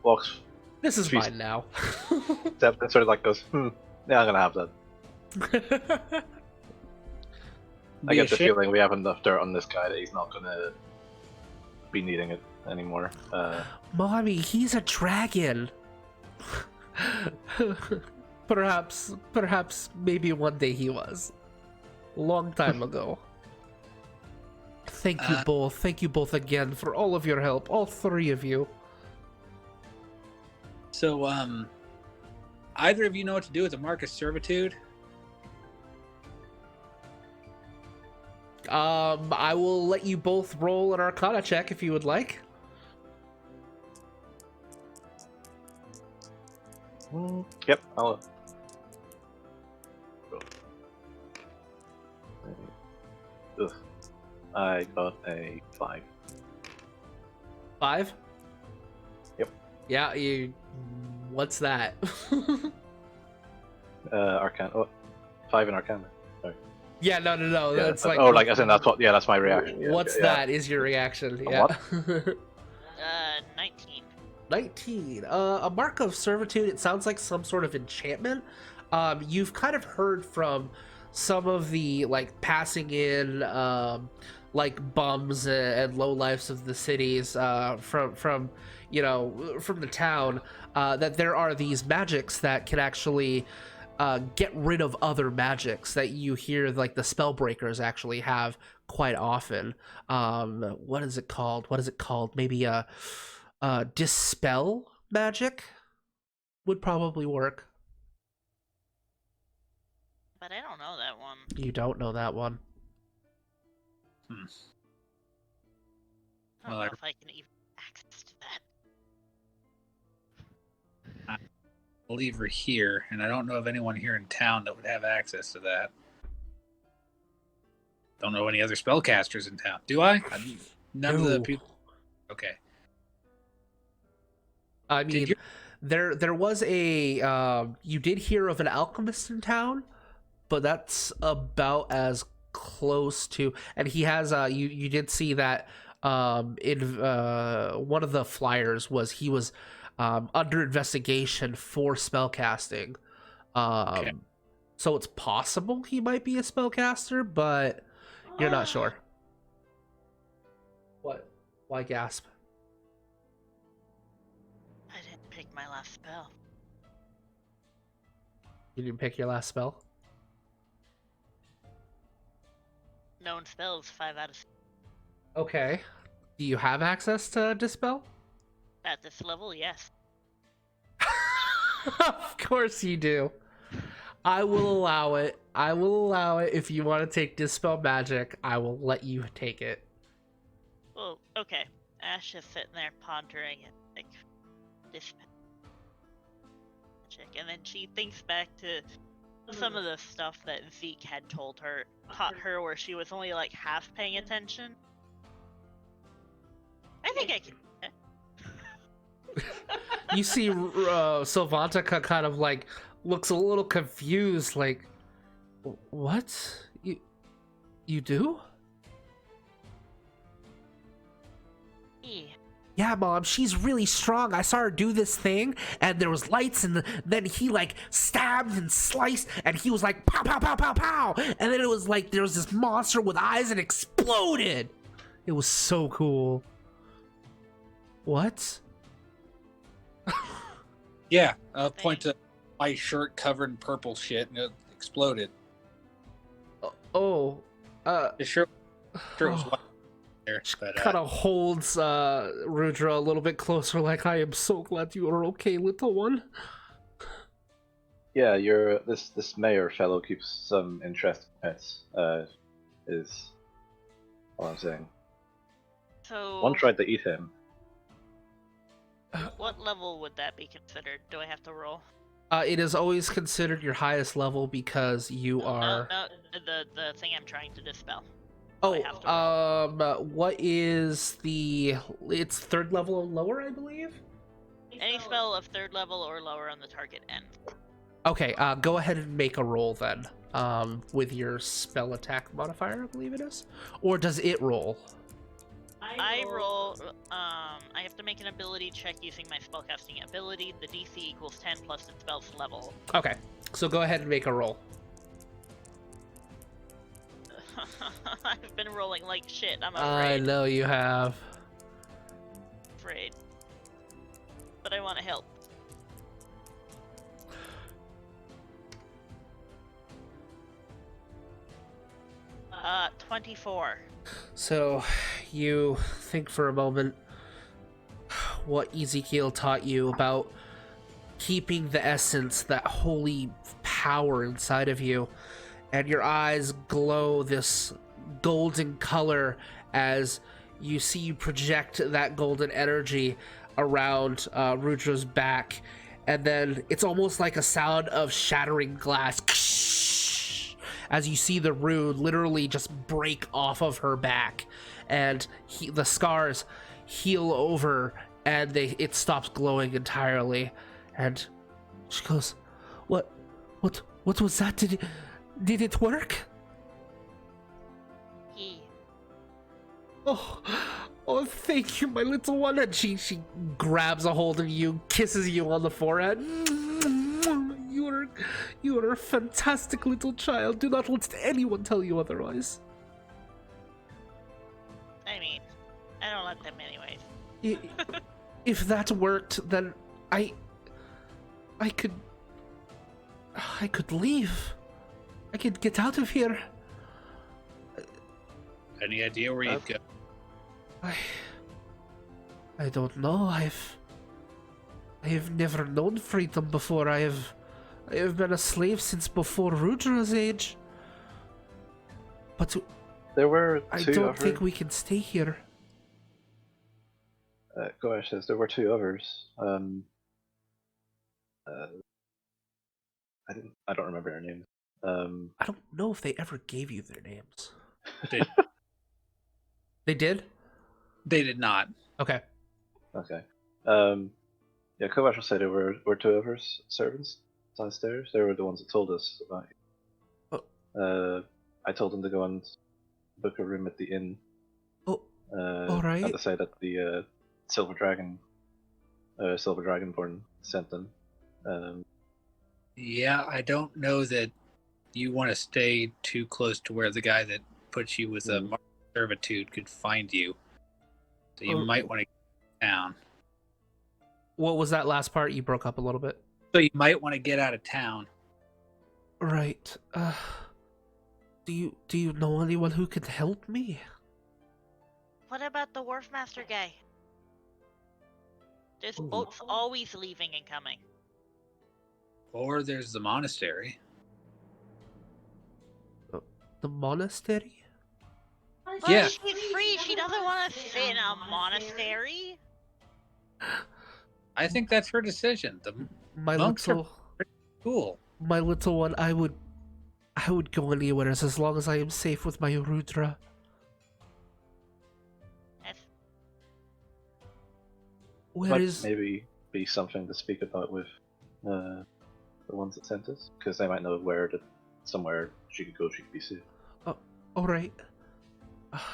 walks. This is mine now. Steps and sort of like goes, yeah, I'm gonna have that. I get the feeling we have enough dirt on this guy that he's not gonna be needing it anymore. Mommy, he's a dragon. Perhaps, maybe one day he was. Long time ago. Thank you both again for all of your help, all three of you. So, either of you know what to do with the Mark of Servitude? I will let you both roll an Arcana check if you would like. Yep, I'll. Ugh. I got a 5. 5? Yep. Yeah, you. What's that? Arcana. Oh, 5 in Arcana. Sorry. Yeah, no. Yeah, That's like. oh, like as in that's what? Yeah, that's my reaction. Yeah, What's okay, yeah. that? Is your reaction? A Yeah. what? 19. 19. A mark of servitude. It sounds like some sort of enchantment. You've kind of heard from some of the like passing in like bums and lowlifes of the cities from from the town that there are these magics that can actually get rid of other magics that you hear like the spell breakers actually have quite often. What is it called? Maybe a dispel magic would probably work. But I don't know that one. You don't know that one. I don't Well, know I- if I can even access to that. I believe we're here, and I don't know of anyone here in town that would have access to that. Don't know any other spellcasters in town. Do I? None of the No. people. Okay. I Did mean, you- there was a you did hear of an alchemist in town, but that's about as close to. And he has you did see that in one of the flyers was he was under investigation for spellcasting. Okay. So it's possible he might be a spellcaster, but you're not sure. What? Why gasp? I didn't pick my last spell. You didn't pick your last spell? Known spells, 5 out of 6. Okay. Do you have access to Dispel? At this level, yes. Of course you do. I will allow it. I will allow it. If you want to take Dispel Magic, I will let you take it. Well, okay. Ash is sitting there pondering and like this magic, and then she thinks back to some of the stuff that Zeke had taught her, where she was only like half paying attention. I think I can. You see Sylvantica kind of like looks a little confused, like, what? You do? Yeah, Mom, she's really strong. I saw her do this thing, and there was lights, and then he, like, stabbed and sliced, and he was like, pow, pow, pow, pow, pow! And then it was like, there was this monster with eyes and exploded! It was so cool. What? Yeah, I'll point to my shirt covered in purple shit, and it exploded. The shirt was white there, but kind of holds Rudra a little bit closer, like, I am so glad you are okay, little one. Yeah, this mayor fellow keeps some interesting pets. Is all I'm saying. So, One tried to eat him. what level would that be considered? Do I have to roll? It is always considered your highest level because you are. No, the thing I'm trying to dispel. Oh, I have to what is the? It's third level or lower, I believe. Any spell of 3rd level or lower on the target ends. Okay, go ahead and make a roll then. With your spell attack modifier, I believe it is, or does it roll? I roll, I have to make an ability check using my spellcasting ability. The DC equals 10 plus the spell's level. Okay, so go ahead and make a roll. I've been rolling like shit, I'm I afraid. know you have. But I want to help. Uh, 24. So, you think for a moment what Ezekiel taught you about keeping the essence, that holy power inside of you, and your eyes glow this golden color as you see you project that golden energy around Rudra's back, and then it's almost like a sound of shattering glass as you see the rune literally just break off of her back, and the scars heal over, and it stops glowing entirely. And she goes, what was that? Did it work? Oh, thank you, my little one. And she grabs a hold of you, kisses you on the forehead. You are a fantastic little child. Do not let anyone tell you otherwise. I mean, I don't let them anyways. If that worked, then I could leave. I could get out of here. Any idea where you'd go? I don't know. I have never known freedom before. I have been a slave since before Rudra's age. But There were I two don't others. think we can stay here. Gosh, says there were two others. I don't remember their names. I don't know if they ever gave you their names. They, They did? they did not. Okay. Okay. Yeah, Kovac will say there were two of her servants downstairs. They were the ones that told us about you. I told them to go and book a room at the inn. Oh, all right. And to say that the Silver Dragonborn sent them. Yeah, I don't know that you want to stay too close to where the guy that put you with a mark of servitude could find you. So you might want to get town. What was that last part? You broke up a little bit. So you might want to get out of town. Right. Do you know anyone who could help me? What about the wharf master guy? There's Ooh. boats always leaving and coming. Or there's the monastery. The monastery? But Yeah. she's free. She doesn't want to sit in a monastery. I think that's her decision. The My monks are little cool. my little one, I would go anywhere as long as I am safe with my Rudra. That's Where Might is maybe be something to speak about with the ones that sent us, because they might know somewhere she could go. She could be safe. all right.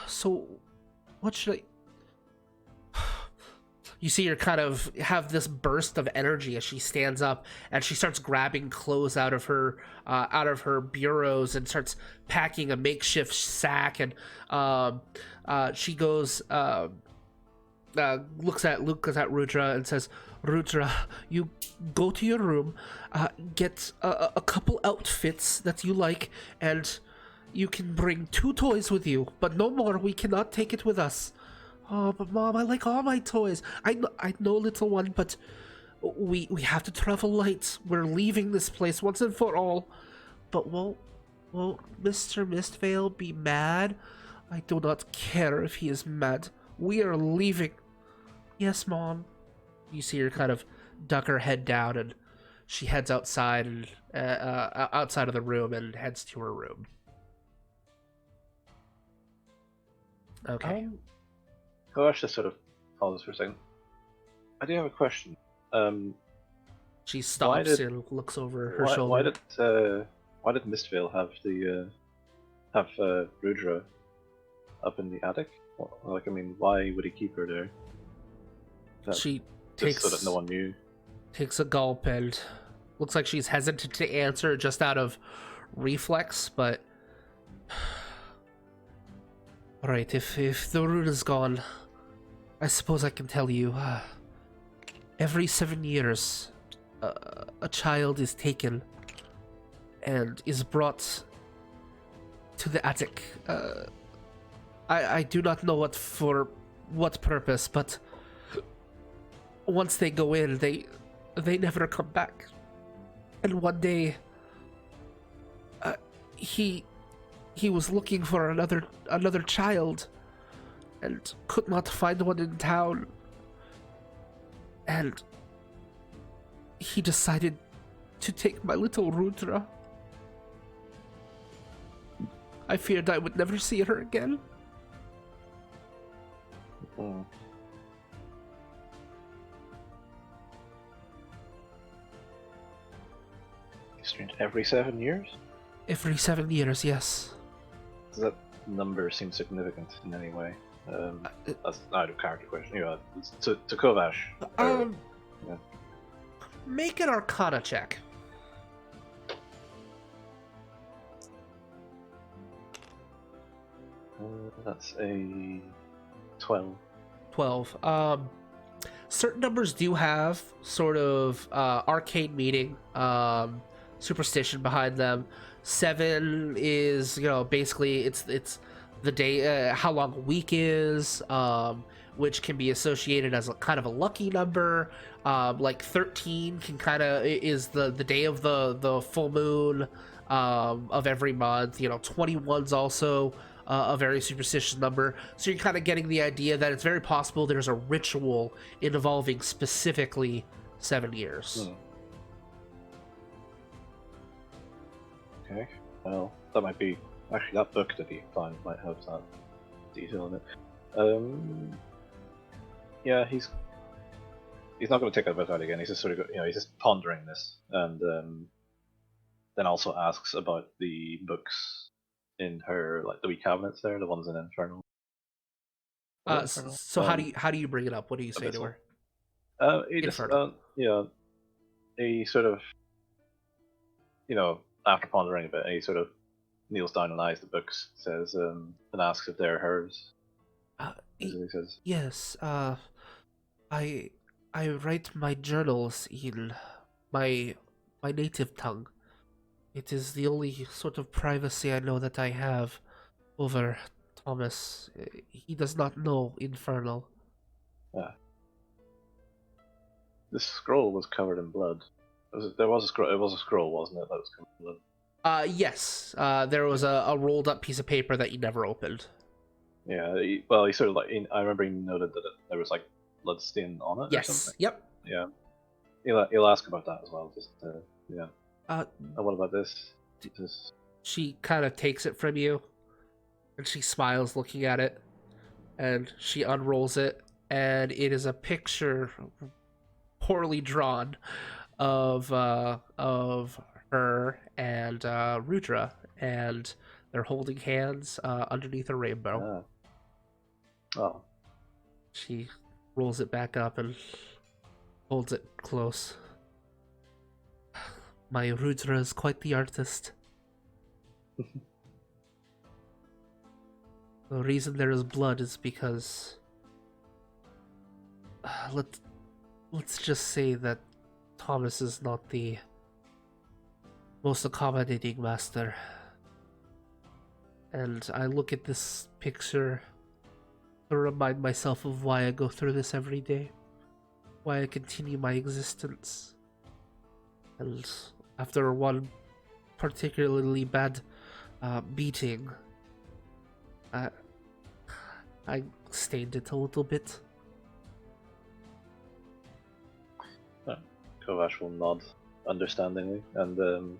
So what should I You see her kind of have this burst of energy as she stands up, and she starts grabbing clothes out of her bureaus and starts packing a makeshift sack. And she goes, looks at Rudra and says, "Rudra, you go to your room, get a couple outfits that you like, and you can bring 2 toys with you, but no more. We cannot take it with us." "Oh, but Mom, I like all my toys." I know, little one, but we have to travel light. We're leaving this place once and for all. But won't Mr. Mistvale be mad? I do not care if he is mad. We are leaving. Yes, Mom. You see her kind of duck her head down, and she heads outside and outside of the room and heads to her room. Okay. Kovac just sort of pauses for a second. I do have a question. She stops and looks over her shoulder. Why did Mistvale have Rudra up in the attic? Like, I mean, why would he keep her there? She Just takes so that no one knew. Takes a gulp and looks like she's hesitant to answer just out of reflex, but alright, if the rune is gone, I suppose I can tell you. Every 7 years, a child is taken and is brought to the attic. I do not know what purpose, but once they go in, they never come back. And one day, he was looking for another child and could not find one in town. And he decided to take my little Rudra. I feared I would never see her again. Mm. Strange. Every 7 years? Every 7 years, yes. Does that number seem significant in any way? That's out of character question. To Kovash. Yeah. Make an Arcana check. That's a 12. 12. Certain numbers do have sort of arcane meaning, superstition behind them. 7 is, basically it's the day, how long a week is, which can be associated as a kind of a lucky number. Like 13 can kind of is the day of the full moon of every month. 21's also a very superstitious number, so you're kind of getting the idea that it's very possible there's a ritual involving specifically 7 years. Okay, well, that might be actually that book that he found might have that detail in it. Yeah, he's not going to take that book out again. He's just sort of he's just pondering this, and then also asks about the books in her, like the wee cabinets there, the ones in Infernal. So how do you bring it up? What do you say to her? He just he sort of after pondering a bit, he sort of kneels down and eyes the books, says and asks if they're hers. He says, yes. I write my journals in my native tongue. It is the only sort of privacy I know that I have over Thomas. He does not know Infernal. Yeah. This scroll was covered in blood. There was a scroll. It was a scroll, wasn't it? That was covered in blood. Yes. There was a rolled up piece of paper that you never opened. Yeah. He sort of I remember he noted that there was like blood stain on it. Yes. Or something. Yep. Yeah. He'll ask about that as well. Just yeah. And what about this? She kind of takes it from you, and she smiles looking at it, and she unrolls it, and it is a picture, poorly drawn, of her and Rudra, and they're holding hands underneath a rainbow. Oh. She rolls it back up and holds it close. My Rudra is quite the artist. The reason there is blood is because let's just say that Thomas is not the most accommodating master. And I look at this picture to remind myself of why I go through this every day, why I continue my existence. And after one particularly bad beating, I stained it a little bit. Kovash will nod understandingly and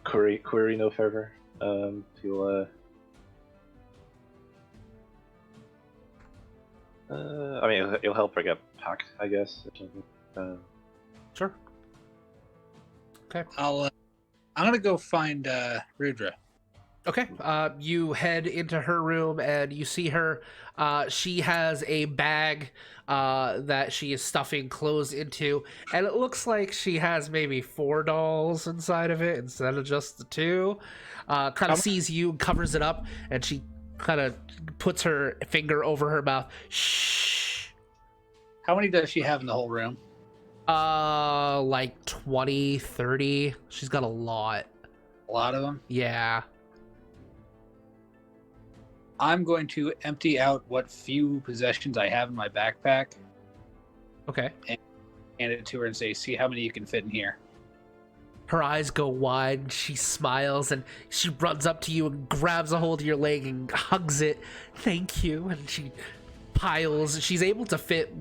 query no further. He'll he'll help her get packed, I guess, or something. Sure. Okay. I'm gonna go find Rudra. Okay. You head into her room and you see her. She has a bag that she is stuffing clothes into, and it looks like she has maybe 4 dolls inside of it instead of just the 2. Kind of sees you, covers it up, and she kind of puts her finger over her mouth. Shh. How many does she have in the whole room? Like 20, 30. She's got a lot. A lot of them? Yeah. I'm going to empty out what few possessions I have in my backpack. Okay. And hand it to her and say, see how many you can fit in here. Her eyes go wide, and she smiles, and she runs up to you and grabs a hold of your leg and hugs it. Thank you. And she piles. She's able to fit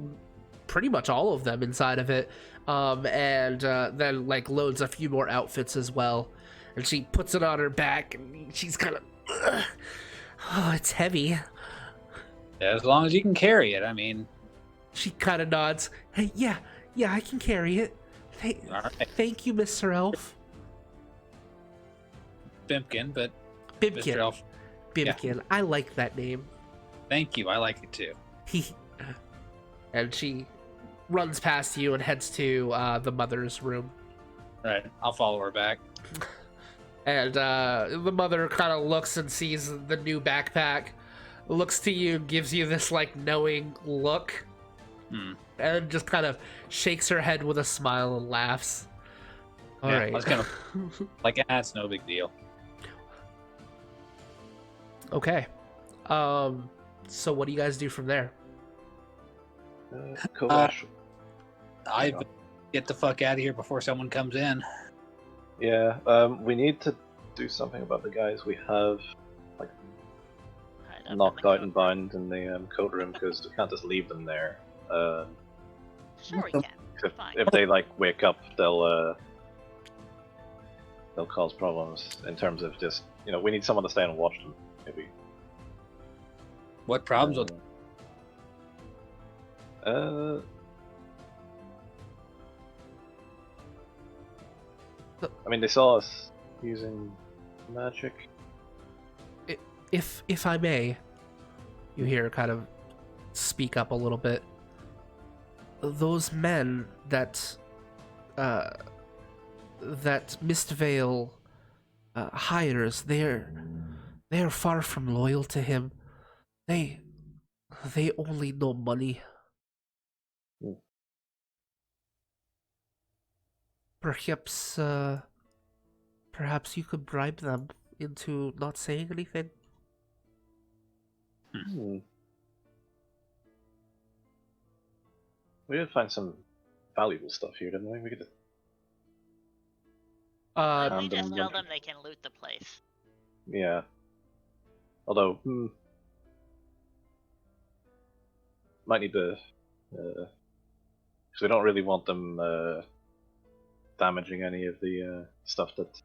pretty much all of them inside of it, and then like loads a few more outfits as well. And she puts it on her back, and she's kind of, oh, it's heavy. As long as you can carry it, I mean. She kind of nods. Hey, yeah, I can carry it. All right. Thank you, Mr. Elf. Bimpkin, but Bibkin. Mr. Elf. Bibkin. Yeah. I like that name. Thank you. I like it too. And she runs past you and heads to the mother's room. Right. I'll follow her back. And the mother kind of looks and sees the new backpack, looks to you, gives you this like knowing look, and just kind of shakes her head with a smile and laughs. All right. I was kind of like, it's no big deal. Okay. So what do you guys do from there? Kovash. I get the fuck out of here before someone comes in. Yeah, we need to do something about the guys we have Tied up in knocked the out and coat. bound in the code room because we can't just leave them there. Sure we can. Fine. If they like wake up, they'll cause problems in terms of just we need someone to stay and watch them maybe. What problems with I mean, they saw us using magic. If I may, you hear kind of speak up a little bit. Those men that Mistvale hires, they're far from loyal to him. They only know money. Perhaps you could bribe them into not saying anything. We did find some valuable stuff here, didn't we? We could. Why don't we And just then tell when- them they can loot the place? Yeah. Although, might need to, because we don't really want them damaging any of the stuff that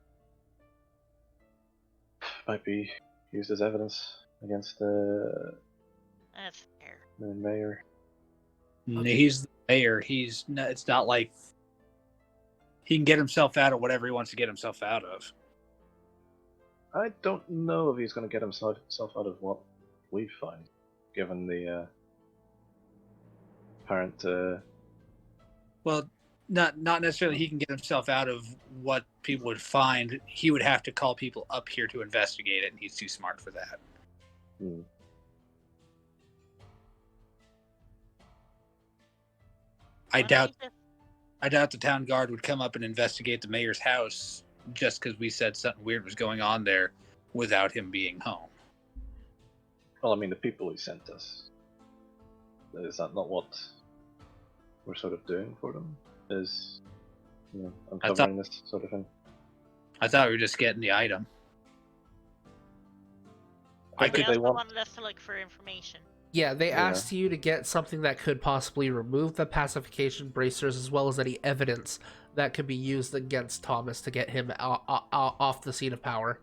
might be used as evidence against the That's fair. mayor. He's the mayor. It's not like he can get himself out of whatever he wants to get himself out of. I don't know if he's going to get himself out of what we find, given the apparent. Well, not necessarily he can get himself out of what people would find. He would have to call people up here to investigate it, and he's too smart for that. Why don't we just- I doubt the town guard would come up and investigate the mayor's house just because we said something weird was going on there without him being home. Well, I mean, the people he sent us. Is that not what we're sort of doing for them? Is uncovering this sort of thing? I thought we were just getting the item. I They think also they want. wanted us to look for information. Yeah, they Yeah. asked you to get something that could possibly remove the pacification bracers, as well as any evidence that could be used against Thomas to get him off the seat of power.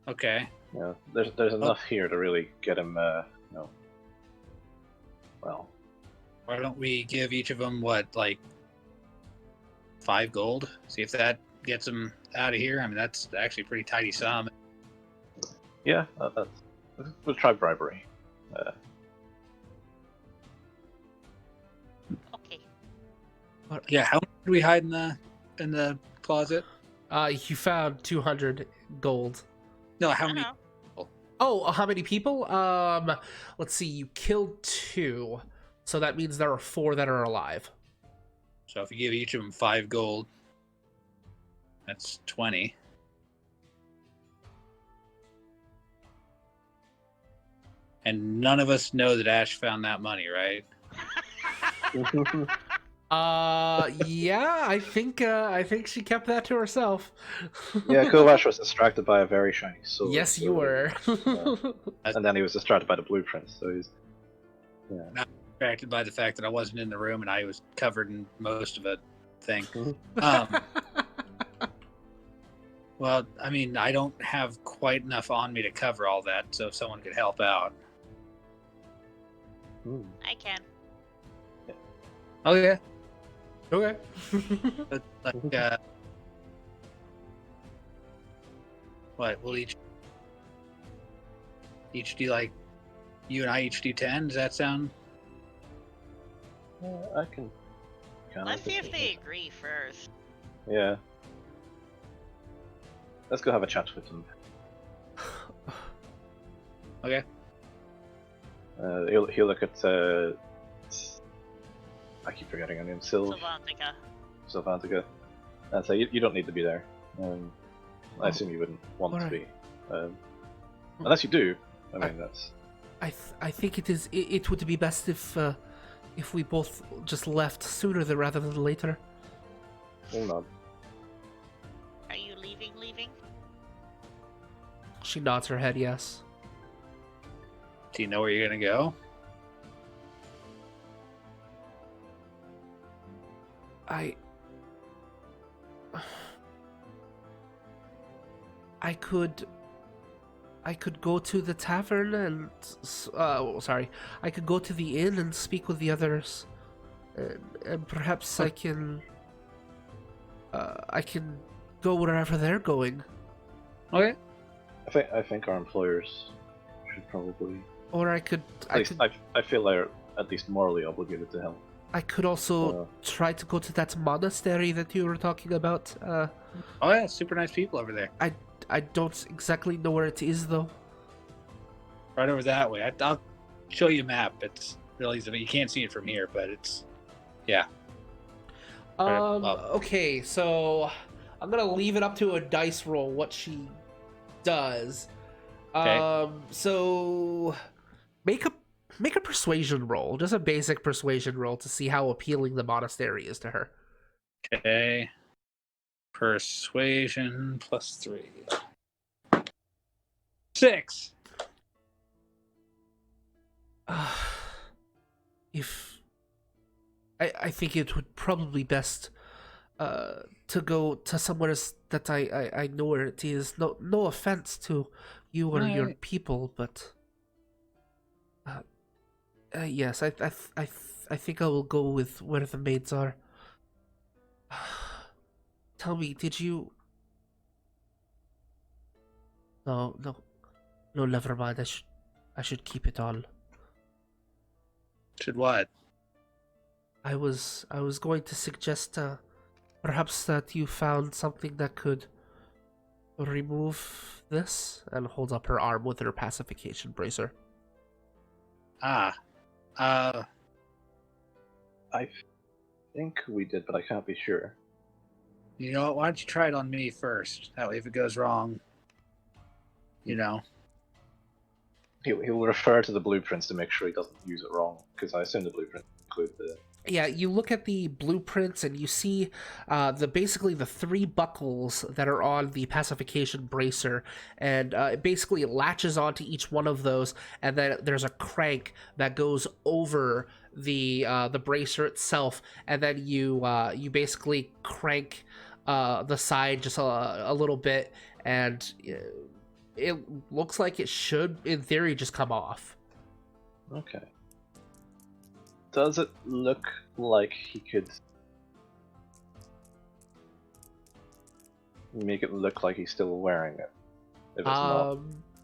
Okay. Yeah, there's enough here to really get him. Well, Why don't we give each of them, like 5 gold? See if that gets them out of here. I mean, that's actually a pretty tidy sum. yeah, we'll try bribery. Okay. Yeah, how much did we hide in the closet? You found 200 gold. No, how I many? know. Oh, how many people? Let's see. You killed 2, so that means there are 4 that are alive. So if you give each of them 5 gold, that's 20. And none of us know that Ash found that money, right? Yeah, I think she kept that to herself. Yeah, Kovash was distracted by a very shiny sword. Yes, you so- were. And then he was distracted by the blueprints, so he's. Yeah. distracted by the fact that I wasn't in the room and I was covered in most of a thing. Mhm. Well, I mean, I don't have quite enough on me to cover all that, so if someone could help out. I can. Oh, yeah. Okay. But, what, we'll each do, like, you and I each do 10? Does that sound? I can. Let's see if they agree first. Yeah. Let's go have a chat with them. Okay. He'll look at. I keep forgetting her name. Sylvantica. Sylvantica. And say, you don't need to be there. I assume you wouldn't want to alright. be. Unless you do. I mean, that's. I think it would be best if we both just left sooner rather than later. Hold on. Are you leaving? She nods her head yes. Do you know where you're going to go? I could go to the tavern and I could go to the inn and speak with the others, and perhaps I can go wherever they're going. Okay. I think our employers should probably. Or I could I feel they're at least morally obligated to help. I could also try to go to that monastery that you were talking about. Oh yeah, super nice people over there. I don't exactly know where it is though. Right over that way. I'll show you a map. It's really easy. You can't see it from here, but it's yeah. Okay, so I'm gonna leave it up to a dice roll what she does. Okay. So make a persuasion roll, just a basic persuasion roll to see how appealing the monastery is to her. Okay. Persuasion +3. 6. If I think it would probably best to go to somewhere that I know where it is. No offense to you or your people, but yes, I think I will go with where the maids are. Tell me, did you? No, never mind. I should keep it all. Should what? I was going to suggest perhaps that you found something that could remove this, and hold up her arm with her pacification bracer. I think we did, but I can't be sure. You know what? Why don't you try it on me first? That way, if it goes wrong, you know. Mm-hmm. He'll refer to the blueprints to make sure he doesn't use it wrong, because I assume the blueprints include the. Yeah, you look at the blueprints and you see basically the 3 buckles that are on the pacification bracer, and it basically latches onto each one of those, and then there's a crank that goes over the bracer itself, and then you basically crank the side just a little bit, and it looks like it should, in theory, just come off. Okay. Does it look like he could make it look like he's still wearing it? If it's not.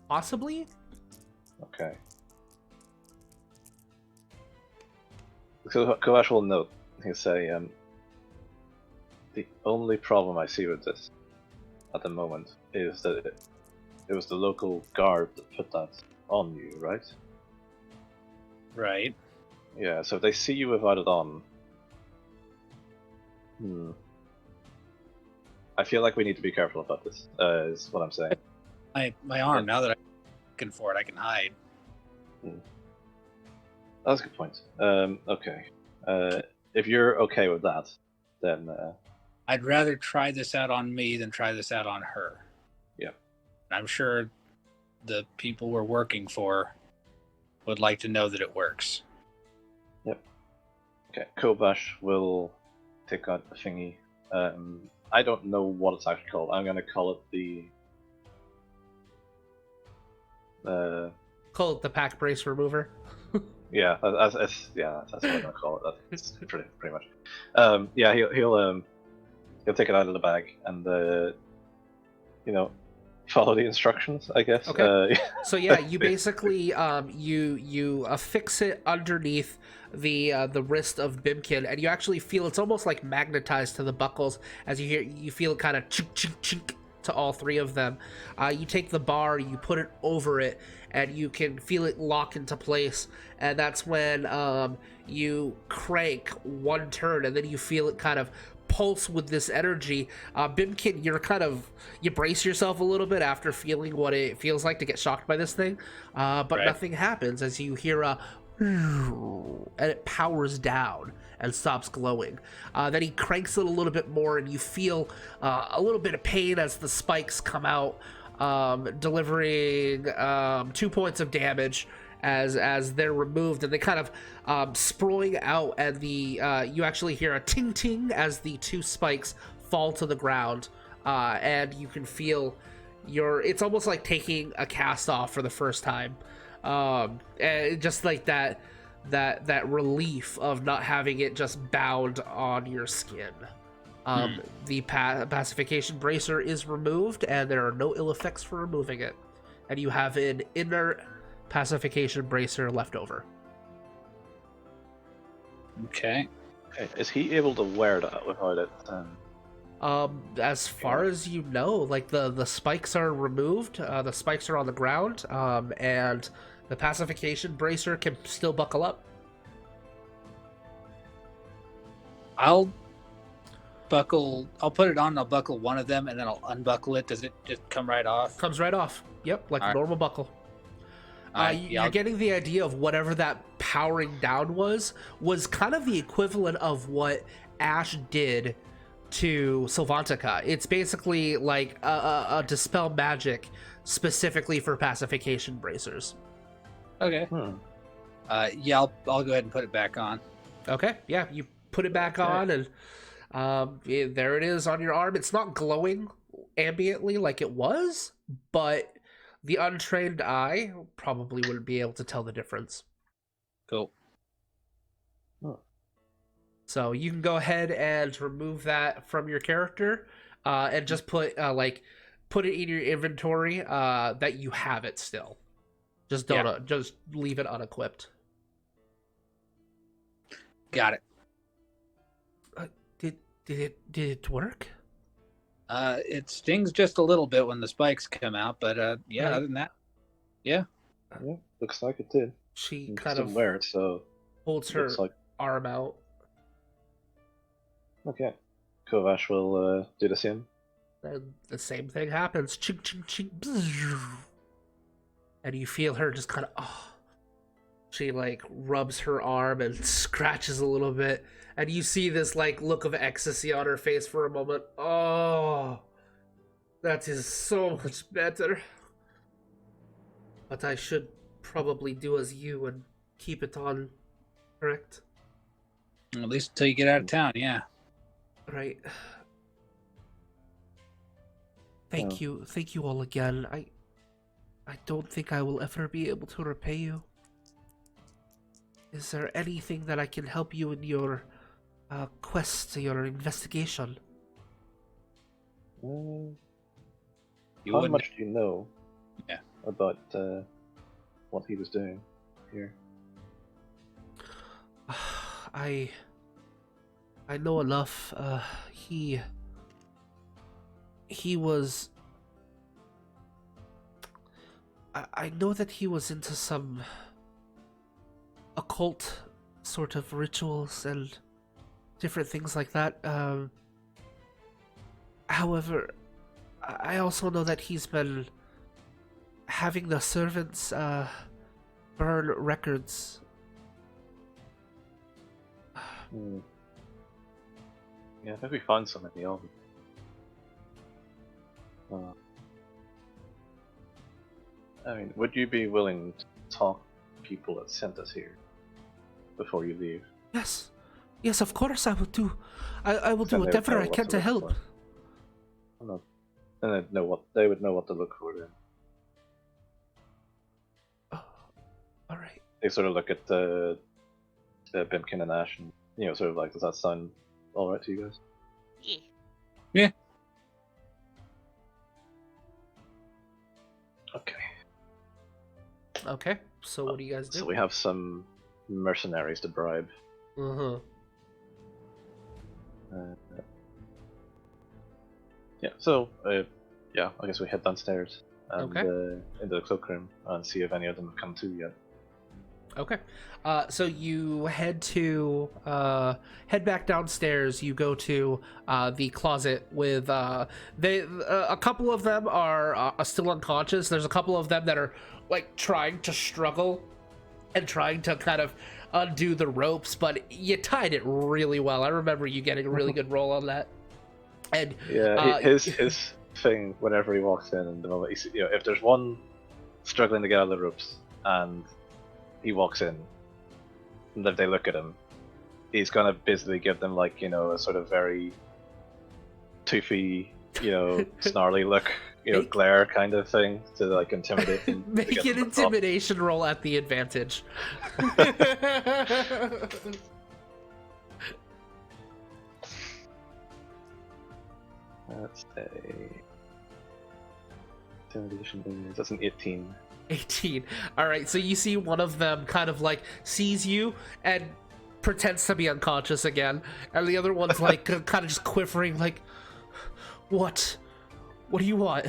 Possibly. Okay. So Kovash will note. He'll say, the only problem I see with this at the moment is that it was the local guard that put that on you, right? Right. Yeah, so if they see you without it on... I feel like we need to be careful about this, is what I'm saying. My arm, now that I'm looking for it, I can hide. That's a good point. Okay. If you're okay with that, then... I'd rather try this out on me than try this out on her. Yeah. I'm sure the people we're working for would like to know that it works. Yeah. Okay, Kobash will take out the thingy. I don't know what it's actually called. I'm gonna call it the. Call it the pack brace remover. Yeah, that's what I'm gonna call it. That's pretty much. Yeah, he'll take it out of the bag and follow the instructions, I guess. Okay. So yeah, you basically you affix it underneath the wrist of Bimkin, and you actually feel it's almost like magnetized to the buckles as you feel it kind of chink chink chink to all three of them. You take the bar, you put it over it, and you can feel it lock into place. And that's when you crank one turn, and then you feel it kind of pulse with this energy. Bimkin, you brace yourself a little bit after feeling what it feels like to get shocked by this thing, but Right. nothing happens as you hear a and it powers down and stops glowing. Then he cranks it a little bit more, and you feel a little bit of pain as the spikes come out, delivering 2 points of damage as they're removed, and they kind of sprawling out, and you actually hear a ting ting as the 2 spikes fall to the ground, and you can feel it's almost like taking a cast off for the first time. And just like that relief of not having it just bound on your skin. The pacification bracer is removed, and there are no ill effects for removing it, and you have an inner pacification bracer left over. Okay. Okay, is he able to wear that without it? As far as you know, like the spikes are removed, the spikes are on the ground, and the pacification bracer can still buckle up. I'll put it on and I'll buckle one of them and then I'll unbuckle it. Does it just come right off? Comes right off. Yep, like All a right. normal buckle. You're getting the idea of whatever that powering down was kind of the equivalent of what Ash did to Sylvantica. It's basically like a dispel magic specifically for pacification bracers. Okay. Yeah, I'll go ahead and put it back on. Okay, yeah, you put it back on, and there it is on your arm. It's not glowing ambiently like it was, but the untrained eye probably wouldn't be able to tell the difference. Cool. So you can go ahead and remove that from your character, and just put it in your inventory that you have it still. Just don't just leave it unequipped. Got it. Did it work? It stings just a little bit when the spikes come out, but yeah, Right. other than that, yeah. Yeah, looks like it did. She You kind still of wear it, so holds her looks like arm out. okay. Kovash will do the same. And the same thing happens. Chink, chink, chink. Bzzz. And you feel her just kind of, she like rubs her arm and scratches a little bit. And you see this like look of ecstasy on her face for a moment. Oh, that is so much better. But I should probably do as you and keep it on, correct? At least until you get out of town, yeah. Right. Thank you all again. I don't think I will ever be able to repay you. Is there anything that I can help you in your quest, your investigation? How much do you know about what he was doing here? I know enough. He was... I know that he was into some occult sort of rituals and different things like that. However, I also know that he's been having the servants burn records. Yeah, I think we found some in the album. I mean, would you be willing to talk to people that sent us here before you leave? Yes, Yes, of course I will do. I will do Then they would whatever know I what can to look help. for. I'm not- Then they would know what to look for. Then Oh, all right. they sort of look at Bimkin and Ash, and sort of like, does that sound all right to you guys? Yeah. Okay. Okay. So what do you guys do? So we have some mercenaries to bribe. Uh-huh. Yeah. So yeah, I guess we head downstairs and Okay. into the cloakroom and see if any of them have come to yet. Okay. So you head back downstairs. You go to the closet with a couple of them are still unconscious. There's a couple of them that are like trying to struggle and trying to kind of undo the ropes, but you tied it really well. I remember you getting a really good roll on that. And Yeah, his thing whenever he walks in, and the moment he if there's one struggling to get out of the ropes and he walks in, and if they look at him, he's gonna basically give them like a sort of very toothy, snarly look, glare kind of thing to like intimidate them. to make get an them to stop. intimidation roll at the advantage. That's a intimidation. That's an 18. 18. All right, so you see one of them kind of like sees you and pretends to be unconscious again, and the other one's like kind of just quivering, like, what do you want?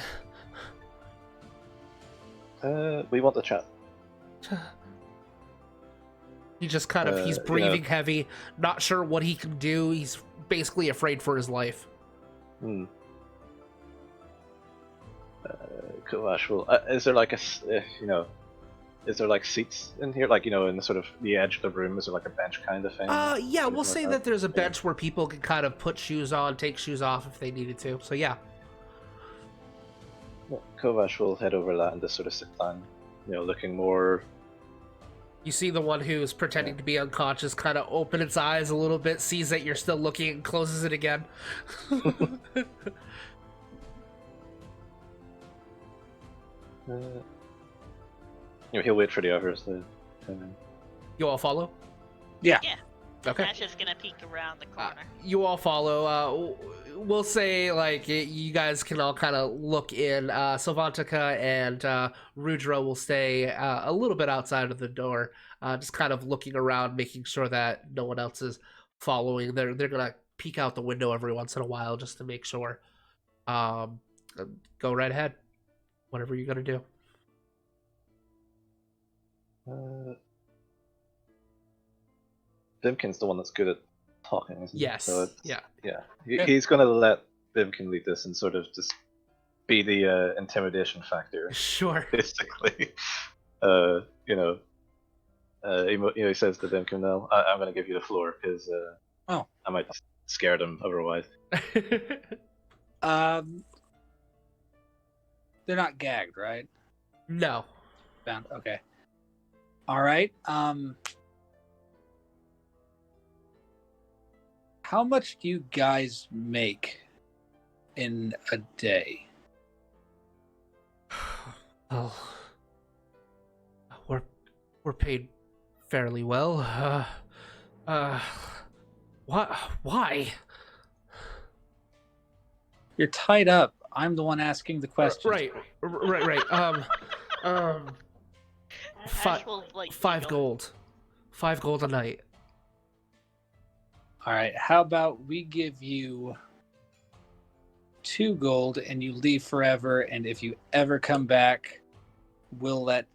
We want to chat. He just kind of he's breathing heavy, not sure what he can do. He's basically afraid for his life. Cool, Ash. Well, is there like is there like seats in here, like in the sort of the edge of the room? Is there like a bench kind of thing? Yeah, we'll Anything say like that there's a bench where people can kind of put shoes on, take shoes off if they needed to. So yeah. Yeah, Kovash will head over that and just sort of sit down, looking more. You see the one who's pretending to be unconscious kind of open its eyes a little bit, sees that you're still looking, and closes it again. He'll wait for the others to come in. You all follow? Yeah. Yeah. Okay. Ash is gonna peek around the corner. You all follow. We'll say like you guys can all kind of look in. Sylvantica and Rudra will stay a little bit outside of the door, just kind of looking around, making sure that no one else is following. They're gonna peek out the window every once in a while just to make sure. Go right ahead. Whatever you're gonna do. Bimkin's the one that's good at talking, isn't he? Yes. So Yeah. He's going to let Bimkin lead this and sort of just be the intimidation factor, Sure. basically. He says to Bimkin, "No, I'm going to give you the floor because I might scare them otherwise." They're not gagged, right? No. Bound. Okay. All right. How much do you guys make in a day? Oh, we're paid fairly well. Why? You're tied up. I'm the one asking the question. Right. Ash will, like, 5 giggle. gold. 5 gold a night. All right. How about we give you 2 gold and you leave forever, and if you ever come back, we'll let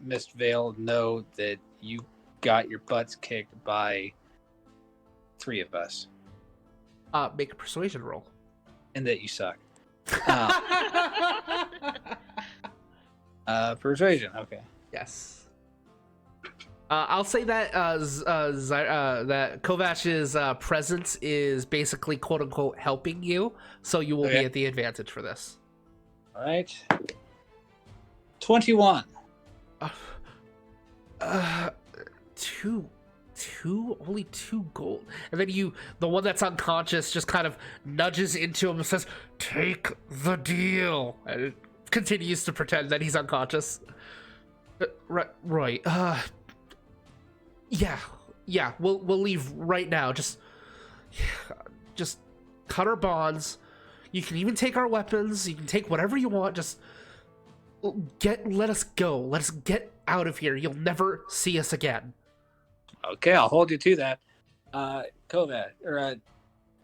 Mist Vale know that you got your butts kicked by 3 of us Make a persuasion roll. and that you suck. Persuasion. Okay. Yes. I'll say that that Kovash's presence is basically "quote unquote" helping you, so you will be Okay. at the advantage for this. All right. 21. Too only 2 gold. And then the one that's unconscious just kind of nudges into him and says, "Take the deal," and it continues to pretend that he's unconscious. Right. Yeah. We'll leave right now. Just cut our bonds. You can even take our weapons. You can take whatever you want. Just let us go. Let us get out of here. You'll never see us again. Okay, I'll hold you to that. Kovash, or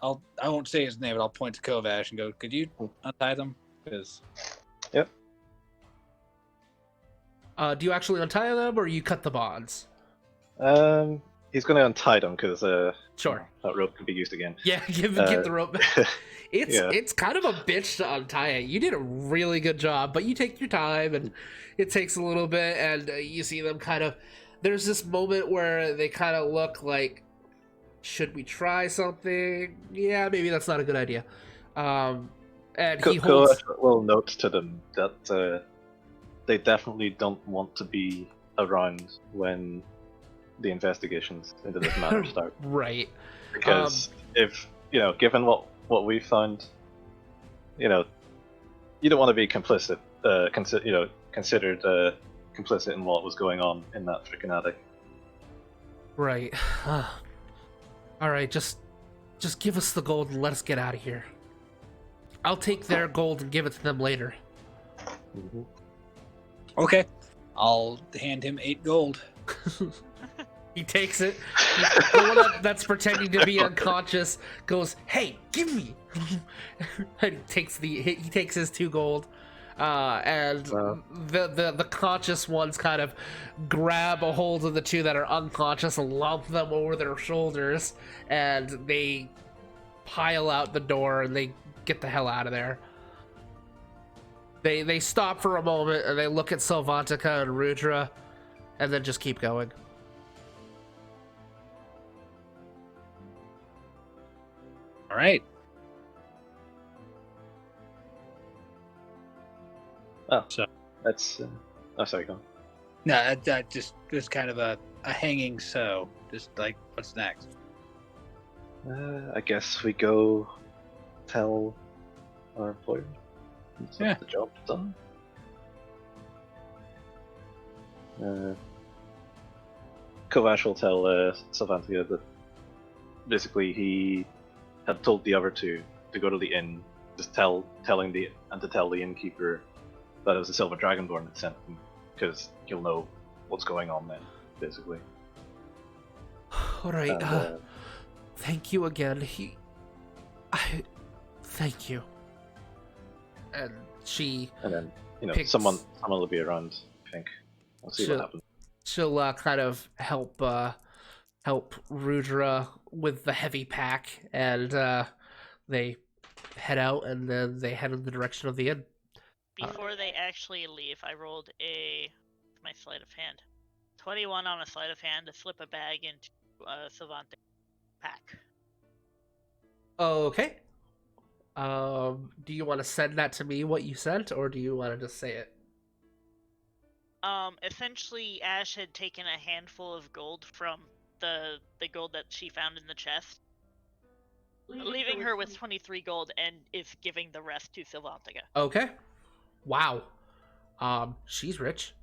I won't say his name, but I'll point to Kovash and go, "Could you untie them?" Because Yep. Do you actually untie them, or you cut the bonds? He's going to untie them because Sure. that rope can be used again. Yeah, give the rope. It's kind of a bitch to untie it. You did a really good job, but you take your time, and it takes a little bit, and you see them kind of. There's this moment where they kind of look like, should we try something? Yeah, maybe that's not a good idea. And he holds. Will note to them that they definitely don't want to be around when the investigations into this matter start. Right. Because if given what we found, you don't want to be complicit. Considered complicit in what was going on in that freaking attic. Right. All right. Just give us the gold and let us get out of here. I'll take their gold and give it to them later. Mm-hmm. okay, I'll hand him 8 gold. He takes it. The one that's pretending to be unconscious goes, "Hey, give me!" And he takes his 2 gold. And the conscious ones kind of grab a hold of the 2 that are unconscious and lump them over their shoulders, and they pile out the door and they get the hell out of there. They stop for a moment and they look at Sylvantica and Rudra, and then just keep going. All right. Oh, So- that's. Sorry, go on. No, that just was kind of a hanging so. Just like, what's next? I guess we go tell our employer. Yeah. The job's done. Kovash will tell Sylvantia that basically he had told the other 2 to go to the inn, just tell the innkeeper that it was the Silver Dragonborn that sent them, because he'll know what's going on then, basically. All right. And, Thank you again. Thank you. And then picks- someone will be around. I think. We'll see what happens. she'll kind of help Rudra with the heavy pack, and they head out, and then they head in the direction of the inn. Before they actually leave, I rolled my sleight of hand. 21 on a sleight of hand to slip a bag into Savante pack. Okay. Do you want to send that to me, what you sent, or do you want to just say it? Essentially, Ash had taken a handful of gold from the gold that she found in the chest, leaving her with 23 gold, and is giving the rest to Sylvantica. Okay. Wow. She's rich.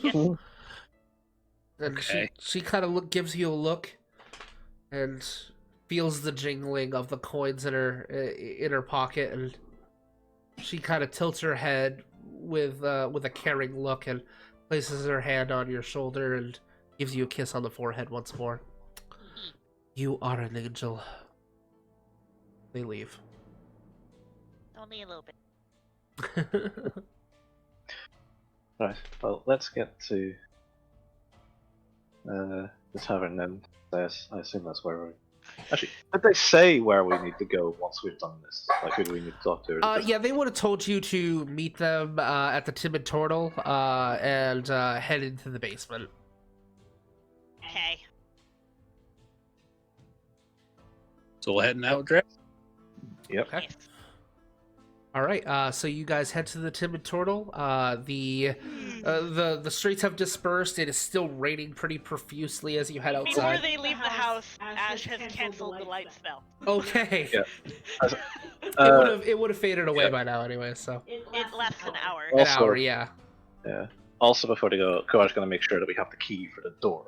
Yes. And Okay. she kind of gives you a look, and feels the jingling of the coins in her pocket, and she kind of tilts her head with a caring look and places her hand on your shoulder and gives you a kiss on the forehead once more. You are an angel. They leave. Only a little bit. Right. Well, let's get to the tavern then. I assume that's where we're. Actually, did they say where we need to go once we've done this? Like, who do we need to talk to? Yeah, they would have told you to meet them at the Timid Turtle and head into the basement. Okay. So we'll head in that direction. Yep. Okay. Yes. All right. So you guys head to the Timid Turtle. The The streets have dispersed. It is still raining pretty profusely as you head Before outside. they leave the house, Ash has canceled the light spell. Okay. Yeah. It would have faded away yeah. by now anyway. So It lasts an hour. an Also- hour, yeah. Yeah. Also, before they go, Kova's going to make sure that we have the key for the door.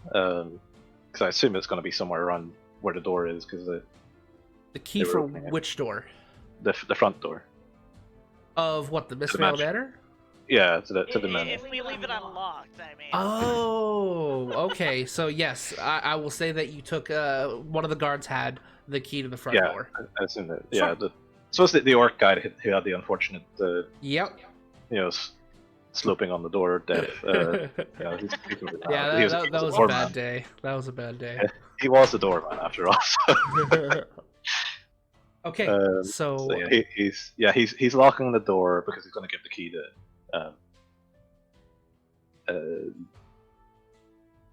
Because I assume it's going to be somewhere around where the door is, because The key They were for opening it. which door? the front door. Of what, the the Mistveil mansion. Manor? Yeah, to the manor. If we leave it unlocked, I mean. Oh, okay. So yes, I will say that you took one of the guards had the key to the front Yeah. door. I assume that. Sure. Yeah. Suppose the orc guy who had the unfortunate, Yep. sloping on the door death. Yeah, he's Yeah, he that was a doorman. bad day. That was a bad day. He was the doorman after all. Okay, so So yeah, he's locking the door because he's going to give the key to.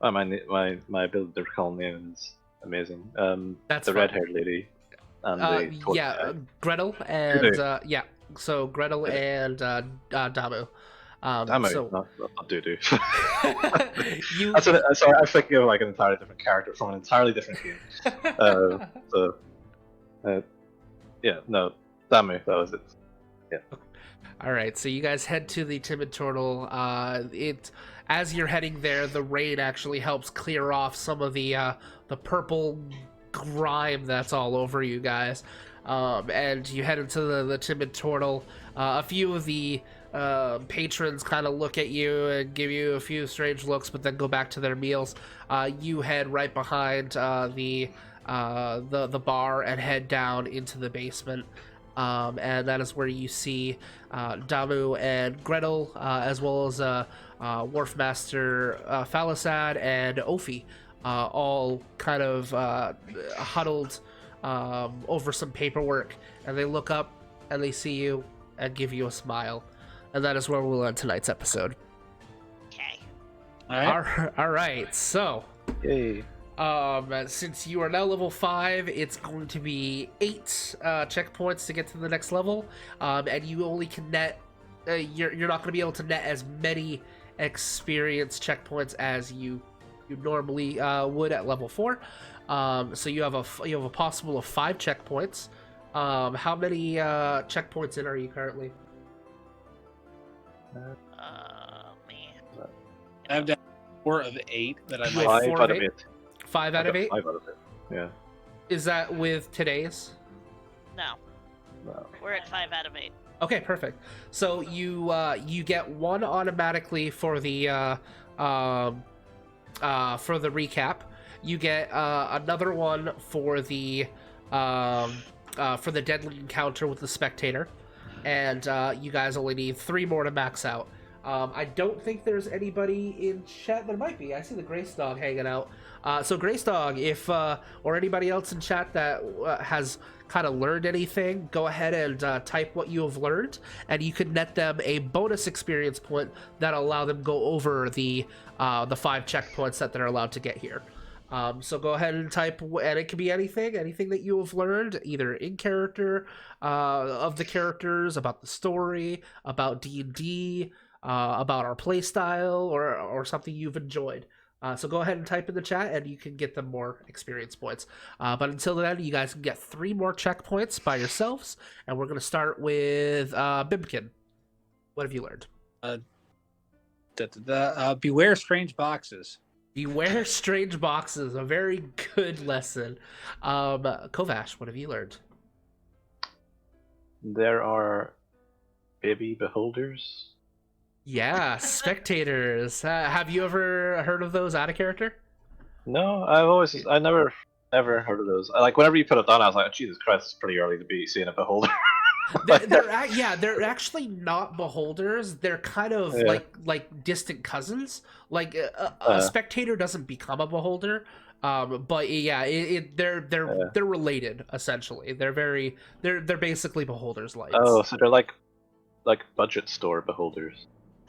My ability to recall name is amazing. That's the fine. red-haired lady. And the yeah, Gretel and yeah. So Gretel and Damu. Damn it, so not Dudu. you Sorry, I'm thinking of like an entirely different character from an entirely different game. Yeah, no, Damu, that was it. Yeah. All right, so you guys head to the Timid Turtle. As you're heading there, the rain actually helps clear off some of the purple grime that's all over you guys. And you head into the Timid Turtle. A few of the patrons kind of look at you and give you a few strange looks, but then go back to their meals. You head right behind the bar and head down into the basement. And that is where you see Damu and Gretel, as well as Wharf Master Phalasad and Ophi, all kind of huddled over some paperwork. And they look up and they see you and give you a smile. And that is where we'll end tonight's episode. Okay. All right, so Yay. since you are now level 5, it's going to be 8 checkpoints to get to the next level, and you only can net you're not going to be able to net as many experience checkpoints as you normally would at level 4. So you have a possible of 5 checkpoints. How many checkpoints in are you currently? Man. I've done 4 of 8 that I You might. have 5 4 out of of 8? 8. 5 out of 8? 5 out of 8. Yeah. Is that with today's? No, No. we're at 5 out of 8. Okay, perfect. So you get 1 automatically for the recap. You get another one for the deadly encounter with the spectator, and you guys only need 3 more to max out. I don't think there's anybody in chat. There might be. I see the Grace Dog hanging out. So Grace Dog, if or anybody else in chat that has kind of learned anything, go ahead and type what you have learned, and you can net them a bonus experience point that'll allow them go over the 5 checkpoints that they're allowed to get here. So go ahead and type, and it can be anything that you have learned, either in character, of the characters, about the story, about D&D, about our playstyle, or something you've enjoyed. So go ahead and type in the chat, and you can get them more experience points. But until then, you guys can get 3 more checkpoints by yourselves, and we're going to start with Bimkin. What have you learned? Beware strange boxes. Beware strange boxes, a very good lesson. Kovash, what have you learned? There are baby beholders. Yeah, spectators. Have you ever heard of those out of character? No, I never heard of those. Like whenever you put it down, I was like, oh, Jesus Christ, it's pretty early to be seeing a beholder. They're actually not beholders. They're kind of like distant cousins. Like a spectator doesn't become a beholder, but yeah, they're related essentially. They're basically beholders lights. Oh, so they're like budget store beholders.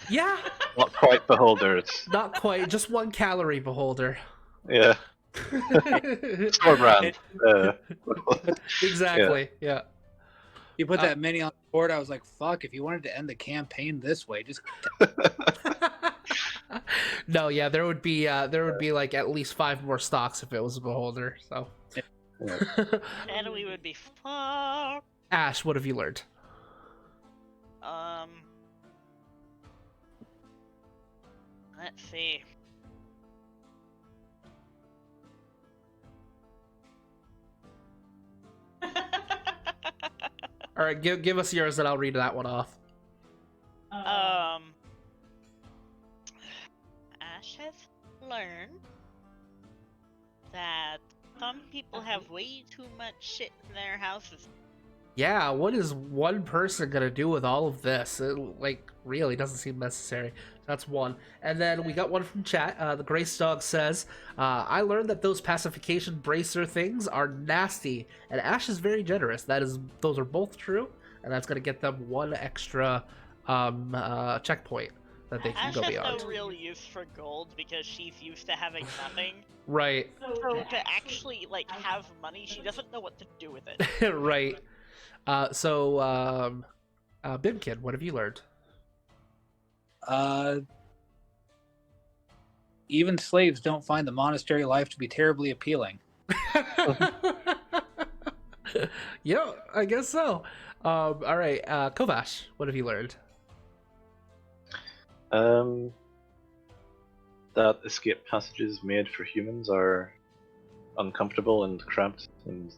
Yeah, Not quite beholders. not quite. Just 1 calorie beholder. Yeah, store brand. Exactly. Yeah. You put that mini on the board. I was like, fuck, if you wanted to end the campaign this way, just No, yeah, there would be like at least 5 more stocks if it was a beholder. So, And we would be fucked. Ash, what have you learned? Let's see. All right, give us yours, and I'll read that one off. Ash has learned that some people have way too much shit in their houses. Yeah, what is one person gonna do with all of this? It, like, really doesn't seem necessary. That's one. And then we got one from chat. The Grace Dog says, I learned that those pacification bracer things are nasty, and Ash is very generous. Those are both true, and that's gonna get them 1 extra checkpoint that they can Ash go has beyond. no real use for gold because she's used to having nothing. Right. So to actually like have money, she doesn't know what to do with it. Right. So, Bimkin, what have you learned? Even slaves don't find the monastery life to be terribly appealing. Yeah, I guess so. All right, Kovash, what have you learned? That escape passages made for humans are uncomfortable and cramped and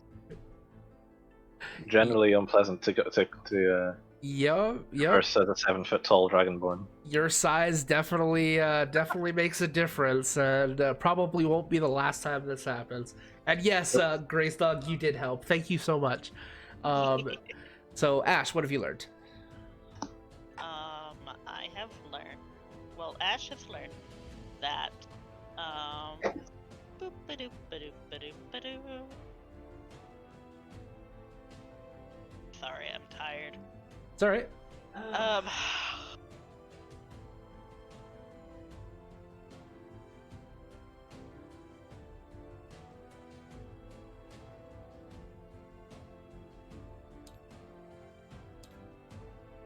generally unpleasant to verse as a 7-foot tall dragonborn. Your size definitely makes a difference, and probably won't be the last time this happens. And yes, Grace Dog, you did help. Thank you so much. So Ash, what have you learned? I have learned. Well, Ash has learned that. Sorry, I'm tired. It's all right.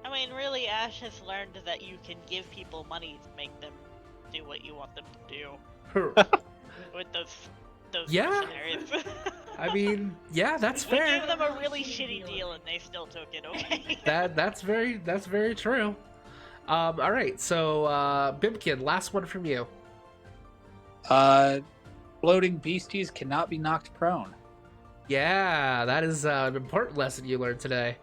I mean, really, Ash has learned that you can give people money to make them do what you want them to do with those Yeah. mercenaries. I mean, yeah, that's We fair. gave them a really shitty deal and they still took it. Okay. That's very true. All right, so Bimkin, last one from you. Floating beasties cannot be knocked prone. Yeah, that is an important lesson you learned today.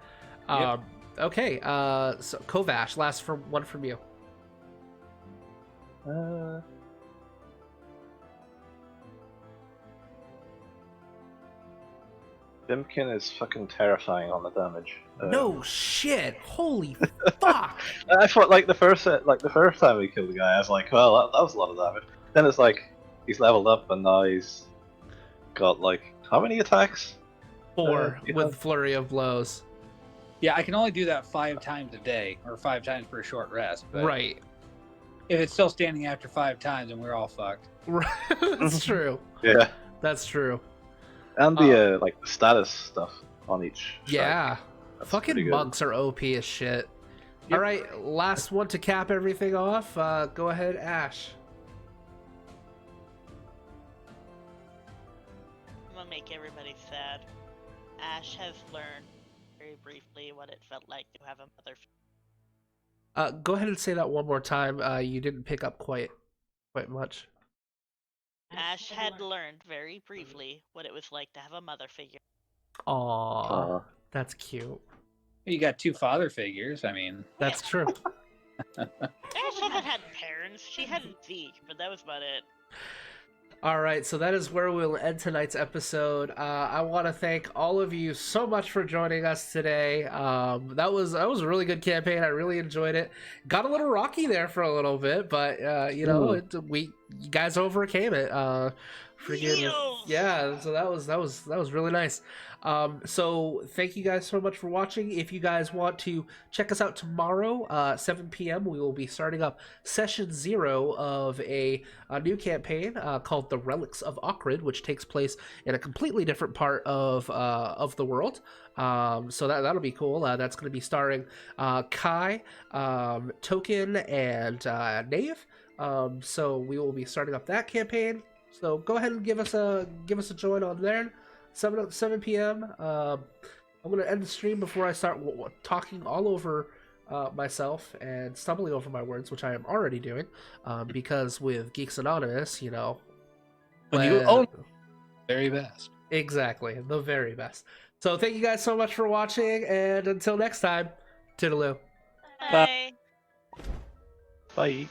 Yep. Okay, so Kovash, last one from you. Bimkin is fucking terrifying on the damage. No shit! Holy fuck! I thought like the first time we killed the guy, I was like, well, that was a lot of damage. Then it's like he's leveled up and now he's got like how many attacks? 4 yeah. with flurry of blows. Yeah, I can only do that 5 times a day, or 5 times per short rest. But Right. if it's still standing after 5 times, then we're all fucked. That's true. Yeah. That's true. And the like the status stuff on each. strike. Yeah. That's Fucking pretty good. monks are OP as shit. Yep. All right, last one to cap everything off. Go ahead, Ash. I'm gonna make everybody sad. Ash has learned very briefly what it felt like to have a mother. Go ahead and say that one more time. You didn't pick up quite much. Ash had learned very briefly what it was like to have a mother figure. Aw, that's cute. You got 2 father figures. I mean, That's true. Ash hasn't had parents. She had Zeke, but that was about it. All right, so that is where we'll end tonight's episode. I want to thank all of you so much for joining us today. That was a really good campaign. I really enjoyed it. Got a little rocky there for a little bit, but you know, you guys overcame it. Freaking yeah. So that was really nice. So thank you guys so much for watching. If you guys want to check us out tomorrow, 7 p.m., we will be starting up session 0 of a new campaign called The Relics of Awkward, which takes place in a completely different part of the world. So that'll be cool. That's going to be starring Kai, Token, and Nave. So we will be starting up that campaign. So go ahead and give us a join on there. 7 p.m. I'm gonna end the stream before I start talking all over myself and stumbling over my words, which I am already doing, because with Geeks Anonymous, you know, when you own the very best. Exactly, the very best. So thank you guys so much for watching, and until next time, toodaloo. Bye. Bye.